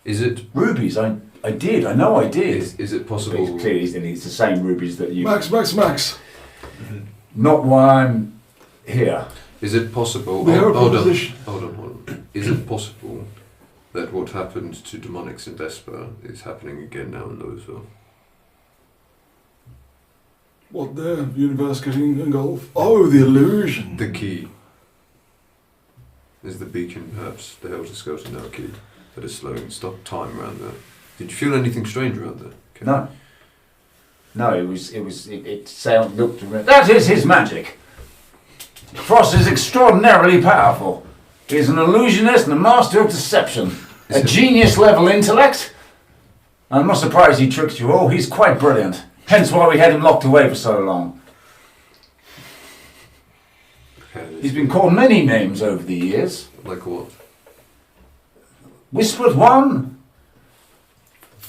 Is it rubies? I did. I know I did. Is it possible? But clearly, it's the same rubies that you. Max. Not while I'm here. Is it possible? We have a Hold proposition. on. Is it possible that what happened to Demonics in Desper is happening again now in Louisville? What, the universe getting engulfed? Oh, the illusion. The key. Is the beacon perhaps the Helter Skelter now key that is slowing stop time around there? Did you feel anything strange around there? Okay. No, it looked. That is his magic. Frost is extraordinarily powerful. He is an illusionist and a master of deception. A genius-level intellect. I'm not surprised he tricked you all. He's quite brilliant. Hence why we had him locked away for so long. He's been called many names over the years. Like what? Whispered One.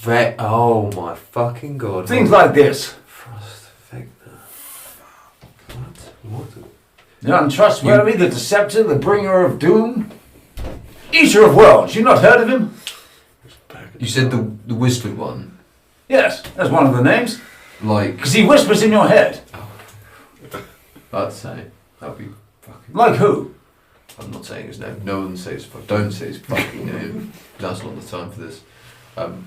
Oh my fucking god. Things like this. Frost Vecna. What? The untrustworthy, the deceptive, the bringer of doom. Eater of worlds. You not heard of him? You said the Whispered One? Yes, that's one of the names. Like... Because he whispers in your head. I'd say. That'd be fucking... Like who? I'm not saying his name. No one says... Don't say his fucking name. That's not the time for this.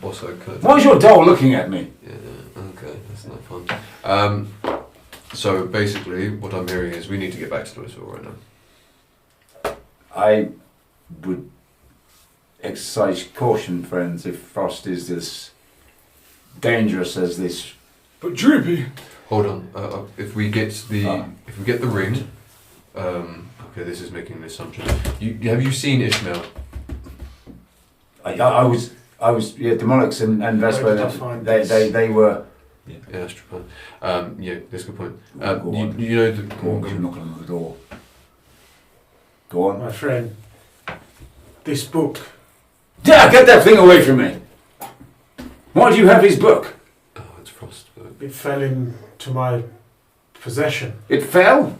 Also... Why is your doll looking at me? Yeah, okay. That's not fun. So basically, what I'm hearing is we need to get back to Louisville right now. I would exercise caution, friends, if Frost is as dangerous as this. But Droopy. Hold on. If we get the ring, okay, this is making an assumption. Have you seen Ishmael? I was Demonics and Vesper. They were. Yeah, that's true. Yeah, that's a good point. You know the... You're knocking on the door. Go on. My friend, this book. Yeah, get that thing away from me! Why do you have his book? Oh, it's Frost. It fell into my possession. It fell?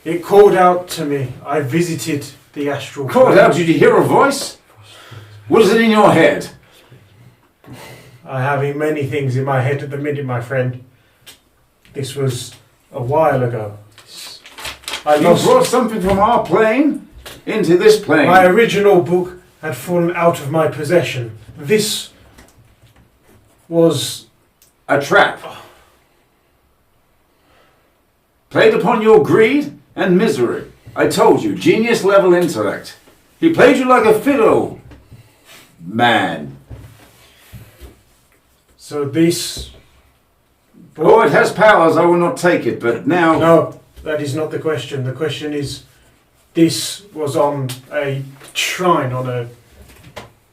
It called out to me. I visited the astral Called plane. out? Did you hear a voice? Was it in your head? I have many things in my head at the minute, my friend. This was a while ago. You brought something from our plane into this plane. My original book had fallen out of my possession. This was a trap. Played upon your greed and misery. I told you, genius level intellect. He played you like a fiddle. Man. So this... Oh, it has powers, I will not take it, but now... No, that is not the question. The question is, this was on a shrine, on a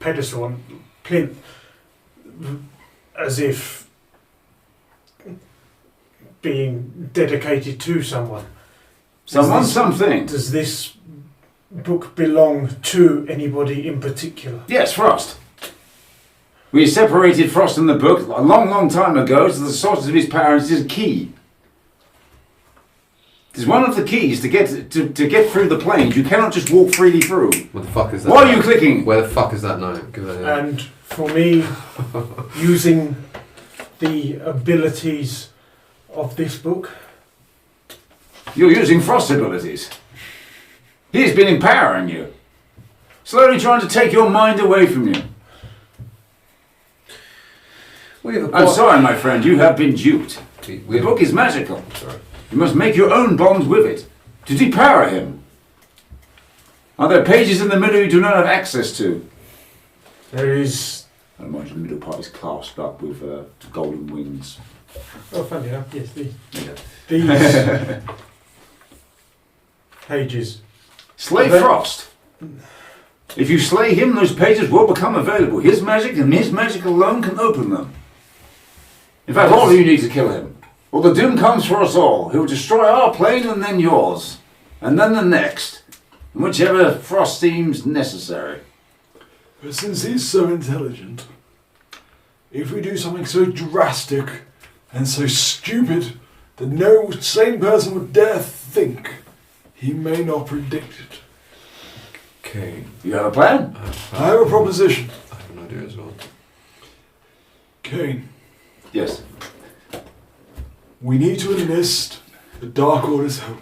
pedestal, on plinth, as if being dedicated to someone. Someone, something. Does this book belong to anybody in particular? Yes, Frost. We separated Frost and the book a long, long time ago, so the source of his power is his key. It is one of the keys to get through the planes. You cannot just walk freely through. What the fuck is that? Why are you clicking? Where the fuck is that now? Give that here. And for me, using the abilities of this book... You're using Frost's abilities. He's been empowering you. Slowly trying to take your mind away from you. I'm sorry, my friend, you have been duped. The book is magical. Sorry. You must make your own bond with it to depower him. Are there pages in the middle you do not have access to? There is. I imagine the middle part is clasped up with golden wings. Oh, funny enough, yes, these. Yeah. These pages. Slay Frost. If you slay him, those pages will become available. His magic and his magic alone can open them. In fact, all of you need to kill him. Or the doom comes for us all. He will destroy our plane and then yours. And then the next. Whichever Frost seems necessary. But since he's so intelligent, if we do something so drastic and so stupid that no sane person would dare think, he may not predict it. Okay. You have a plan? I have a proposition. I have an idea as well. Kane, Yes. we need to enlist the Dark Order's help.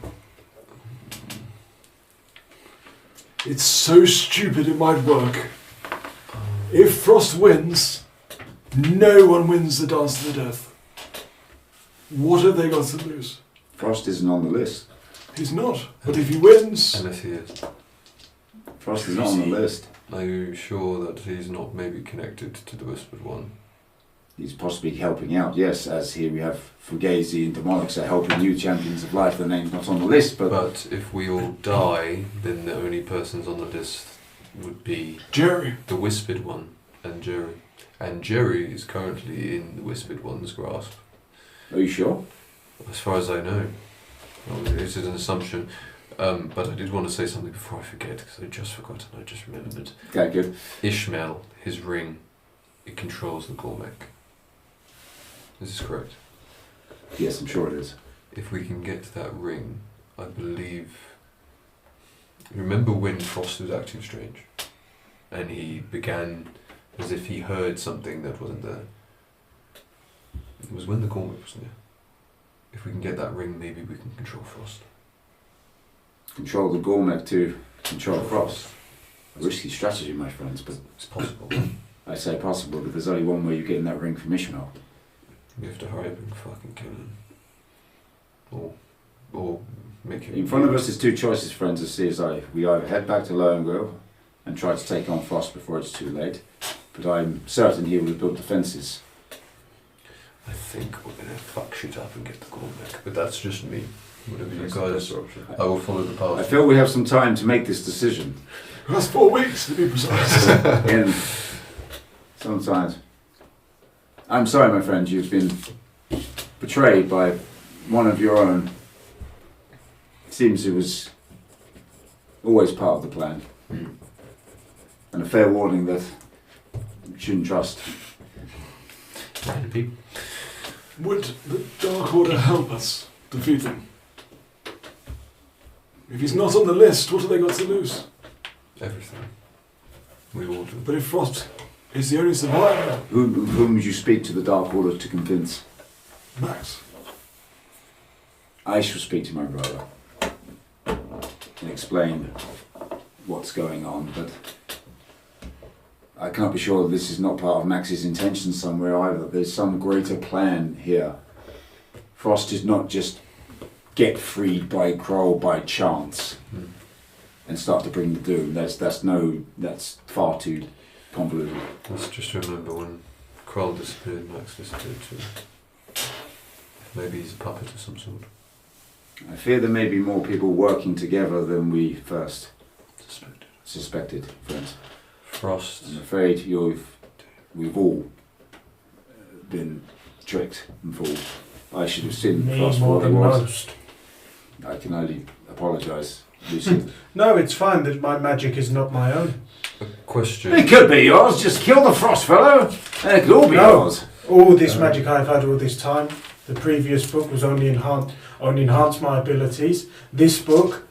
It's so stupid it might work. If Frost wins, no one wins the Dance to the Death. What have they got to lose? Frost isn't on the list. He's not. But if he wins, Unless he is. Frost is not on the list. Are you sure that he's not maybe connected to the Whispered One? He's possibly helping out, yes, as here we have Fugazi and Demolix are helping new champions of life. Their name's not on the list, But if we all die, then the only persons on the list would be Jerry. the Whispered One and Jerry. And Jerry is currently in the Whispered One's grasp. Are you sure? As far as I know. Well, this is an assumption. But I did want to say something before I forget, because I just forgot and I just remembered. Okay, good. Ishmael, his ring, it controls the Gormek. Is this correct? Yes, I'm sure it is. If we can get that ring, I believe... Remember when Frost was acting strange? And he began as if he heard something that wasn't there. It was when the Gormek was there. If we can get that ring, maybe we can control Frost. Control the Gormek to control Frost. A risky strategy, my friends, but It's possible. I say possible because there's only one way you're getting that ring from Ishmael. We have to hurry up and fucking kill him. Or make him... In front of us is two choices, friends, as CSI. We either head back to Lowengrove and try to take on Frost before it's too late, but I'm certain he will have built defences. I think we're gonna fuck shit up and get the Gormek, but that's just me. Whatever you That's the guys... best option. I will follow the path. I feel we have some time to make this decision. That's 4 weeks to be precise. In sometimes. I'm sorry, my friend, you've been betrayed by one of your own. It seems it was always part of the plan. And a fair warning that you shouldn't trust. Random people. Would the Dark Order help us defeat him? If he's not on the list, what have they got to lose? Everything. We all do. But if Frost is the only survivor, Whom would you speak to the Dark Order to convince? Max. I shall speak to my brother and explain what's going on, but I cannot be sure that this is not part of Max's intention somewhere either. There's some greater plan here. Frost did not just get freed by Kroll by chance and start to bring the doom. That's far too convoluted. Let's just remember when Kroll disappeared, Max disappeared too. Maybe he's a puppet of some sort. I fear there may be more people working together than we first suspected, friends. Frost. I'm afraid we've all been tricked and fooled. I should have seen Me Frost more for what he than was. most. I can only apologise, Lucy. No, it's fine that my magic is not my own. A question. It could be yours. Just kill the Frost fellow, and it could all be No. yours. All this magic I've had all this time, the previous book was only enhanced my abilities. This book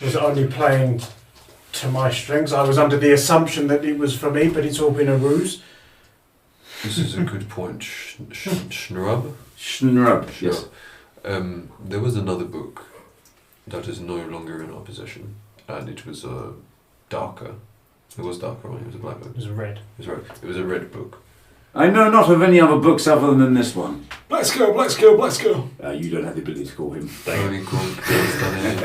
was only playing to my strengths. I was under the assumption that it was for me, but it's all been a ruse. This is a good point. Schnrub? Schnrub, yes. There was another book that is no longer in our possession, and it was darker. It was darker, right? It was a black book. It was red. It was right. It was a red book. I know not of any other books other than this one. Black Skull, Black Skull, Black Skull. You don't have the ability to call him. Only called Constantine.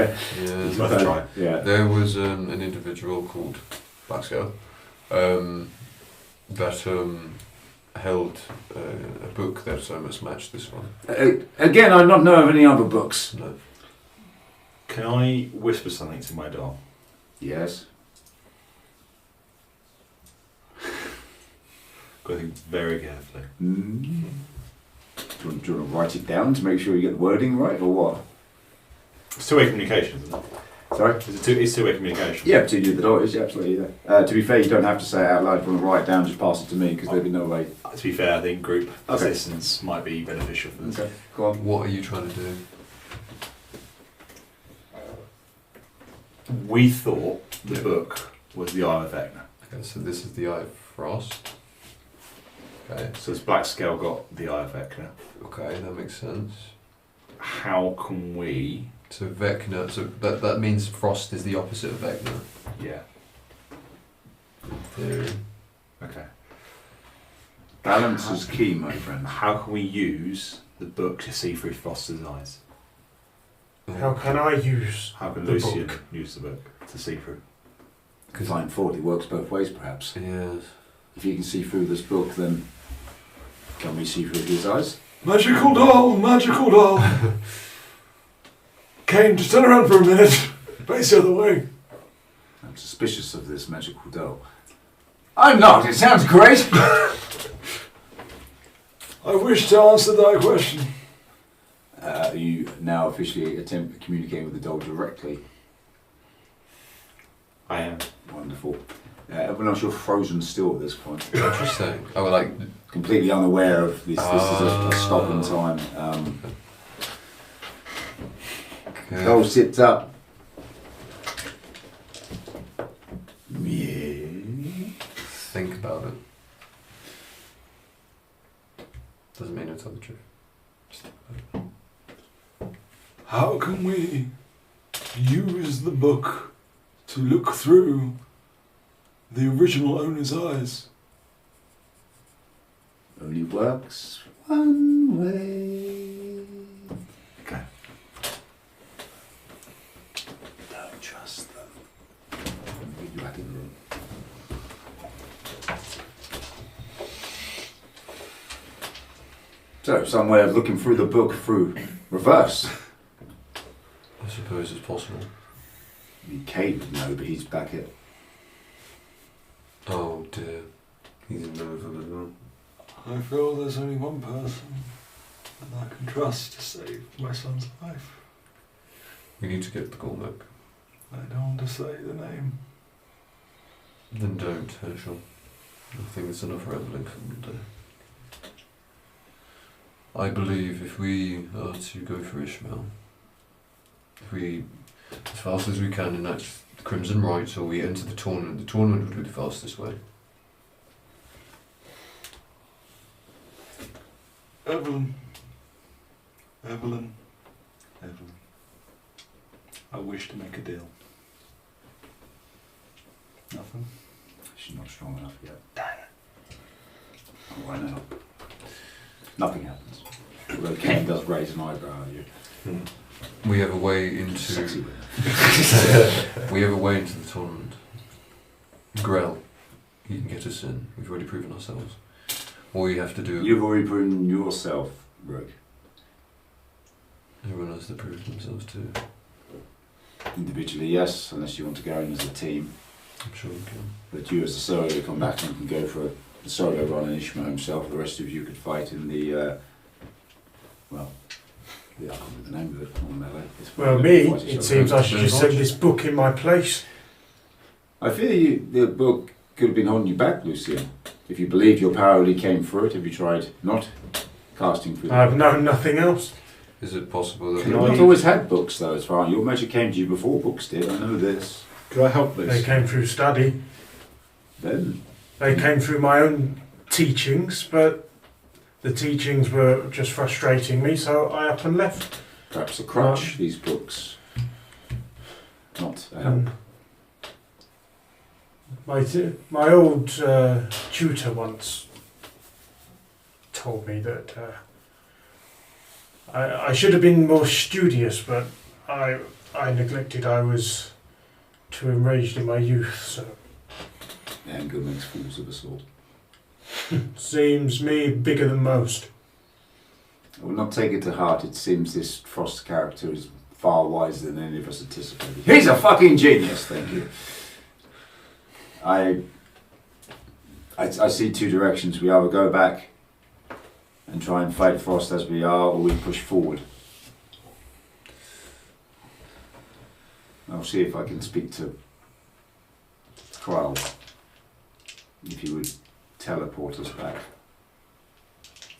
Worth Yeah. a try. Yeah. There was an individual called Blackscale that held a book that almost matched this one. Again, I not know of any other books. No. Can I whisper something to my doll? Yes. Got to think very carefully. Mm. Do you want to write it down to make sure you get the wording right, or what? It's two-way communication, isn't it? Sorry? It's two-way communication. Yeah, between you and the dollars, yeah, absolutely. Yeah. To be fair, you don't have to say it out loud. If you want to write it down, just pass it to me, because there'd be no way. To be fair, I think group Okay. assistance might be beneficial for this. Okay, go on. What are you trying to do? We thought the book was the Eye of Vecna. Okay, so this is the Eye of Frost. Okay. So this Black Scale got the Eye of Vecna. Okay, that makes sense. How can we... So Vecna, so that means Frost is the opposite of Vecna. Yeah. In theory. Okay. Balance is key, my friend. How can we use the book to see through Foster's eyes? How can I use How can the Lucian book? use the book to see through? Fine thought, it works both ways, perhaps. Yes. If you can see through this book, then can we see through his eyes? Magical doll, magical doll. Kane, just turn around for a minute. Face the other way. I'm suspicious of this magical doll. I'm not, it sounds great! I wish to answer thy question. You now officially attempt communicating with the doll directly. I am. Wonderful. Everyone else, you're frozen still at this point. Interesting. Oh, well, like, Completely unaware of this. This is a stop in time. okay. Doll sits up. Yeah. Think about it. Doesn't mean it's tell the truth. Just think about it. How can we use the book to look through the original owner's eyes? Only works one way. Okay. Don't trust them. Let me get you back in the room. So, some way of looking through the book through reverse. I suppose it's possible. I mean, Cade would know, but he's back at. Oh dear. He's in Louisville as well. I feel there's only one person that I can trust to save my son's life. We need to get the goal back. I don't want to say the name. Then don't, Herschel. I think it's enough rambling for today. I believe if we are to go for Ishmael, if we, as fast as we can, enact the Crimson Rite, or we enter the tournament would be the fastest way. Evelyn. I wish to make a deal. Nothing? She's not strong enough yet. Oh, I know. Nothing happens. Although Kane does raise an eyebrow at you. We have a way Sexy into. women. We have a way into the tournament. Grell, he can get us in. We've already proven ourselves. All we have to do. You've already proven yourself, Rook. Everyone else that proves themselves too. Individually, yes, unless you want to go in as a team. I'm sure we can. But you as a solo combatant can go for a solo run in Ishmael himself. The rest of you could fight in the, I can't remember the name of it. Not melee. It's Well, me, it seems I should just send this book in my place. I fear the book could have been holding you back, Lucian. If you believed your power really came through it, have you tried not casting through the I've book? known nothing else. Is it possible that You've not always had books, though, as far as your magic came to you before books did. I know this. Could I help They this? came through study. Then, They came through my own teachings, but the teachings were just frustrating me, so I up and left. perhaps a crutch, these books. Not a help. My old tutor once told me that I should have been more studious, but I neglected. I was too enraged in my youth, so Anger makes fools of us all. seems me bigger than most. I will not take it to heart. It seems this Frost character is far wiser than any of us anticipated. He's a fucking genius, thank you. I see two directions. We either go back and try and fight Frost as we are, or we push forward. I'll see if I can speak to Krile. If he would teleport us back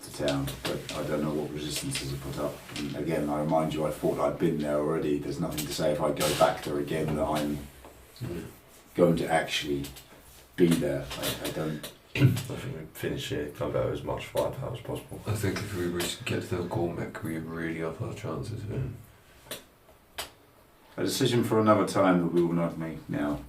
to town, but I don't know what resistances are put up. And again, I remind you, I thought I'd been there already. There's nothing to say if I go back there again that I'm going to actually be there. I don't. I think we finish here, come out as much firepower as possible. I think if we get to the Gormek, we really up our chances of it. A decision for another time that we will not make now.